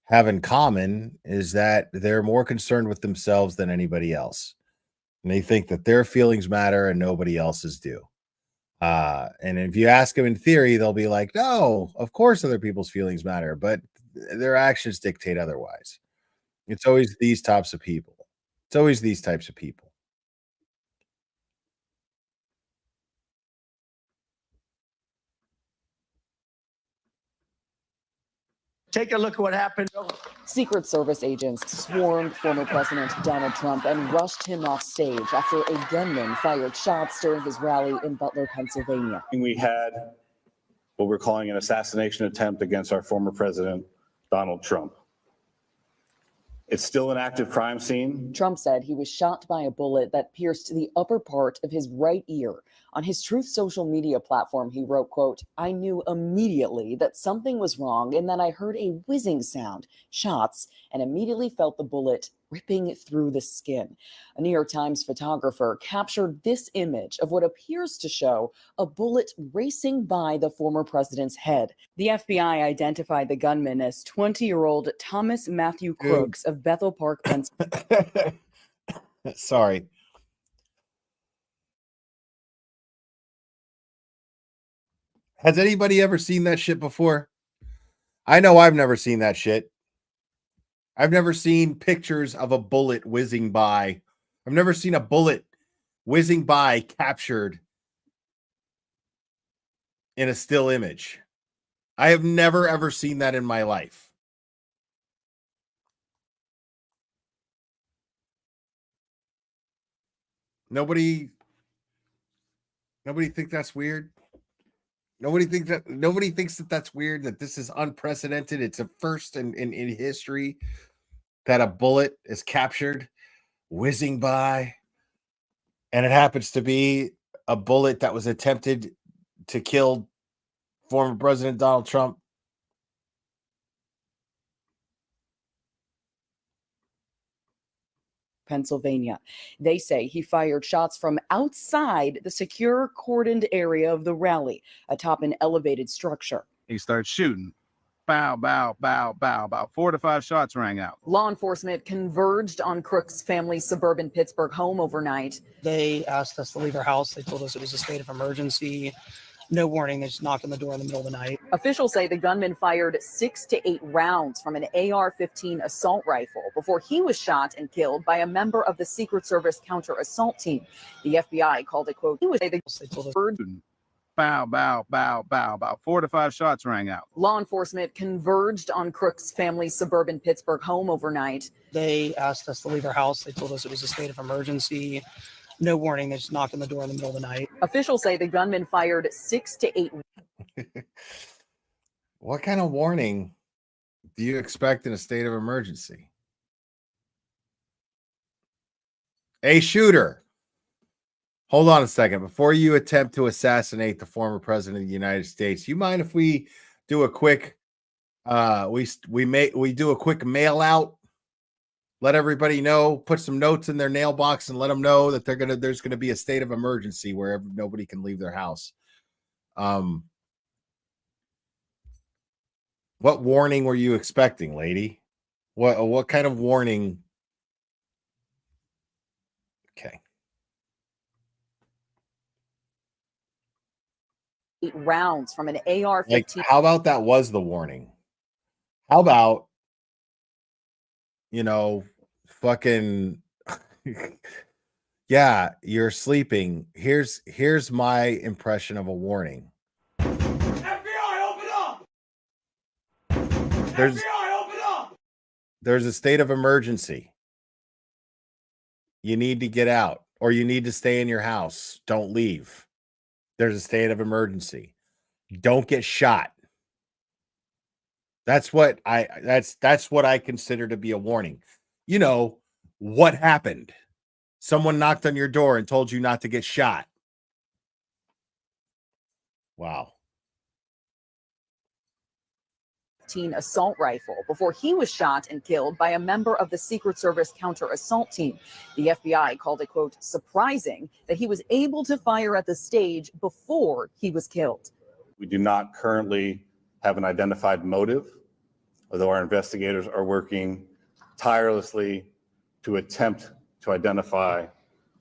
have in common is that they're more concerned with themselves than anybody else. And they think that their feelings matter and nobody else's do. And if you ask them in theory, they'll be like, no, of course other people's feelings matter, but their actions dictate otherwise. It's always these types of people. It's always these types of people. Take a look at what happened. Secret Service agents swarmed former President Donald Trump and rushed him off stage after a gunman fired shots during his rally in Butler, Pennsylvania. We had what we're calling an assassination attempt against our former president, Donald Trump. It's still an active crime scene. Trump said he was shot by a bullet that pierced the upper part of his right ear. On his Truth social media platform, he wrote, quote, "I knew immediately that something was wrong and then I heard a whizzing sound, shots, and immediately felt the bullet ripping through the skin." A New York Times photographer captured this image of what appears to show a bullet racing by the former president's head. The FBI identified the gunman as 20-year-old Thomas Matthew Crooks of Bethel Park, Pennsylvania. Sorry. Has anybody ever seen that shit before? I know I've never seen that shit. I've never seen pictures of a bullet whizzing by. I've never seen a bullet whizzing by captured in a still image. I have never, ever seen that in my life. Nobody think that's weird? Nobody thinks that that's weird, that this is unprecedented. It's a first in history that a bullet is captured whizzing by, and it happens to be a bullet that was attempted to kill former President Donald Trump. Pennsylvania. They say he fired shots from outside the secure cordoned area of the rally atop an elevated structure. He starts shooting. Bow, bow, bow, bow. About 4 to 5 shots rang out. Law enforcement converged on Crooks' family's suburban Pittsburgh home overnight. They asked us to leave our house. They told us it was a state of emergency. No warning. They just knocked on the door in the middle of the night. Officials say the gunman fired 6 to 8 rounds from an AR-15 assault rifle before he was shot and killed by a member of the Secret Service counter-assault team. The FBI called it, quote, they told us. Bow, bow, bow, bow. About 4 to 5 shots rang out. Law enforcement converged on Crooks' family's suburban Pittsburgh home overnight. They asked us to leave our house. They told us it was a state of emergency. No warning. They just knocked on the door in the middle of the night. Officials say the gunman fired 6 to 8. What kind of warning do you expect in a state of emergency? A shooter. Hold on a second. Before you attempt to assassinate the former president of the United States, you mind if we do a quick We do a quick mail out. Let everybody know, put some notes in their nail box and let them know that there's gonna be a state of emergency where nobody can leave their house. What warning were you expecting, lady? What kind of warning? Okay. Rounds from an AR-15. Like, how about that was the warning? How about, fucking yeah, you're sleeping. Here's my impression of a warning. FBI, open up! FBI, open up! There's a state of emergency. You need to get out, or you need to stay in your house. Don't leave. There's a state of emergency. Don't get shot. That's what I consider to be a warning. What happened? Someone knocked on your door and told you not to get shot. Wow. Assault rifle before he was shot and killed by a member of the Secret Service counter assault team. The FBI called it, quote, surprising that he was able to fire at the stage before he was killed. We do not currently have an identified motive, although our investigators are working tirelessly to attempt to identify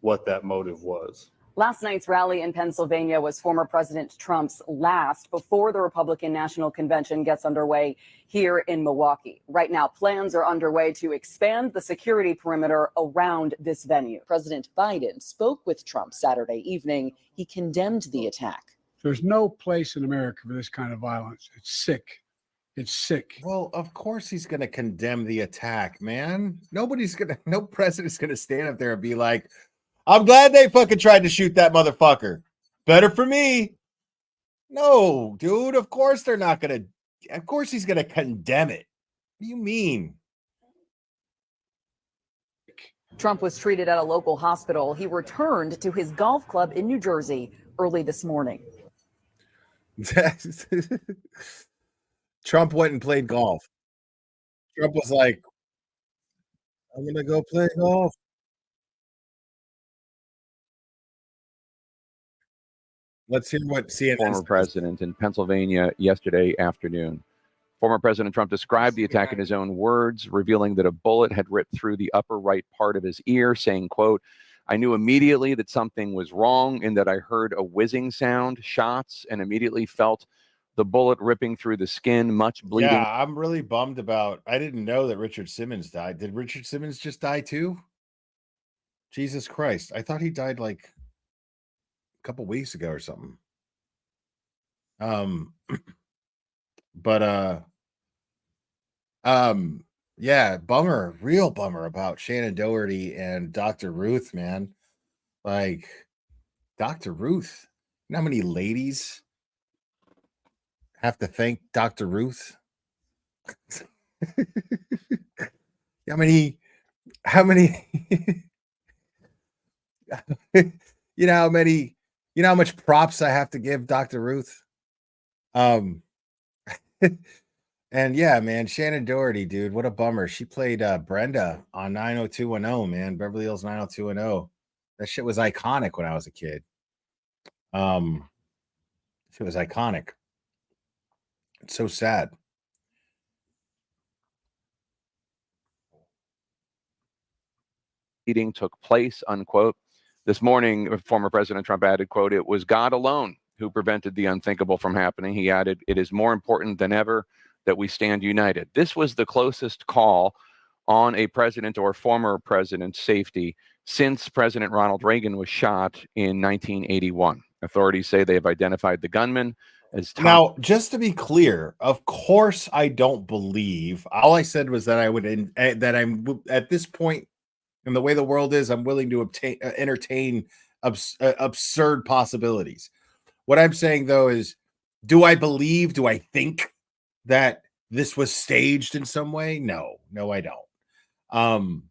what that motive was. Last night's rally in Pennsylvania was former President Trump's last before the Republican National Convention gets underway here in Milwaukee. Right now, plans are underway to expand the security perimeter around this venue. President Biden spoke with Trump Saturday evening. He condemned the attack. There's no place in America for this kind of violence. It's sick. It's sick. Well, of course he's going to condemn the attack, man. No president's going to stand up there and be like, I'm glad they fucking tried to shoot that motherfucker. Better for me. No, dude, of course they're not going to. Of course he's going to condemn it. What do you mean? Trump was treated at a local hospital. He returned to his golf club in New Jersey early this morning. Trump went and played golf. Trump was like, I'm going to go play golf. Let's hear what CNN former president in Pennsylvania yesterday afternoon. Former President Trump described the attack in his own words, revealing that a bullet had ripped through the upper right part of his ear, saying, quote, I knew immediately that something was wrong and that I heard a whizzing sound, shots, and immediately felt the bullet ripping through the skin, much bleeding. Yeah, I'm really bummed about. I didn't know that Richard Simmons died. Did Richard Simmons just die too? Jesus Christ. I thought he died like a couple weeks ago or something. Yeah, bummer, real bummer about Shannon Doherty and Dr. Ruth, man. Like, Dr. Ruth, you know how many ladies have to thank Dr. Ruth? how many you know how much props I have to give Dr. Ruth? And yeah, man, Shannon Doherty, dude, what a bummer. She played Brenda on 90210, man, Beverly Hills 90210. That shit was iconic when I was a kid. It was iconic. It's so sad. Meeting took place, unquote. This morning, former President Trump added, quote, it was God alone who prevented the unthinkable from happening. He added, it is more important than ever that we stand united. This was the closest call on a president or former president's safety since President Ronald Reagan was shot in 1981. Authorities say they have identified the gunman as Tom. Now, just to be clear, of course, I don't believe. All I said was that I would, that I'm at this point in the way the world is, I'm willing to entertain absurd possibilities. What I'm saying, though, is do I think that this was staged in some way? No, I don't.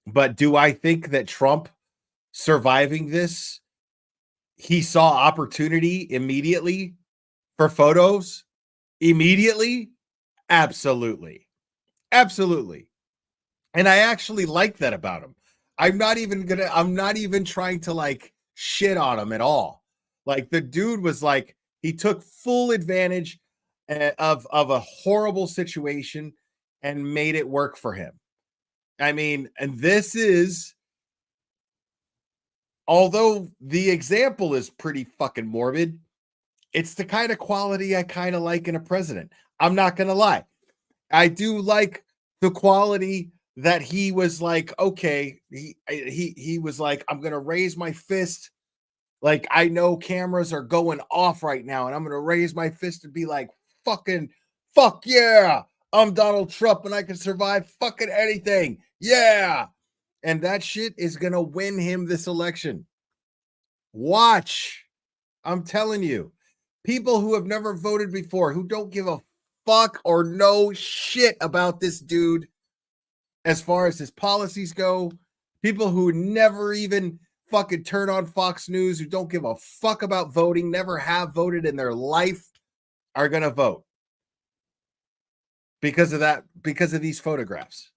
But do I think that Trump surviving this, he saw opportunity immediately for photos? Immediately? Absolutely. Absolutely. And I actually like that about him. I'm not even trying to like shit on him at all. Like the dude was like, he took full advantage of a horrible situation and made it work for him. I mean, and this is, although the example is pretty fucking morbid, it's the kind of quality I kind of like in a president. I'm not going to lie. I do like the quality that he was like, okay, he was like, I'm going to raise my fist. Like, I know cameras are going off right now, and I'm going to raise my fist and be like, fuck yeah. I'm Donald Trump and I can survive fucking anything. Yeah. And that shit is going to win him this election. Watch. I'm telling you, people who have never voted before, who don't give a fuck or know shit about this dude as far as his policies go, people who never even fucking turn on Fox News, who don't give a fuck about voting, never have voted in their life, are going to vote because of that, because of these photographs.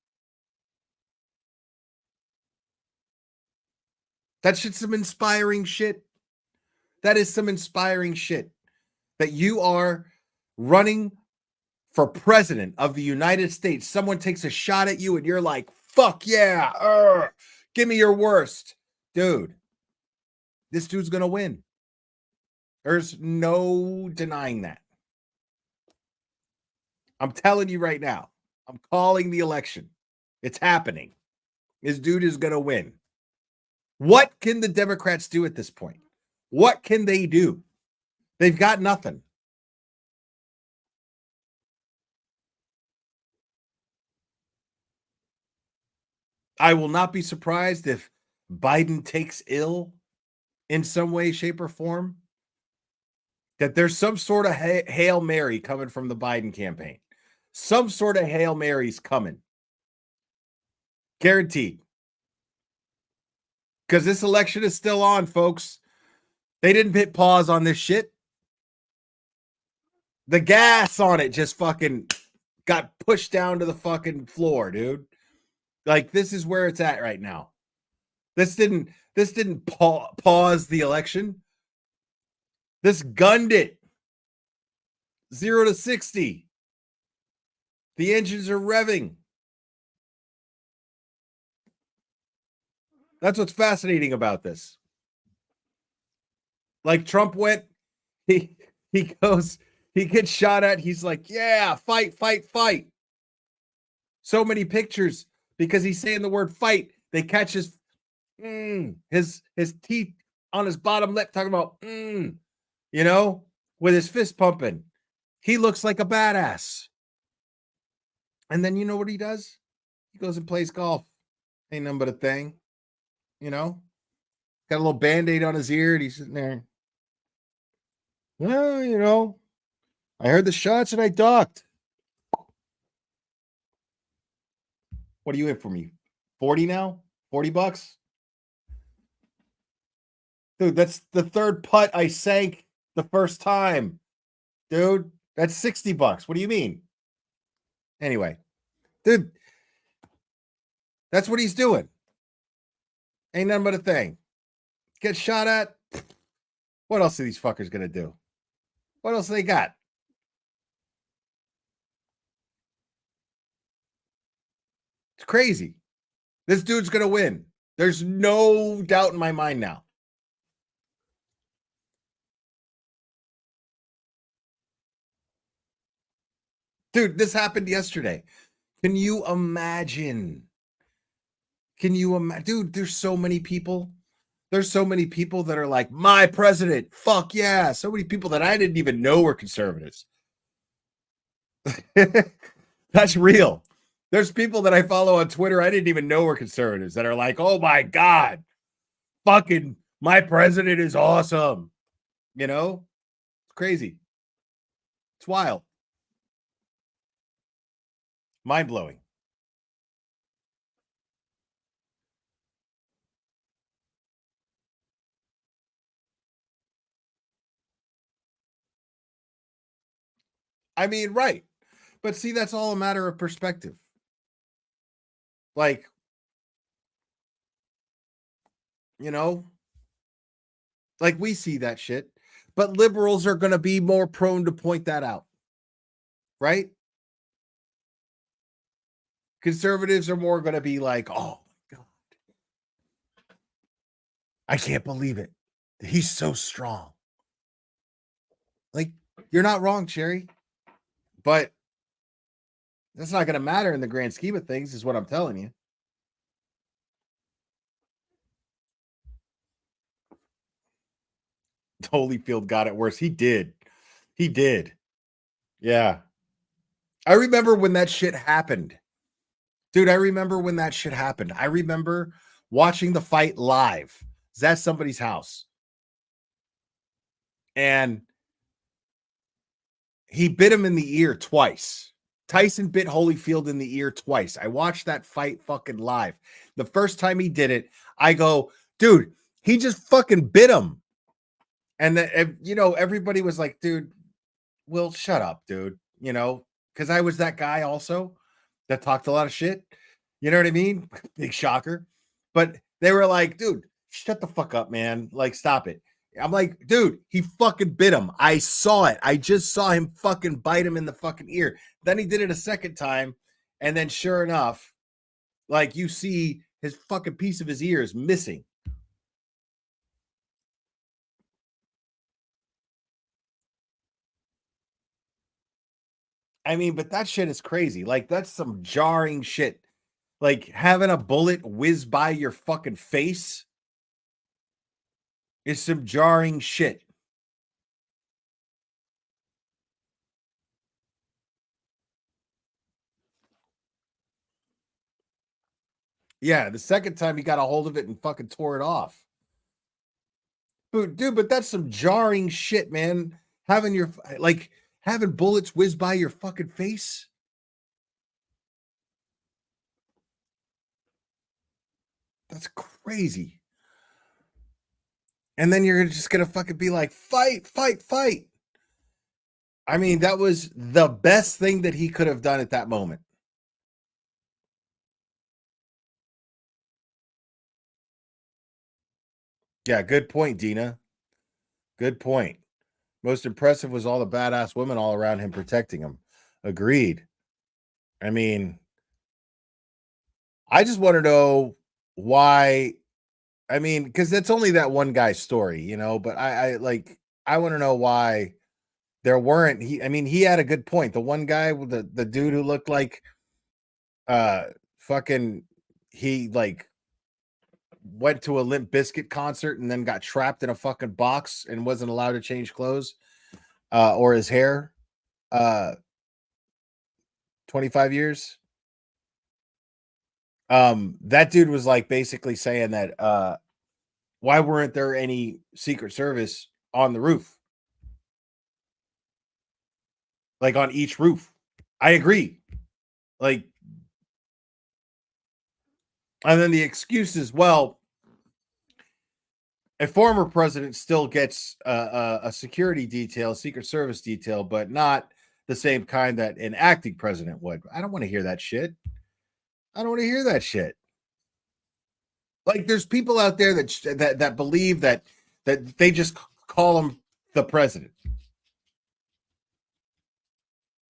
That shit's some inspiring shit. That is some inspiring shit. That you are running for president of the United States. Someone takes a shot at you and you're like, fuck yeah. Give me your worst. Dude, this dude's going to win. There's no denying that. I'm telling you right now, I'm calling the election. It's happening. This dude is going to win. What can the Democrats do at this point? What can they do? They've got nothing. I will not be surprised if Biden takes ill in some way, shape, or form. That there's some sort of Hail Mary coming from the Biden campaign. Some sort of Hail Mary's coming. Guaranteed. Because this election is still on, folks. They didn't hit pause on this shit. The gas on it just fucking got pushed down to the fucking floor, dude. Like, this is where it's at right now. This didn't pause the election. This gunned it. 0 to 60. The engines are revving. That's what's fascinating about this. Like Trump went, he goes, he gets shot at. He's like, yeah, fight, fight, fight. So many pictures because he's saying the word fight. They catch his teeth on his bottom lip talking about, you know, with his fist pumping. He looks like a badass. And then you know what he does? He goes and plays golf. Ain't nothing but a thing. You know? Got a little Band-Aid on his ear and he's sitting there. Well, you know, I heard the shots and I ducked. What are you in for me? 40 now? $40? Dude, that's the third putt I sank the first time. Dude, that's $60. What do you mean? Anyway, dude, that's what he's doing. Ain't nothing but a thing. Get shot at. What else are these fuckers gonna do? What else they got? It's crazy. This dude's gonna win. There's no doubt in my mind now. Dude, this happened yesterday. Can you imagine? Can you imagine? Dude, there's so many people. There's so many people that are like, my president. Fuck yeah. So many people that I didn't even know were conservatives. That's real. There's people that I follow on Twitter I didn't even know were conservatives that are like, oh my God, fucking my president is awesome. You know? It's crazy. It's wild. Mind-blowing. I mean, right. But see, that's all a matter of perspective. Like, you know, like we see that shit, but liberals are going to be more prone to point that out, right? Conservatives are more going to be like, oh, my God, I can't believe it. He's so strong. Like, you're not wrong, Cherry, but that's not going to matter in the grand scheme of things, is what I'm telling you. Holyfield got it worse. He did. He did. Yeah. I remember when that shit happened. Dude, I remember when that shit happened. I remember watching the fight live. It's at somebody's house. And he bit him in the ear twice. Tyson bit Holyfield in the ear twice. I watched that fight fucking live. The first time he did it, I go, dude, he just fucking bit him. And you know, everybody was like, dude, Will, shut up, dude. You know, because I was that guy also that talked a lot of shit. You know what I mean? Big shocker. But they were like, dude, shut the fuck up, man. Like, stop it. I'm like, dude, he fucking bit him. I saw it. I just saw him fucking bite him in the fucking ear. Then he did it a second time. And then sure enough, like, you see his fucking piece of his ear is missing. I mean, but that shit is crazy. Like, that's some jarring shit. Like, having a bullet whiz by your fucking face is some jarring shit. Yeah, the second time he got a hold of it and fucking tore it off. Dude, but that's some jarring shit, man. Having bullets whiz by your fucking face. That's crazy. And then you're just going to fucking be like, fight, fight, fight. I mean, that was the best thing that he could have done at that moment. Yeah, good point, Dina. Good point. Most impressive was all the badass women all around him protecting him. Agreed. I mean, I just want to know why. I mean, because that's only that one guy's story, you know, but I want to know why there weren't. He had a good point. The one guy with the dude who looked like fucking, he like went to a Limp Bizkit concert and then got trapped in a fucking box and wasn't allowed to change clothes or his hair 25 years. That dude was like basically saying that why weren't there any Secret Service on the roof? Like on each roof. I agree. Like, and then the excuse is, well, a former president still gets a security detail, Secret Service detail, but not the same kind that an acting president would. I don't want to hear that shit. I don't want to hear that shit. Like, there's people out there that believe that they just call him the president.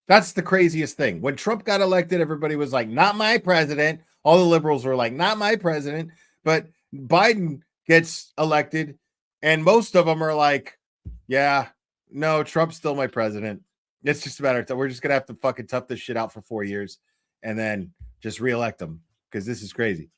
That's the craziest thing. When Trump got elected, everybody was like, not my president. All the liberals were like, not my president. But Biden gets elected, and most of them are like, yeah, no, Trump's still my president. It's just a matter of time. We're just going to have to fucking tough this shit out for 4 years and then just reelect him because this is crazy.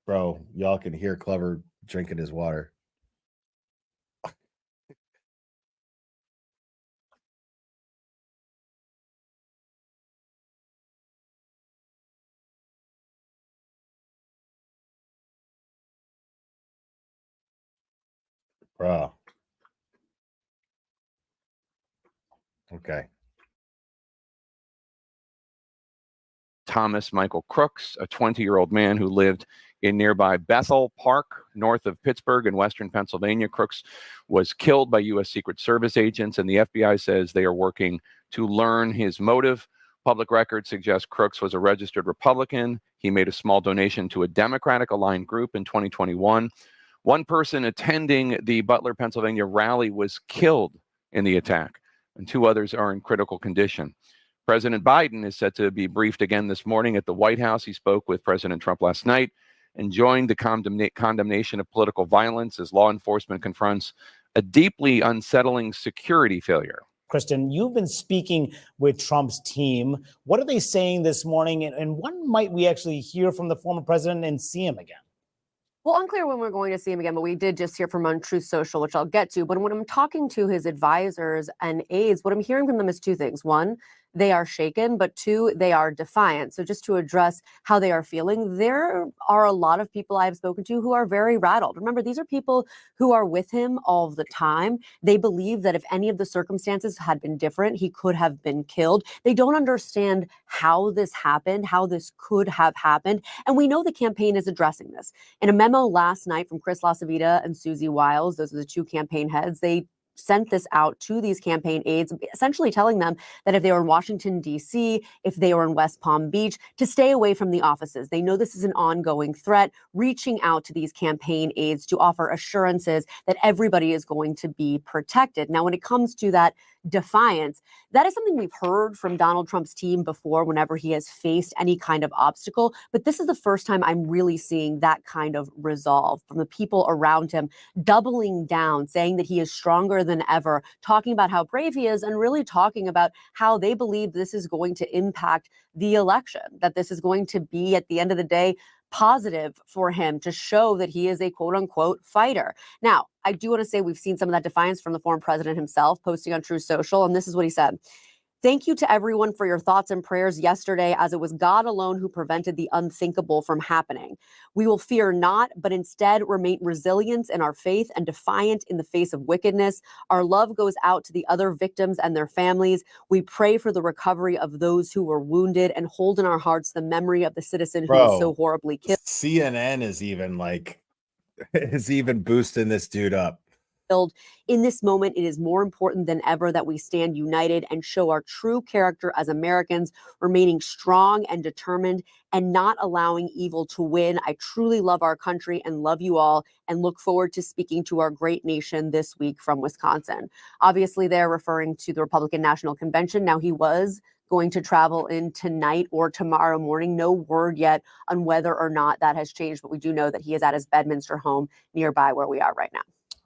Bro, y'all can hear Clever drinking his water. Bro. Okay. Thomas Michael Crooks, a 20-year-old man who lived in nearby Bethel Park, north of Pittsburgh in western Pennsylvania. Crooks was killed by U.S. Secret Service agents, and the FBI says they are working to learn his motive. Public records suggest Crooks was a registered Republican. He made a small donation to a Democratic-aligned group in 2021. One person attending the Butler, Pennsylvania rally was killed in the attack, and 2 others are in critical condition. President Biden is set to be briefed again this morning at the White House. He spoke with President Trump last night and joined the condemnation of political violence as law enforcement confronts a deeply unsettling security failure. Kristen, you've been speaking with Trump's team. What are they saying this morning, and when might we actually hear from the former president and see him again? Well, unclear when we're going to see him again, but we did just hear from him on Truth Social, which I'll get to. But when I'm talking to his advisors and aides, what I'm hearing from them is 2 things. 1, they are shaken, but 2, they are defiant. So just to address how they are feeling, there are a lot of people I've spoken to who are very rattled. Remember, these are people who are with him all the time. They believe that if any of the circumstances had been different, he could have been killed. They don't understand how this happened, how this could have happened. And we know the campaign is addressing this. In a memo last night from Chris LaCivita and Susie Wiles, those are the 2 campaign heads, they sent this out to these campaign aides, essentially telling them that if they were in Washington, D.C., if they were in West Palm Beach, to stay away from the offices. They know this is an ongoing threat, reaching out to these campaign aides to offer assurances that everybody is going to be protected. Now, when it comes to that defiance, that is something we've heard from Donald Trump's team before whenever he has faced any kind of obstacle. But this is the first time I'm really seeing that kind of resolve from the people around him, doubling down, saying that he is stronger than ever, talking about how brave he is, and really talking about how they believe this is going to impact the election, that this is going to be, at the end of the day, positive for him to show that he is a quote unquote fighter. Now, I do want to say we've seen some of that defiance from the former president himself posting on Truth Social, and this is what he said. Thank you to everyone for your thoughts and prayers yesterday, as it was God alone who prevented the unthinkable from happening. We will fear not, but instead remain resilient in our faith and defiant in the face of wickedness. Our love goes out to the other victims and their families. We pray for the recovery of those who were wounded and hold in our hearts the memory of the citizen who was so horribly killed. CNN is even boosting this dude up. In this moment, it is more important than ever that we stand united and show our true character as Americans, remaining strong and determined and not allowing evil to win. I truly love our country and love you all, and look forward to speaking to our great nation this week from Wisconsin. Obviously, they're referring to the Republican National Convention. Now, he was going to travel in tonight or tomorrow morning. No word yet on whether or not that has changed, but we do know that he is at his Bedminster home nearby where we are right now.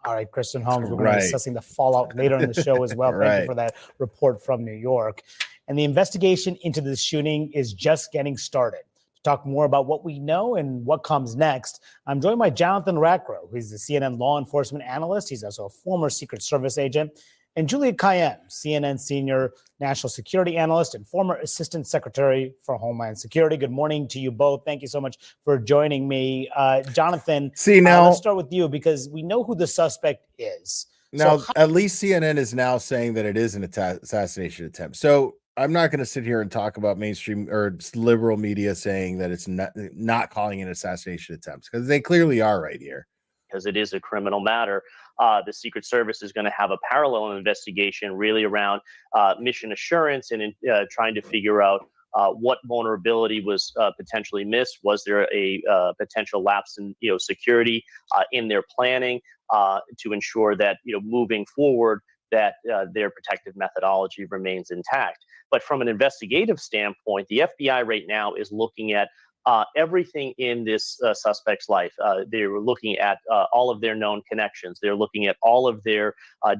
All right, Kristen Holmes, we're going to be assessing the fallout later in the show as well. Thank you for that report from New York. And the investigation into this shooting is just getting started. To talk more about what we know and what comes next, I'm joined by Jonathan Rackrow, who's the CNN law enforcement analyst. He's also a former Secret Service agent. And Julia Kayyem, CNN senior national security analyst and former assistant secretary for Homeland Security. Good morning to you both. Thank you so much for joining me. Jonathan, let's start with you because we know who the suspect is. Now, at least CNN is now saying that it is an assassination attempt. So I'm not going to sit here and talk about mainstream or liberal media saying that it's not calling it an assassination attempt, because they clearly are right here. Because it is a criminal matter. The Secret Service is going to have a parallel investigation really around mission assurance and trying to figure out what vulnerability was potentially missed. Was there a potential lapse in security in their planning to ensure that moving forward that their protective methodology remains intact. But from an investigative standpoint, the FBI right now is looking at everything in this suspect's life. They're looking at all of their known connections. They're looking at all of their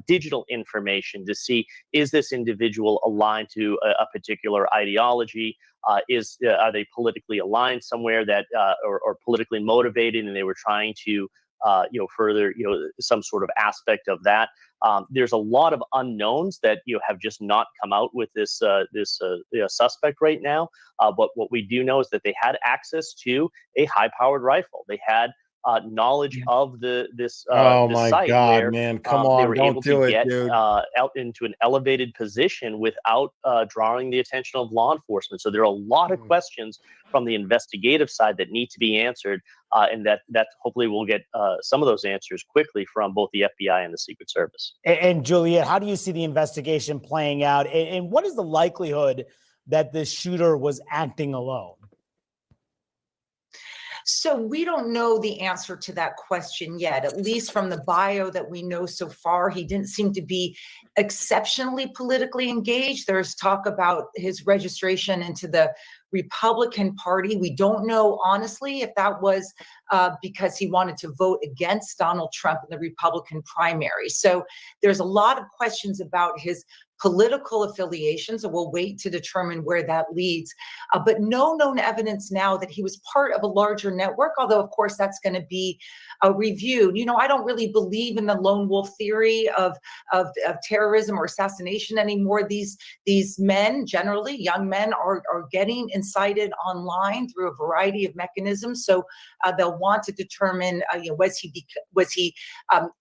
digital information to see, is this individual aligned to a particular ideology? Are they politically aligned somewhere that or politically motivated, and they were trying to further some sort of aspect of that. There's a lot of unknowns that have just not come out with this suspect right now. But what we do know is that they had access to a high-powered rifle. They had knowledge of this Oh this my site God, where man. Come they on. were Don't able do to it, get dude. out into an elevated position without drawing the attention of law enforcement. So there are a lot of questions from the investigative side that need to be answered, and that hopefully we'll get some of those answers quickly from both the FBI and the Secret Service. And Juliet, how do you see the investigation playing out? And what is the likelihood that this shooter was acting alone? So we don't know the answer to that question yet, at least from the bio that we know so far. He didn't seem to be exceptionally politically engaged. There's talk about his registration into the Republican Party. We don't know, honestly, if that was because he wanted to vote against Donald Trump in the Republican primary. So there's a lot of questions about his political affiliations, and we'll wait to determine where that leads. But no known evidence now that he was part of a larger network, although, of course, that's going to be reviewed. You know, I don't really believe in the lone wolf theory of terrorism or assassination anymore. These men, generally young men, are getting incited online through a variety of mechanisms. So they'll want to determine, was he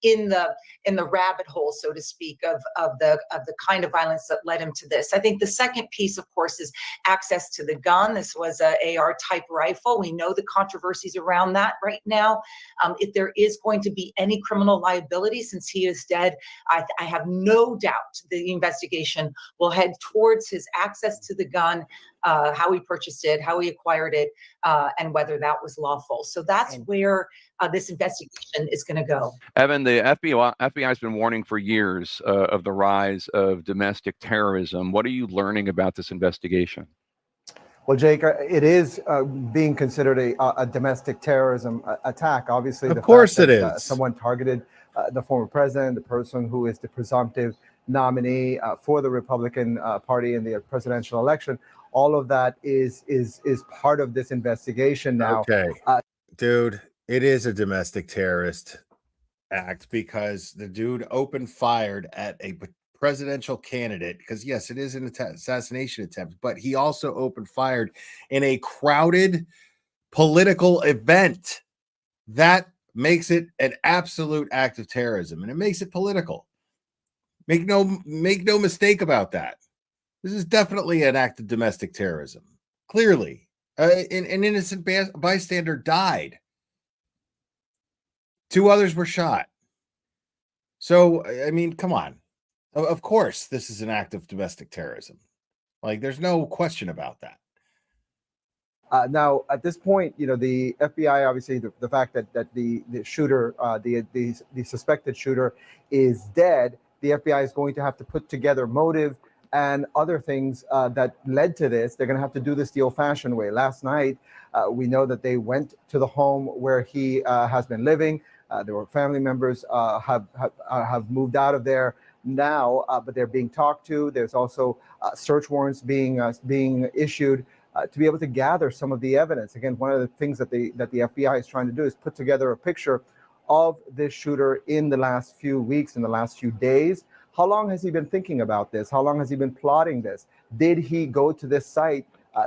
in the rabbit hole, so to speak, of the kind of violence that led him to this. I think the second piece, of course, is access to the gun. This was a AR type rifle. We know the controversies around that right now. If there is going to be any criminal liability since he is dead, I have no doubt the investigation will head towards his access to the gun, how he purchased it, how he acquired it, and whether that was lawful. So that's where this investigation is going to go. Evan, the FBI has been warning for years of the rise of domestic terrorism. What are you learning about this investigation? Well, Jake, it is being considered a domestic terrorism attack. Obviously, of course it is. Someone targeted the former president, the person who is the presumptive nominee for the Republican Party in the presidential election. All of that is part of this investigation now. Okay, dude, it is a domestic terrorist act because the dude opened fired at a presidential candidate, because yes, it is an assassination attempt, but he also opened fired in a crowded political event. That makes it an absolute act of terrorism, and it makes it political. Make no mistake about that. This is definitely an act of domestic terrorism. Clearly, an innocent bystander died. 2 others were shot. So, I mean, come on. Of course, this is an act of domestic terrorism. Like, there's no question about that. Now, at this point, you know, the FBI, obviously, the fact that the shooter, the suspected shooter is dead, the FBI is going to have to put together motive and other things that led to this. They're going to have to do this the old-fashioned way. Last night, we know that they went to the home where he has been living. There were family members have moved out of there now, but they're being talked to. There's also search warrants being issued to be able to gather some of the evidence. Again, one of the things that the FBI is trying to do is put together a picture of this shooter in the last few weeks, in the last few days. How long has he been thinking about this? How long has he been plotting this? Did he go to this site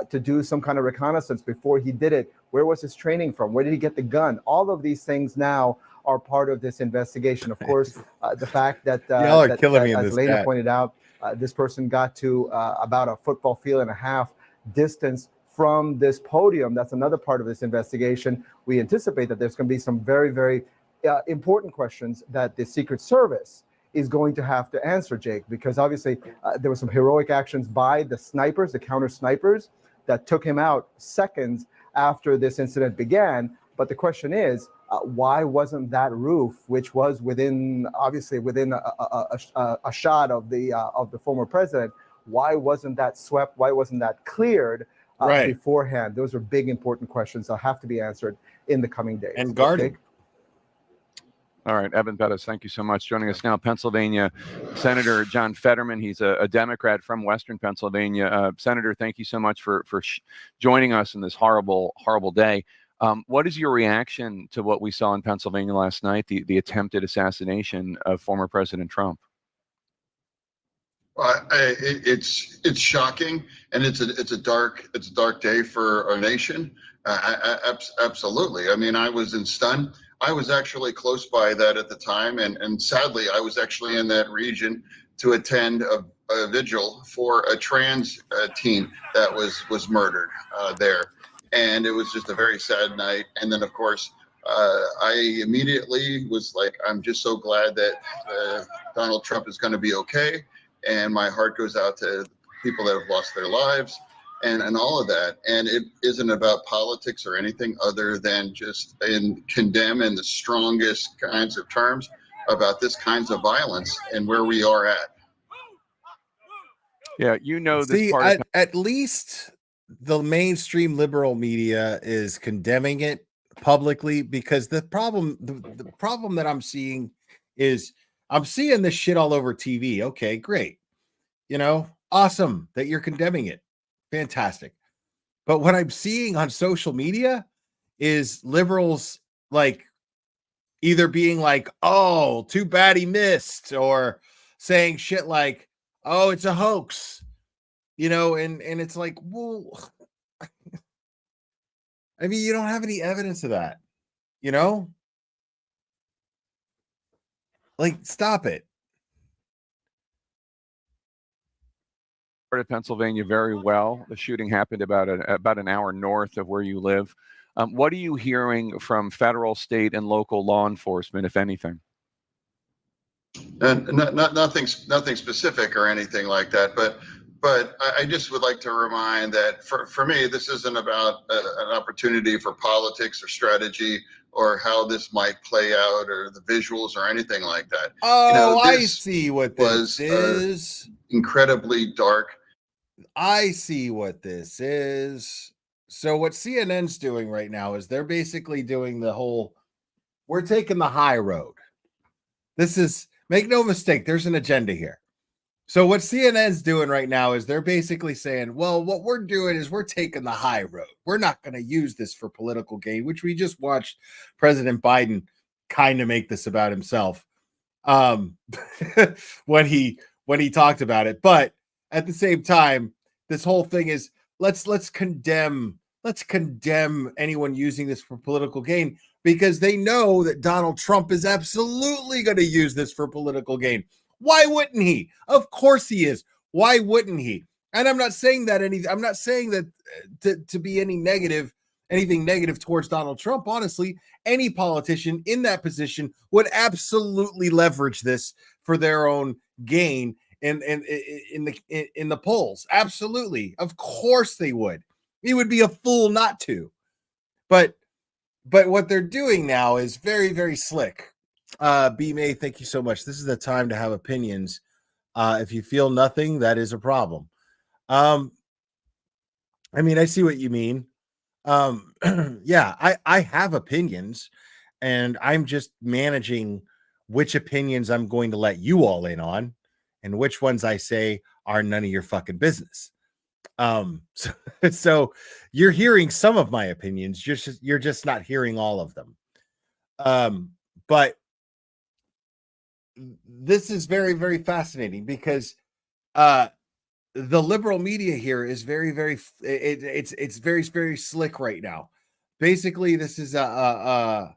to do some kind of reconnaissance before he did it? Where was his training from? Where did he get the gun? All of these things now are part of this investigation. Of course, the fact that, y'all are killing me in as this Lena chat. pointed out, this person got to about a football field and a half distance from this podium. That's another part of this investigation. We anticipate that there's going to be some very, very important questions that the Secret Service is going to have to answer, Jake, because obviously there were some heroic actions by the snipers, the counter snipers, that took him out seconds after this incident began. But the question is, why wasn't that roof, which was obviously within a shot of the former president, why wasn't that swept? Why wasn't that cleared beforehand? Those are big, important questions that have to be answered in the coming days. And guarded. Jake? All right, Evan Bettis, thank you so much. Joining us now, Pennsylvania Senator John Fetterman. He's a Democrat from Western Pennsylvania. Senator, thank you so much for joining us in this horrible, horrible day. What is your reaction to what we saw in Pennsylvania last night, the attempted assassination of former President Trump? It's shocking, and it's a dark day for our nation. Absolutely. I mean, I was in stun. I was actually close by that at the time, and sadly, I was actually in that region to attend a vigil for a trans teen that was murdered there, and it was just a very sad night. And then, of course, I immediately was like, I'm just so glad that Donald Trump is going to be okay, and my heart goes out to people that have lost their lives. And all of that. And it isn't about politics or anything other than just condemn in the strongest kinds of terms about this kinds of violence and where we are at. Yeah, you know this See, part. At least the mainstream liberal media is condemning it publicly, because the problem that I'm seeing is I'm seeing this shit all over TV. Okay, great. Awesome that you're condemning it. Fantastic. But what I'm seeing on social media is liberals like either being like, oh, too bad he missed, or saying shit like, oh, it's a hoax, and it's like, well, I mean, you don't have any evidence of that, like, stop it. Part of Pennsylvania very well. The shooting happened about an hour north of where you live. What are you hearing from federal, state, and local law enforcement, if anything? And nothing specific or anything like that, but I just would like to remind that for me, this isn't about an opportunity for politics or strategy or how this might play out or the visuals or anything like that. Oh, I see what this is. Incredibly dark. I see what this is. So what CNN's doing right now is they're basically doing the whole, we're taking the high road. This is, make no mistake, there's an agenda here. So what CNN's doing right now is they're basically saying, well, what we're doing is we're taking the high road. We're not going to use this for political gain, which we just watched President Biden kind of make this about himself when he talked about it. But at the same time, this whole thing is let's condemn anyone using this for political gain, because they know that Donald Trump is absolutely going to use this for political gain. Why wouldn't he? Of course he is. Why wouldn't he? And I'm not saying that to be anything negative towards Donald Trump. Honestly, any politician in that position would absolutely leverage this for their own gain in the polls. Absolutely. Of course they would. He would be a fool not to. But what they're doing now is very, very slick. B May, thank you so much. This is the time to have opinions. If you feel nothing, that is a problem. I mean, I see what you mean. Yeah, I have opinions, and I'm just managing which opinions I'm going to let you all in on, and which ones I say are none of your fucking business. So you're hearing some of my opinions, you're just not hearing all of them. But this is very, very fascinating, because the liberal media here is very, very it's very, very slick right now. Basically, this is an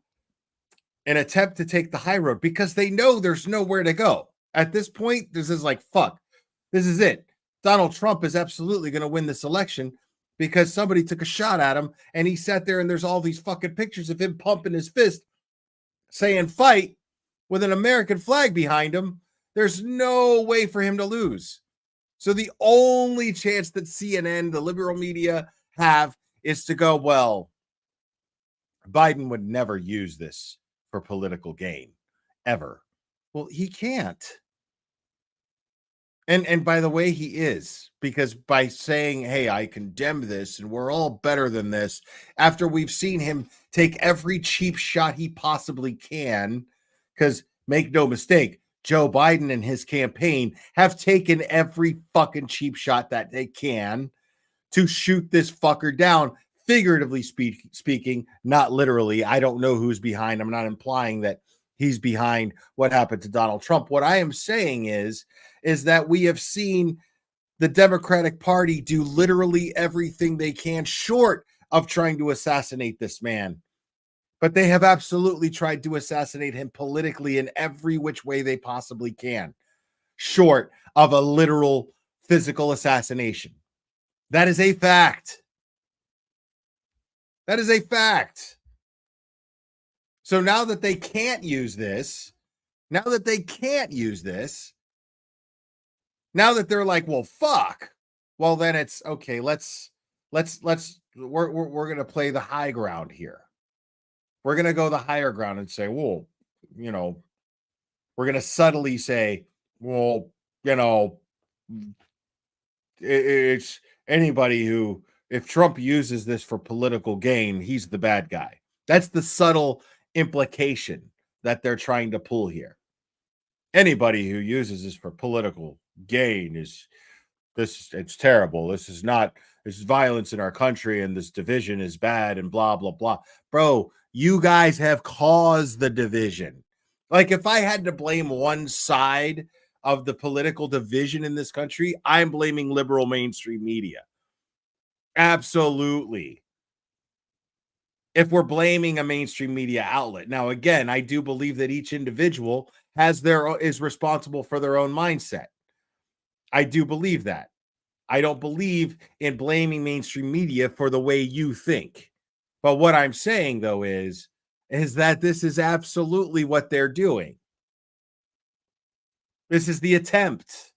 attempt to take the high road, because they know there's nowhere to go at this point. This is like, fuck, this is it. Donald Trump is absolutely going to win this election because somebody took a shot at him, and he sat there, and there's all these fucking pictures of him pumping his fist saying fight with an American flag behind him. There's no way for him to lose. So the only chance that CNN, the liberal media, have is to go, well, Biden would never use this for political gain, ever. Well, he can't. And by the way, he is, because by saying, hey, I condemn this and we're all better than this, after we've seen him take every cheap shot he possibly can, because make no mistake, Joe Biden and his campaign have taken every fucking cheap shot that they can to shoot this fucker down, figuratively speaking, not literally. I don't know who's behind. I'm not implying that he's behind what happened to Donald Trump. What I am saying is that we have seen the Democratic Party do literally everything they can, short of trying to assassinate this man, But they have absolutely tried to assassinate him politically in every which way they possibly can, short of a literal physical assassination. That is a fact. That is a fact. So now that they can't use this, now that they're like, well, fuck. Well, then it's okay. We're going to play the high ground here. We're going to go the higher ground and say, well, you know, we're going to subtly say, well, you know, it's anybody who, if Trump uses this for political gain, he's the bad guy. That's the subtle implication that they're trying to pull here. Anybody who uses this for political gain it's terrible. This is violence in our country, and this division is bad, and blah, blah, blah. Bro, you guys have caused the division. Like, if I had to blame one side of the political division in this country, I'm blaming liberal mainstream media. Absolutely. If we're blaming a mainstream media outlet. Now, again, I do believe that each individual is responsible for their own mindset. I do believe that. I don't believe in blaming mainstream media for the way you think. But what I'm saying, though, is that this is absolutely what they're doing. This is the attempt.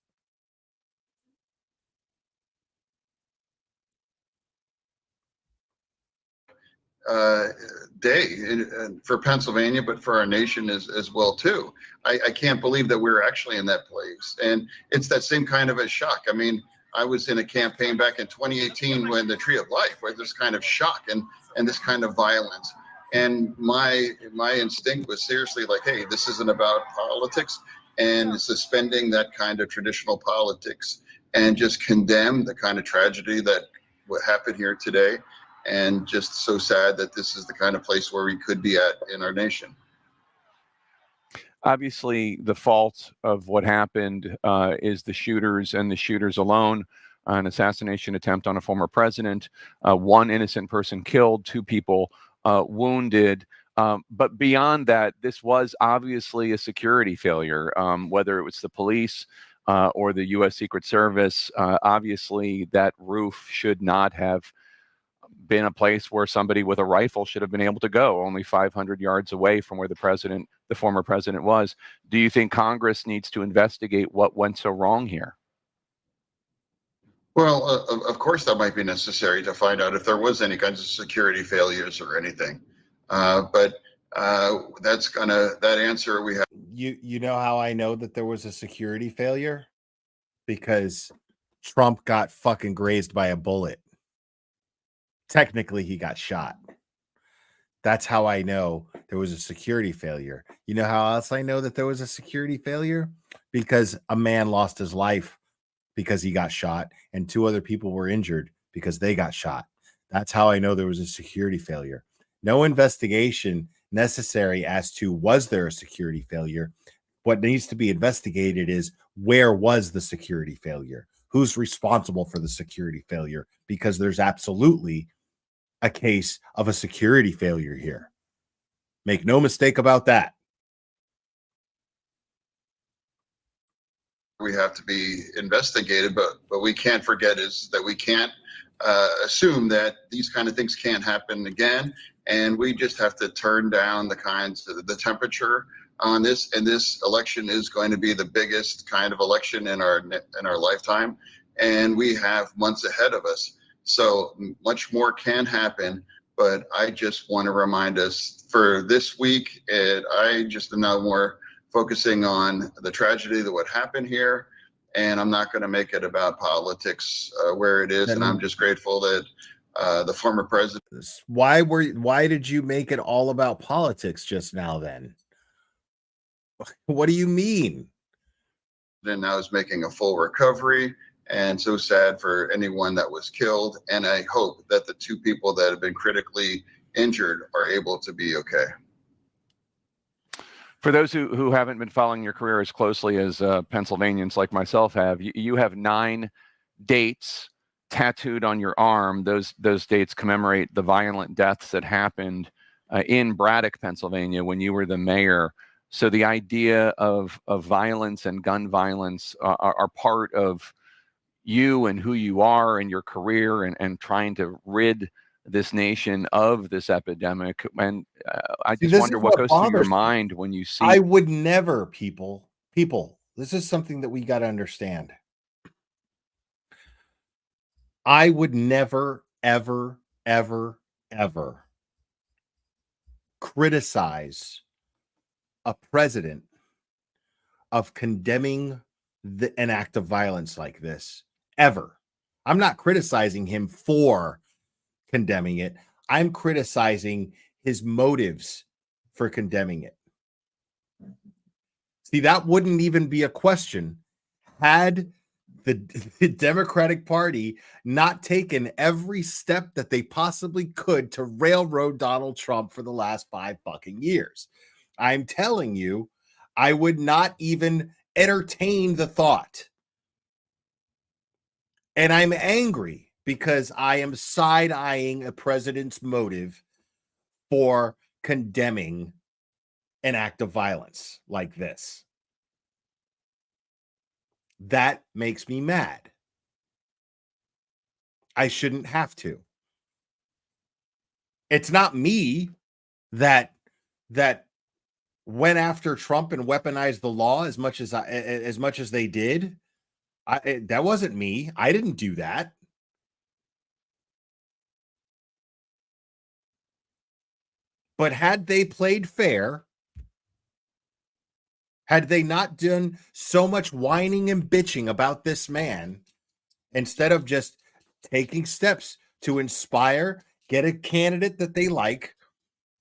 Day for Pennsylvania, but for our nation as well too. I can't believe that we're actually in that place, and it's that same kind of a shock. I mean, I was in a campaign back in 2018 when the Tree of Life, where this kind of shock and this kind of violence, and my instinct was seriously like, hey, this isn't about politics, and suspending that kind of traditional politics and just condemn the kind of tragedy that what happened here today. And just so sad that this is the kind of place where we could be at in our nation. Obviously, the fault of what happened is the shooters and the shooters alone. An assassination attempt on a former president, one innocent person killed, 2 people wounded. But beyond that, this was obviously a security failure, whether it was the police or the U.S. Secret Service. Obviously, that roof should not have been a place where somebody with a rifle should have been able to go, only 500 yards away from where the former president was. Do you think Congress needs to investigate what went so wrong here? Well, of course that might be necessary to find out if there was any kinds of security failures or anything. But that answer we have. You know how I know that there was a security failure? Because Trump got fucking grazed by a bullet. Technically, he got shot. That's how I know there was a security failure. You know how else I know that there was a security failure? Because a man lost his life because he got shot, and 2 other people were injured because they got shot. That's how I know there was a security failure. No investigation necessary as to was there a security failure. What needs to be investigated is where was the security failure? Who's responsible for the security failure? Because there's absolutely a case of a security failure here. Make no mistake about that. We have to be investigated, but we can't forget is that we can't assume that these kind of things can't happen again, and we just have to turn down the temperature on this. And this election is going to be the biggest kind of election in our lifetime, and we have months ahead of us. So much more can happen, but I just want to remind us for this week, I just am now more focusing on the tragedy that what happened here, and I'm not going to make it about politics where it is. And I'm just grateful that the former president. Why did you make it all about politics just now then? What do you mean? Then now is making a full recovery. And so sad for anyone that was killed. And I hope that the 2 people that have been critically injured are able to be okay. For those who haven't been following your career as closely as Pennsylvanians like myself have, you have 9 dates tattooed on your arm. Those dates commemorate the violent deaths that happened in Braddock, Pennsylvania, when you were the mayor. So the idea of violence and gun violence are part of you and who you are and your career, and trying to rid this nation of this epidemic. And I just wonder what goes through your mind when you see. I would never, people, this is something that we got to understand. I would never, ever, ever, ever criticize a president of condemning an act of violence like this, ever. I'm not criticizing him for condemning it. I'm criticizing his motives for condemning it. See, that wouldn't even be a question had the Democratic Party not taken every step that they possibly could to railroad Donald Trump for the last 5 fucking years. I'm telling you, I would not even entertain the thought. And I'm angry because I am side-eyeing a president's motive for condemning an act of violence like this. That makes me mad. I shouldn't have to. It's not me that went after Trump and weaponized the law as much as they did. That wasn't me. I didn't do that. But had they played fair, had they not done so much whining and bitching about this man, instead of just taking steps to inspire, get a candidate that they like,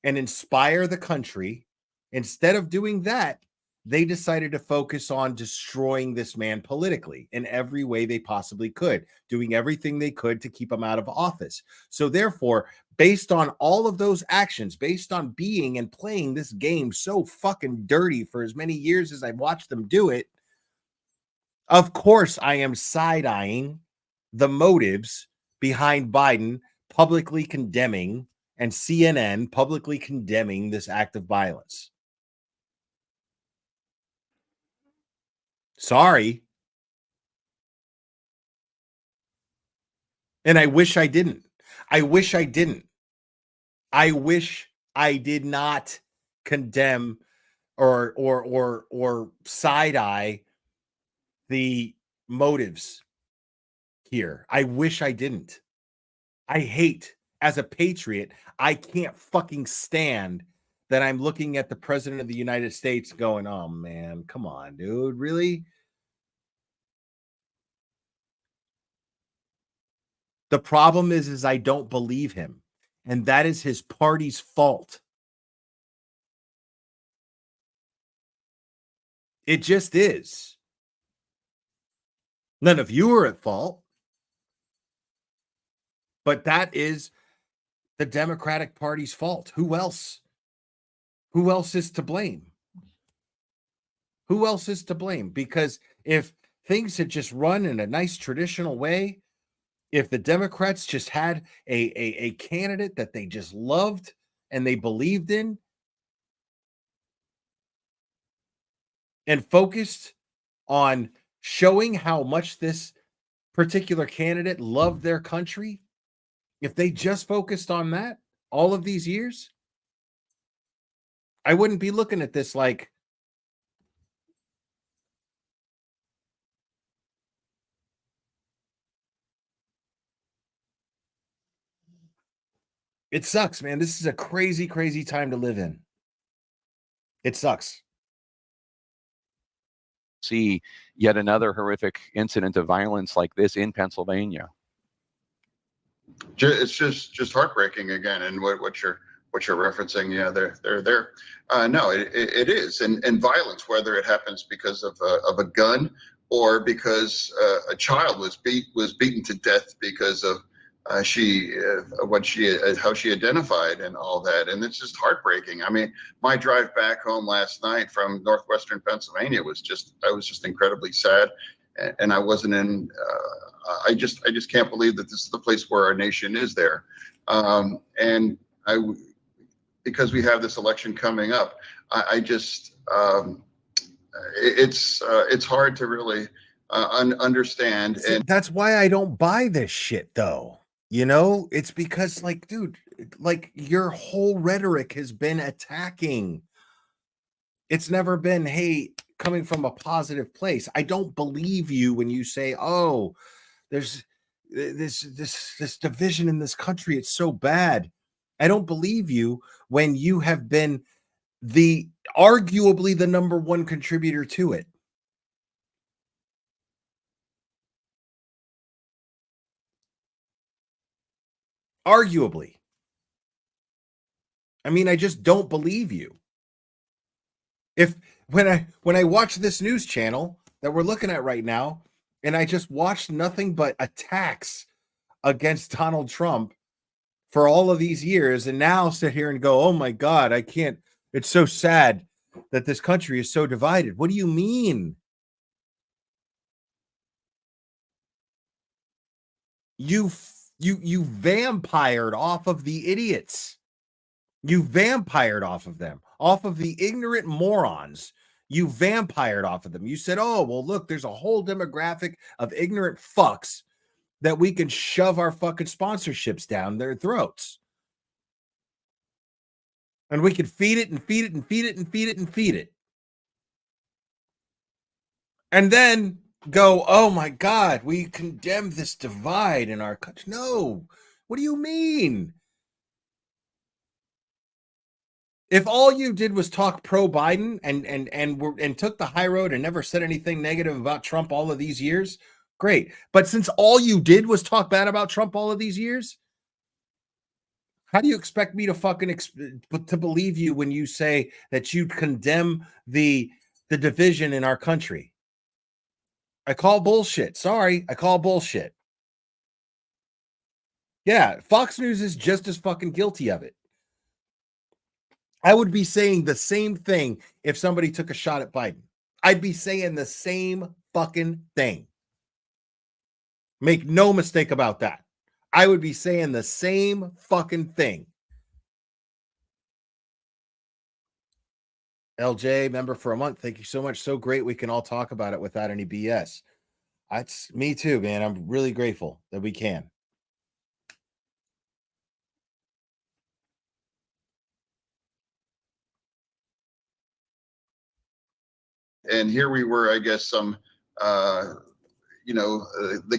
and inspire the country, instead of doing that, they decided to focus on destroying this man politically in every way they possibly could, doing everything they could to keep him out of office. So therefore, based on all of those actions, based on being and playing this game so fucking dirty for as many years as I've watched them do it, of course I am side-eyeing the motives behind Biden publicly condemning and CNN publicly condemning this act of violence. Sorry. And I wish I didn't. I wish I didn't. I wish I did not condemn or side-eye the motives here. I wish I didn't. I hate, as a patriot, I can't fucking stand that I'm looking at the president of the United States going, oh man, come on, dude, really? The problem is I don't believe him, and that is his party's fault. It just is. None of you are at fault, but that is the Democratic Party's fault. Who else? Who else is to blame? Who else is to blame? Because if things had just run in a nice traditional way, if the Democrats just had a candidate that they just loved and they believed in and focused on showing how much this particular candidate loved their country, if they just focused on that all of these years, I wouldn't be looking at this like, it sucks, man. This is a crazy, crazy time to live in. It sucks. See yet another horrific incident of violence like this in Pennsylvania. It's just heartbreaking again, and what you're referencing. Yeah, they're there. No, it is, and violence, whether it happens because of a gun or because a child was beaten to death because of how she identified and all that, and it's just heartbreaking. I mean, my drive back home last night from northwestern Pennsylvania I was just incredibly sad, and I wasn't in. I just can't believe that this is the place where our nation is there, and because we have this election coming up. I just it's hard to really understand. See, And that's why I don't buy this shit, though. You know, it's because, like, dude, like your whole rhetoric has been attacking. It's never been, hey, coming from a positive place. I don't believe you when you say, oh, there's this division in this country. It's so bad. I don't believe you when you have been arguably the number one contributor to it. Arguably. I mean, I just don't believe you. If when I watch this news channel that we're looking at right now, and I just watched nothing but attacks against Donald Trump for all of these years, and now sit here and go, oh my God, I can't, it's so sad that this country is so divided. What do you mean? You vampired off of the idiots. You vampired off of them, off of the ignorant morons. You vampired off of them. You said, oh, well, look, there's a whole demographic of ignorant fucks that we can shove our fucking sponsorships down their throats. And we can feed it and feed it and feed it and feed it and feed it. And then go, oh my God, we condemn this divide in our country. No, what do you mean? If all you did was talk pro Biden and took the high road and never said anything negative about Trump all of these years, great. But since all you did was talk bad about Trump all of these years, how do you expect me to fucking to believe you when you say that you condemn the division in our country? I call bullshit. Sorry, I call bullshit. Yeah, Fox News is just as fucking guilty of it. I would be saying the same thing if somebody took a shot at Biden. I'd be saying the same fucking thing. Make no mistake about that. I would be saying the same fucking thing. LJ, member for a month. Thank you so much. So great we can all talk about it without any BS. That's me too, man. I'm really grateful that we can. And here we were, I guess, the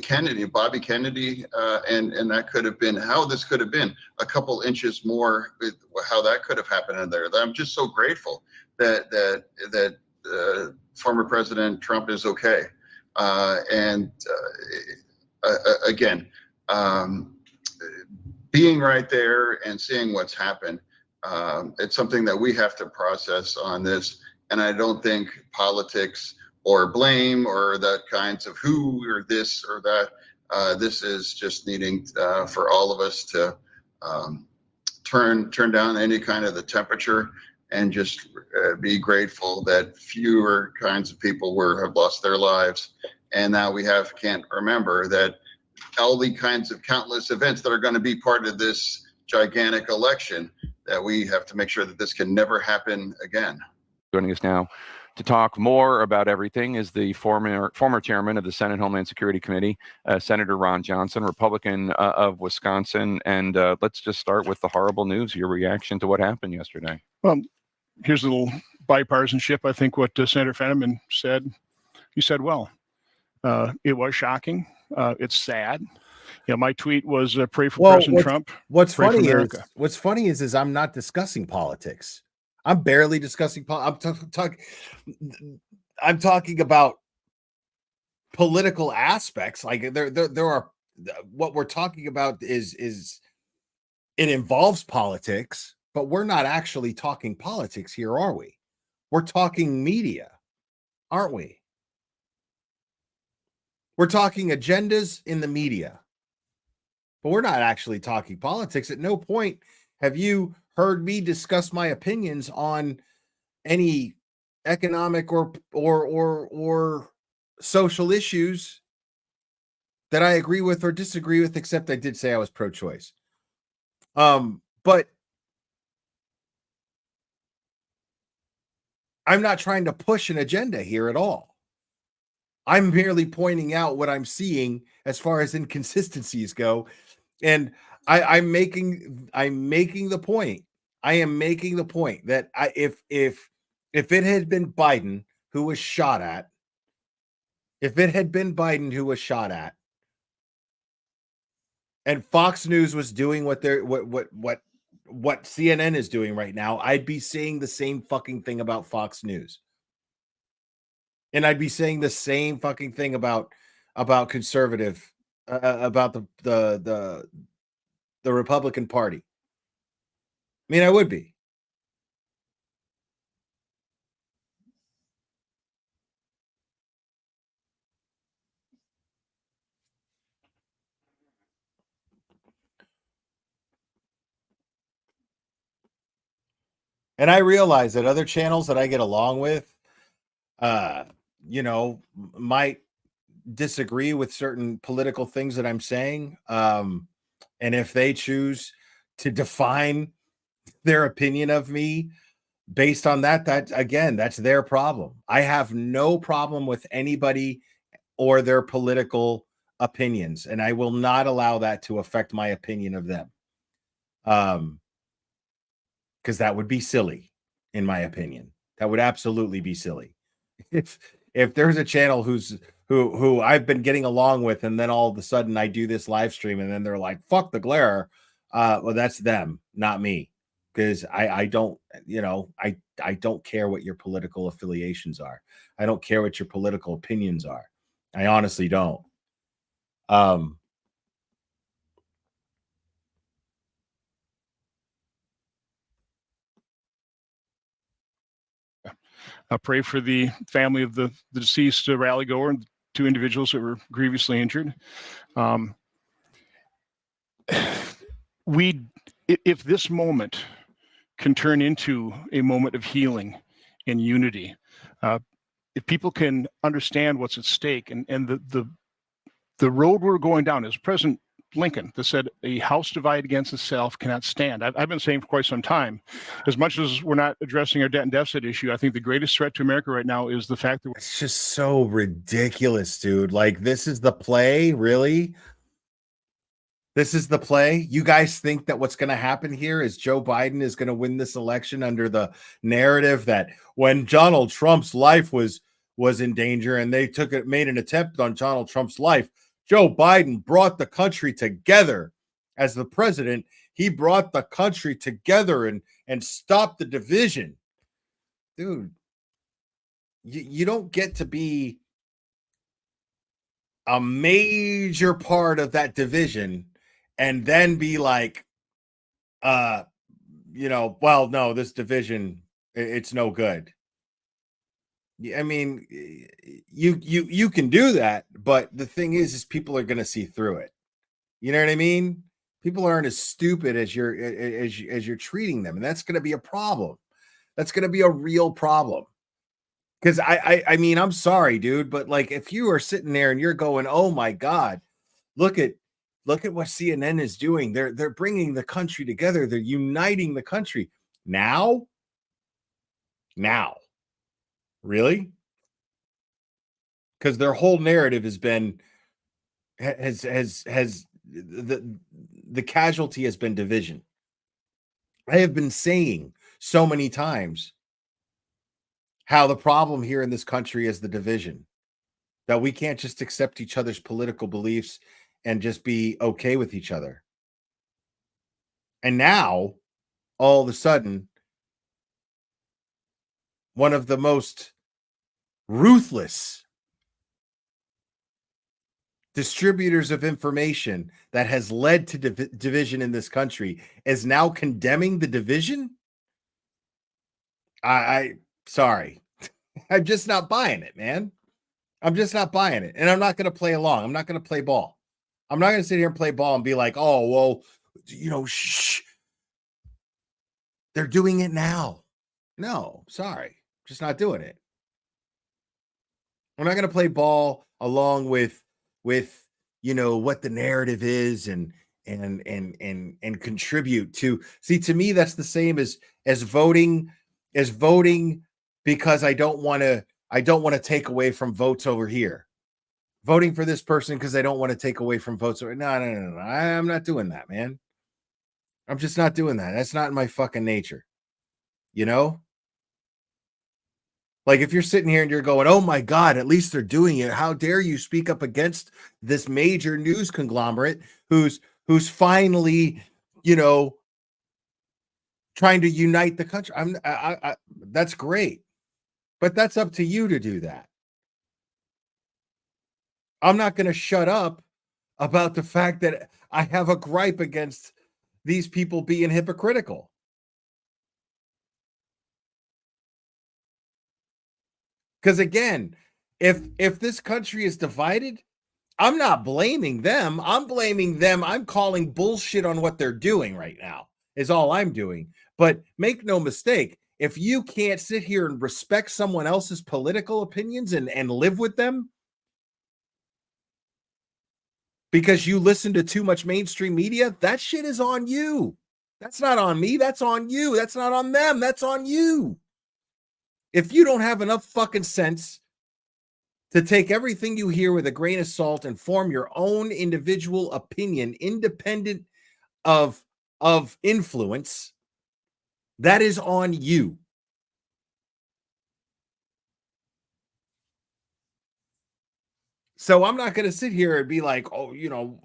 Kennedy, Bobby Kennedy, and that could have been how this could have been a couple inches more, how that could have happened in there. I'm just so grateful that former President Trump is okay. Again, being right there and seeing what's happened, it's something that we have to process on this. And I don't think politics or blame or that kinds of who or this or that. This is just needing for all of us to turn down any kind of the temperature and just be grateful that fewer kinds of people have lost their lives. And now we can't remember that all the kinds of countless events that are going to be part of this gigantic election, that we have to make sure that this can never happen again. Joining us now to talk more about everything is the former chairman of the Senate Homeland Security Committee, Senator Ron Johnson, Republican of Wisconsin. And let's just start with the horrible news, your reaction to what happened yesterday. Well, here's a little bipartisanship. I think what Senator Fetterman said, he said well. It was shocking. It's sad. You know, my tweet was pray for President Trump. What's funny is I'm not discussing politics. I'm barely discussing. I'm talking about political aspects. Like there are. What we're talking about is it involves politics, but we're not actually talking politics here, are we? We're talking media, aren't we? We're talking agendas in the media, but we're not actually talking politics. At no point have you heard me discuss my opinions on any economic or social issues that I agree with or disagree with, except I did say I was pro-choice. But I'm not trying to push an agenda here at all. I'm merely pointing out what I'm seeing as far as inconsistencies go. And I'm making the point. I am making the point that if it had been Biden who was shot at, and Fox News was doing what CNN is doing right now, I'd be saying the same fucking thing about Fox News. And I'd be saying the same fucking thing about conservative, about the Republican Party. I mean, I would be. And I realize that other channels that I get along with, might disagree with certain political things that I'm saying. And if they choose to define their opinion of me based on that, that's their problem. I have no problem with anybody or their political opinions, and I will not allow that to affect my opinion of them. Because that would be silly, in my opinion. That would absolutely be silly. If there's a channel who I've been getting along with, and then all of a sudden I do this live stream, and then they're like, "Fuck the glare," well, that's them, not me, because I don't, I don't care what your political affiliations are. I don't care what your political opinions are. I honestly don't. Pray for the family of the deceased rally goer and 2 individuals that were grievously injured. If this moment can turn into a moment of healing and unity, if people can understand what's at stake, and the road we're going down, is President Lincoln that said, "A house divided against itself cannot stand." I've been saying for quite some time, as much as we're not addressing our debt and deficit issue, I think the greatest threat to America right now is the fact that it's just so ridiculous, dude. Like, this is the play, really? This is the play? You guys think that what's going to happen here is Joe Biden is going to win this election under the narrative that when Donald Trump's life was in danger and they made an attempt on Donald Trump's life, Joe Biden brought the country together as the president. He brought the country together and stopped the division. Dude, you don't get to be a major part of that division and then be like, well, no, this division, it's no good. I mean, you can do that, but the thing is people are going to see through it. You know what I mean? People aren't as stupid as you're treating them, and that's going to be a problem. That's going to be a real problem. Because I mean, I'm sorry, dude, but like, if you are sitting there and you're going, "Oh my God, look at what CNN is doing. They're bringing the country together. They're uniting the country now." Really? Because their whole narrative has been the casualty has been division. I have been saying so many times how the problem here in this country is the division, that we can't just accept each other's political beliefs and just be okay with each other. And now, all of a sudden, one of the most ruthless distributors of information that has led to division in this country is now condemning the division. I sorry. I'm just not buying it, man. I'm just not buying it. And I'm not going to play along. I'm not going to play ball. I'm not going to sit here and play ball and be like, "Oh, well, shh. They're doing it now." No, sorry. Just not doing it. I'm not going to play ball along with what the narrative is and contribute to. See, to me, that's the same as voting because I don't want to take away from votes over here. Voting for this person because I don't want to take away from votes. No. I'm not doing that, man. I'm just not doing that. That's not in my fucking nature. You know? Like if you're sitting here and you're going, oh my God, at least they're doing it. How dare you speak up against this major news conglomerate who's finally, you know, trying to unite the country. That's great. But that's up to you to do that. I'm not going to shut up about the fact that I have a gripe against these people being hypocritical. Because again, if this country is divided, I'm not blaming them. I'm blaming them. I'm calling bullshit on what they're doing right now is all I'm doing. But make no mistake, if you can't sit here and respect someone else's political opinions and live with them because you listen to too much mainstream media, that shit is on you. That's not on me. That's on you. That's not on them. That's on you. If you don't have enough fucking sense to take everything you hear with a grain of salt and form your own individual opinion, independent of influence, that is on you. So I'm not going to sit here and be like, oh, you know,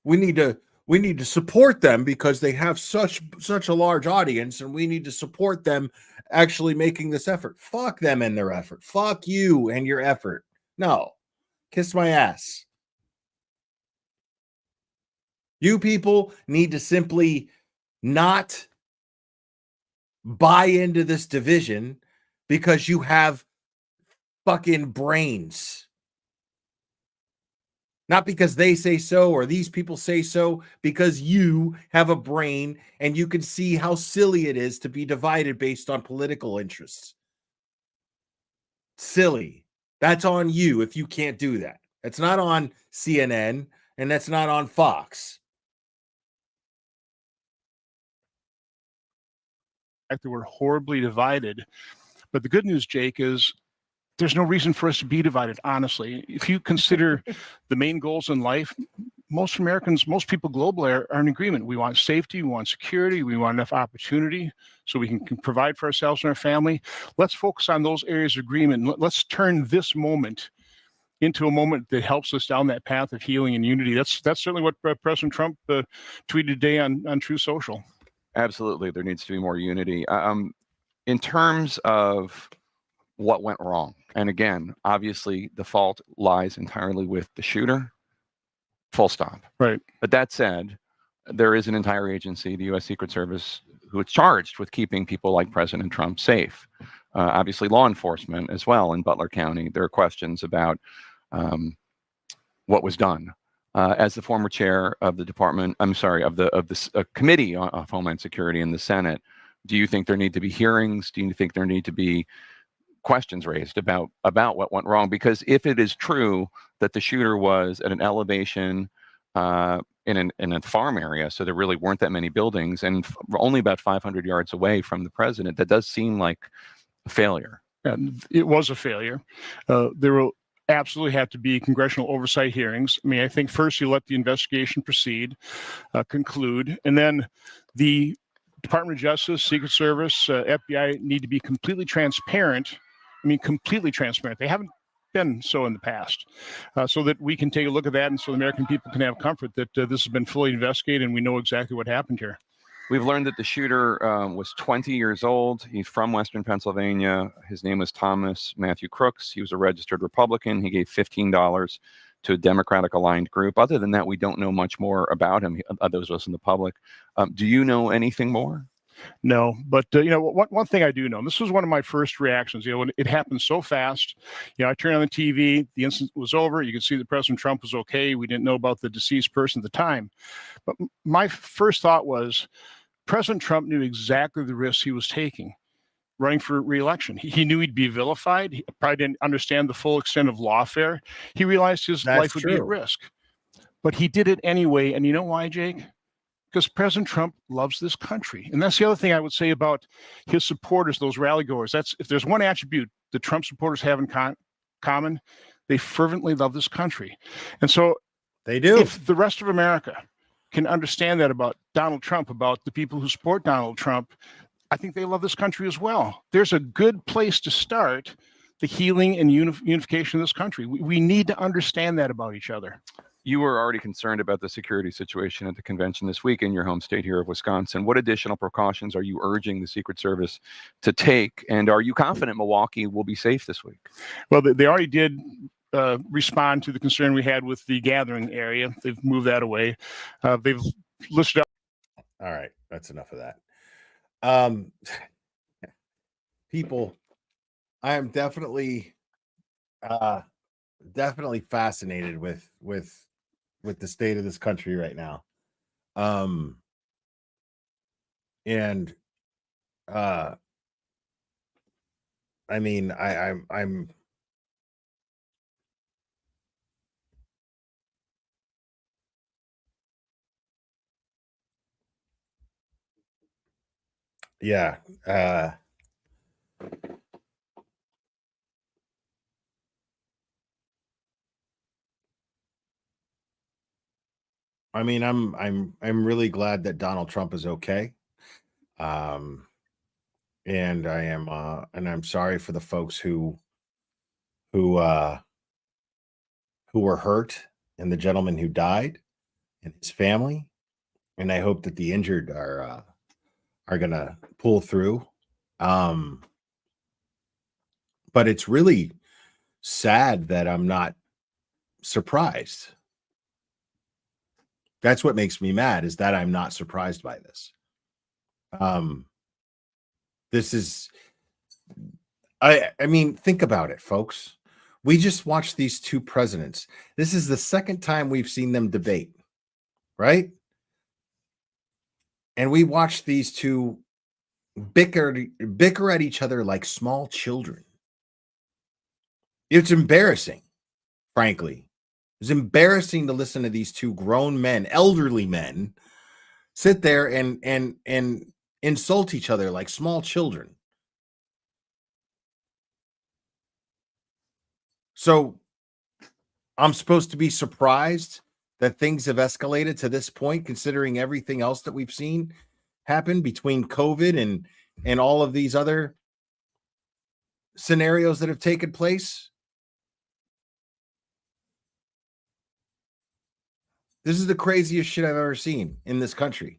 we need to support them because they have such a large audience, and we need to support them actually making this effort. Fuck them and their effort. Fuck you and your effort. No, kiss my ass. You people need to simply not buy into this division because you have fucking brains. Not because they say so or these people say so, because you have a brain and you can see how silly it is to be divided based on political interests. Silly. That's on you if you can't do that. It's not on CNN and that's not on Fox. That we're horribly divided. But the good news, Jake, is there's no reason for us to be divided, honestly. If you consider the main goals in life, most Americans, most people globally are in agreement. We want safety, we want security, we want enough opportunity so we can provide for ourselves and our family. Let's focus on those areas of agreement. Let's turn this moment into a moment that helps us down that path of healing and unity. That's certainly what President Trump tweeted today on Truth Social. Absolutely. There needs to be more unity. In terms of what went wrong, and again, obviously the fault lies entirely with the shooter, full stop. Right. But that said, there is an entire agency, the U.S. Secret Service, who is charged with keeping people like President Trump safe. Obviously law enforcement as well in Butler County. There are questions about what was done. As the former chair of the department, of this committee on Homeland Security in the Senate, do you think there need to be hearings? Do you think there need to be questions raised about what went wrong? Because if it is true that the shooter was at an elevation in a farm area, so there really weren't that many buildings, and only about 500 yards away from the president, that does seem like a failure. And it was a failure. There will absolutely have to be congressional oversight hearings. I mean, I think first you let the investigation proceed, conclude, and then the Department of Justice, Secret Service, FBI need to be completely transparent. I mean, completely transparent. They haven't been so in the past, so that we can take a look at that, and so the American people can have comfort that this has been fully investigated and we know exactly what happened here. We've learned that the shooter was 20 years old. He's from Western Pennsylvania. His name was Thomas Matthew Crooks. He was a registered Republican. He gave $15 to a Democratic-aligned group. Other than that, we don't know much more about him, those of us in the public. Do you know anything more? No, but one thing I do know, and this was one of my first reactions, when it happened so fast, I turned on the TV, the incident was over, you could see that President Trump was okay, we didn't know about the deceased person at the time. But my first thought was, President Trump knew exactly the risks he was taking running for re-election. He knew he'd be vilified. He probably didn't understand the full extent of lawfare. He realized his life would be at risk. But he did it anyway. And you know why, Jake? because President Trump loves this country. And that's the other thing I would say about his supporters, those rally goers. That's if there's one attribute the Trump supporters have in common, they fervently love this country. And so they do. If the rest of America can understand that about Donald Trump, about the people who support Donald Trump, I think they love this country as well. There's a good place to start the healing and unification of this country. We need to understand that about each other. You were already concerned about the security situation at the convention this week in your home state here of Wisconsin. What additional precautions are you urging the Secret Service to take? And are you confident Milwaukee will be safe this week? Well, they already did respond to the concern we had with the gathering area. They've moved that away. They've listed up. All right, that's enough of that. People, I am definitely fascinated with the state of this country right now. And I mean, I'm yeah. I mean, I'm really glad that Donald Trump is okay. And I'm sorry for the folks who were hurt and the gentleman who died and his family. And I hope that the injured are gonna pull through. But it's really sad that I'm not surprised. That's what makes me mad, is that I'm not surprised by this. This is, I mean, think about it, folks. We just watched these two presidents. This is the second time we've seen them debate, right? And we watched these two bicker at each other like small children. It's embarrassing, frankly. It's embarrassing to listen to these two grown men, elderly men, sit there and insult each other like small children. So I'm supposed to be surprised that things have escalated to this point, considering everything else that we've seen happen between COVID and all of these other scenarios that have taken place. This is the craziest shit I've ever seen in this country.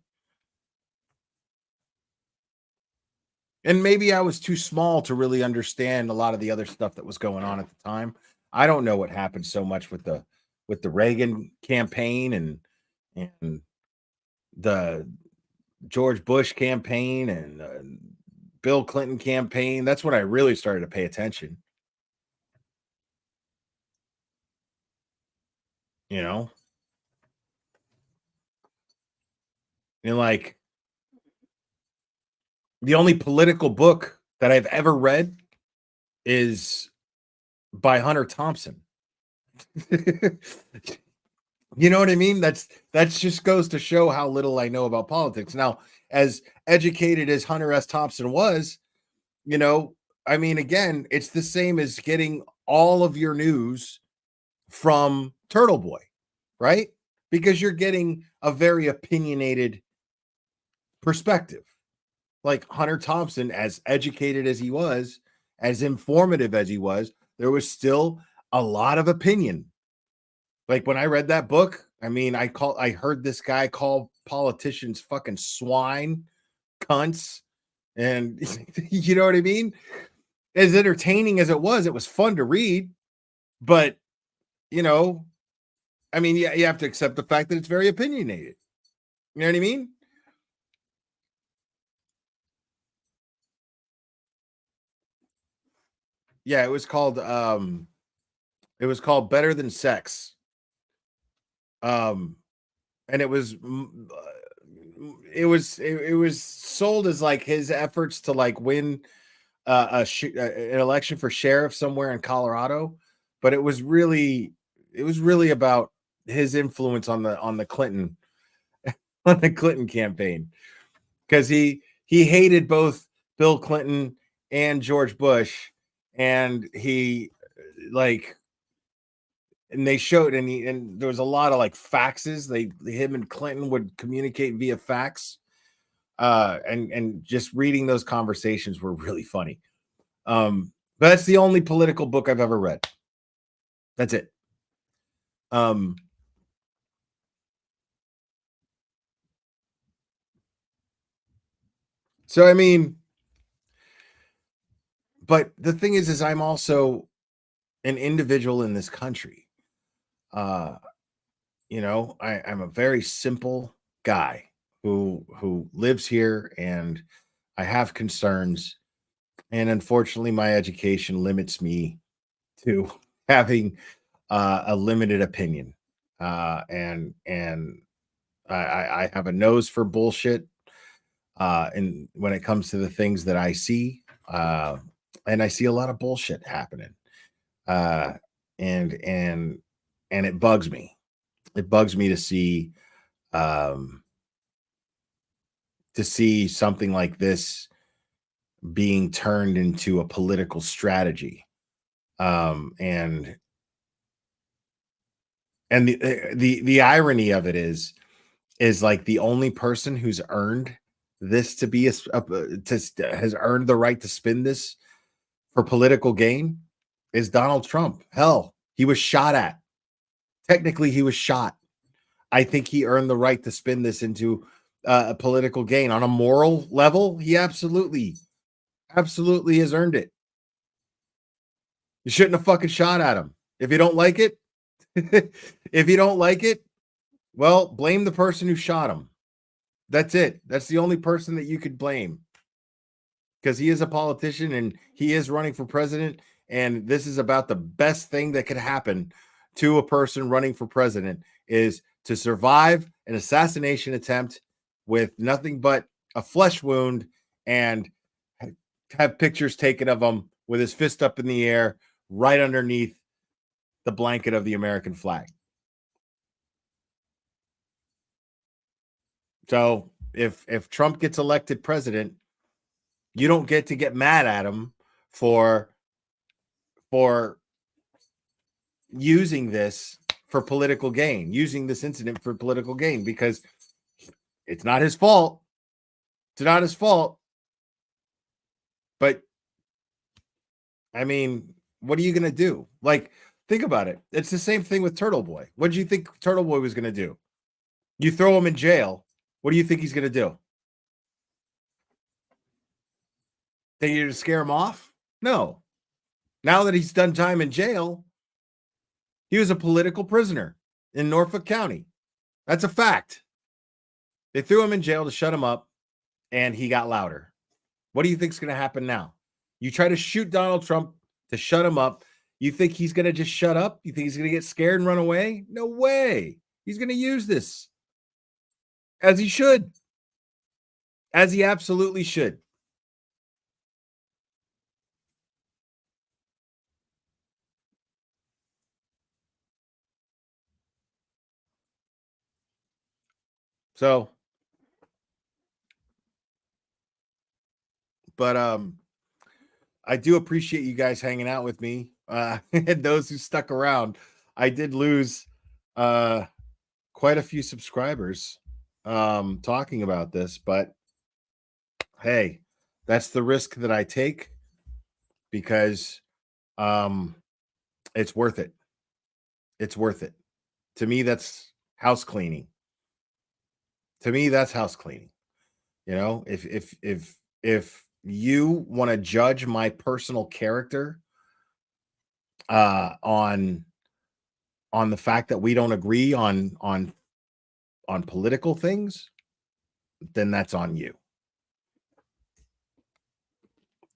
And maybe I was too small to really understand a lot of the other stuff that was going on at the time. I don't know what happened so much with the Reagan campaign and the George Bush campaign and Bill Clinton campaign. That's when I really started to pay attention. You know? And like, the only political book that I've ever read is by Hunter Thompson. You know what I mean? That just goes to show how little I know about politics. Now, as educated as Hunter S. Thompson was, you know, I mean, again, it's the same as getting all of your news from Turtle Boy, right? Because you're getting a very opinionated perspective. Like Hunter Thompson, as educated as he was, as informative as he was, there was still a lot of opinion. Like when I read that book, I mean, I heard this guy call politicians fucking swine, cunts, and you know what I mean? As entertaining as it was fun to read, but you know, I mean, yeah, you have to accept the fact that it's very opinionated. You know what I mean? Yeah, it was called Better Than Sex. And it was sold as like his efforts to like win an election for sheriff somewhere in Colorado, but it was really about his influence on the Clinton on the Clinton campaign because he hated both Bill Clinton and George Bush, and he like, and they showed, and there was a lot of like faxes. Him and Clinton would communicate via fax, and just reading those conversations were really funny. But that's the only political book I've ever read. That's it. So I mean, but the thing is I'm also an individual in this country. You know, I'm a very simple guy who lives here, and I have concerns, and unfortunately my education limits me to having a limited opinion, and I have a nose for bullshit, and when it comes to the things that I see, and I see a lot of bullshit happening, and it bugs me. It bugs me to see something like this being turned into a political strategy, and the irony of it is like the only person who's earned this to be has earned the right to spin this for political gain is Donald Trump. Hell, he was shot at. Technically, he was shot. I think he earned the right to spin this into a political gain. On a moral level, he absolutely has earned it. You shouldn't have fucking shot at him. If you don't like it, well, blame the person who shot him. That's it. That's the only person that you could blame, because he is a politician and he is running for president. And this is about the best thing that could happen to a person running for president, is to survive an assassination attempt with nothing but a flesh wound and have pictures taken of him with his fist up in the air right underneath the blanket of the American flag. So if Trump gets elected president, you don't get mad at him for using this for political gain, using this incident for political gain, because it's not his fault. It's not his fault. But I mean, what are you going to do? Like, think about it. It's the same thing with Turtle Boy. What did you think Turtle Boy was going to do? You throw him in jail. What do you think he's going to do? Think you're to scare him off? No. Now that he's done time in jail, he was a political prisoner in Norfolk County. That's a fact. They threw him in jail to shut him up, and he got louder. What do you think is going to happen now? You try to shoot Donald Trump to shut him up. You think he's going to just shut up? You think he's going to get scared and run away? No way. He's going to use this, as he should, as he absolutely should. So, but I do appreciate you guys hanging out with me, and those who stuck around. I did lose quite a few subscribers talking about this, but hey, that's the risk that I take, because it's worth it. It's worth it. To me, that's house cleaning. To me, that's house cleaning. You know, if you want to judge my personal character on the fact that we don't agree on political things, then that's on you.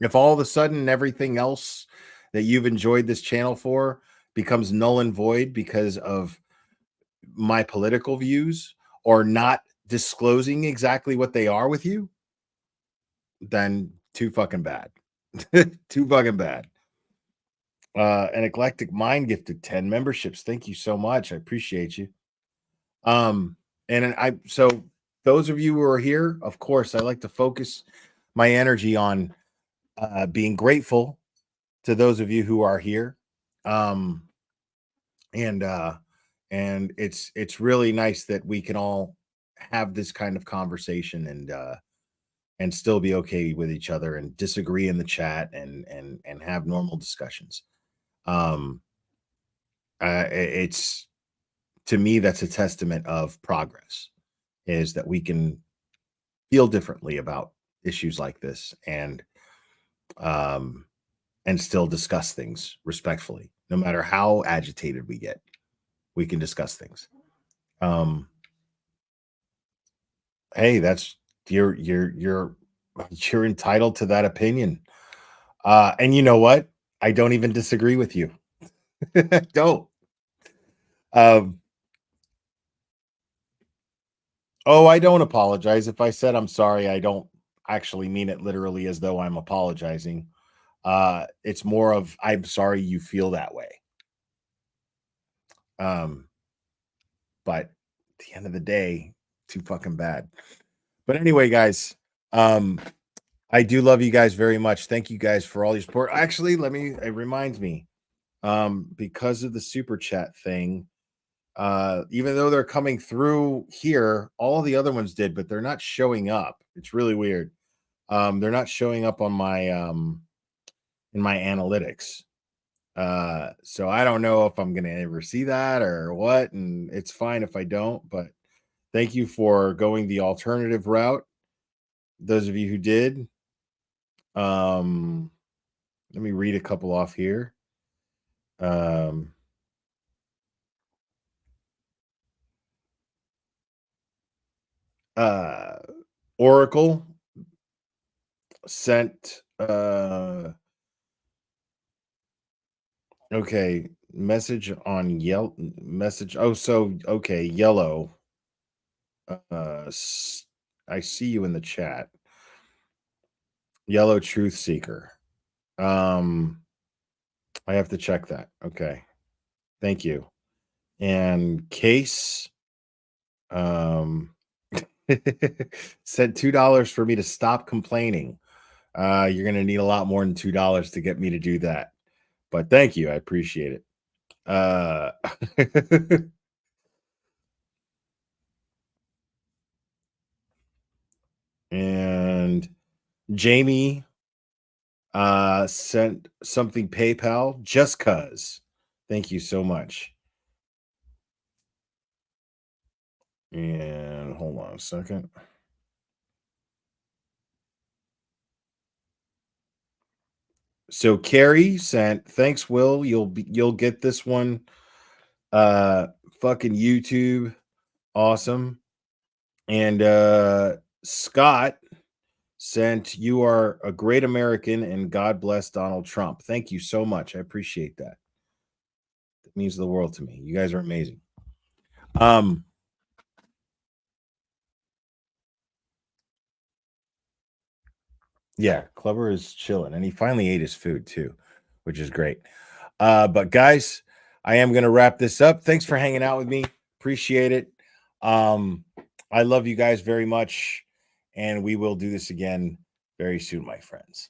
If all of a sudden everything else that you've enjoyed this channel for becomes null and void because of my political views, or not disclosing exactly what they are with you, then too fucking bad. Too fucking bad. An Eclectic Mind gifted 10 memberships. Thank you so much. I appreciate you. And so those of you who are here, of course, I like to focus my energy on being grateful to those of you who are here. And it's really nice that we can all have this kind of conversation and still be okay with each other and disagree in the chat and have normal discussions. It's, to me, that's a testament of progress, is that we can feel differently about issues like this and still discuss things respectfully. No matter how agitated we get, we can discuss things. Hey, that's you're entitled to that opinion. And you know what? I don't even disagree with you. Don't. Oh, I don't apologize. If I said I'm sorry, I don't actually mean it literally as though I'm apologizing. It's more of, I'm sorry you feel that way. But at the end of the day, too fucking bad. But anyway, guys, I do love you guys very much. Thank you guys for all your support. Actually, it reminds me, because of the super chat thing, even though they're coming through here, all the other ones did, but they're not showing up. It's really weird. They're not showing up on my in my analytics. So I don't know if I'm gonna ever see that or what, and it's fine if I don't, but thank you for going the alternative route. Those of you who did. Let me read a couple off here. Oracle sent okay, message on message. Oh, so okay, yellow. I see you in the chat. Yellow Truth Seeker. I have to check that. Okay. Thank you. And Case said $2 for me to stop complaining. You're going to need a lot more than $2 to get me to do that. But thank you. I appreciate it. And Jamie sent something PayPal just cuz. Thank you so much. And hold on a second. So Carrie sent, thanks, Will. You'll get this one. Fucking YouTube. Awesome. And Scott sent, you are a great American and God bless Donald Trump. Thank you so much. I appreciate that. It means the world to me. You guys are amazing. Yeah, Clubber is chilling, and he finally ate his food too, which is great. But guys, I am going to wrap this up. Thanks for hanging out with me. Appreciate it. I love you guys very much, and we will do this again very soon, my friends.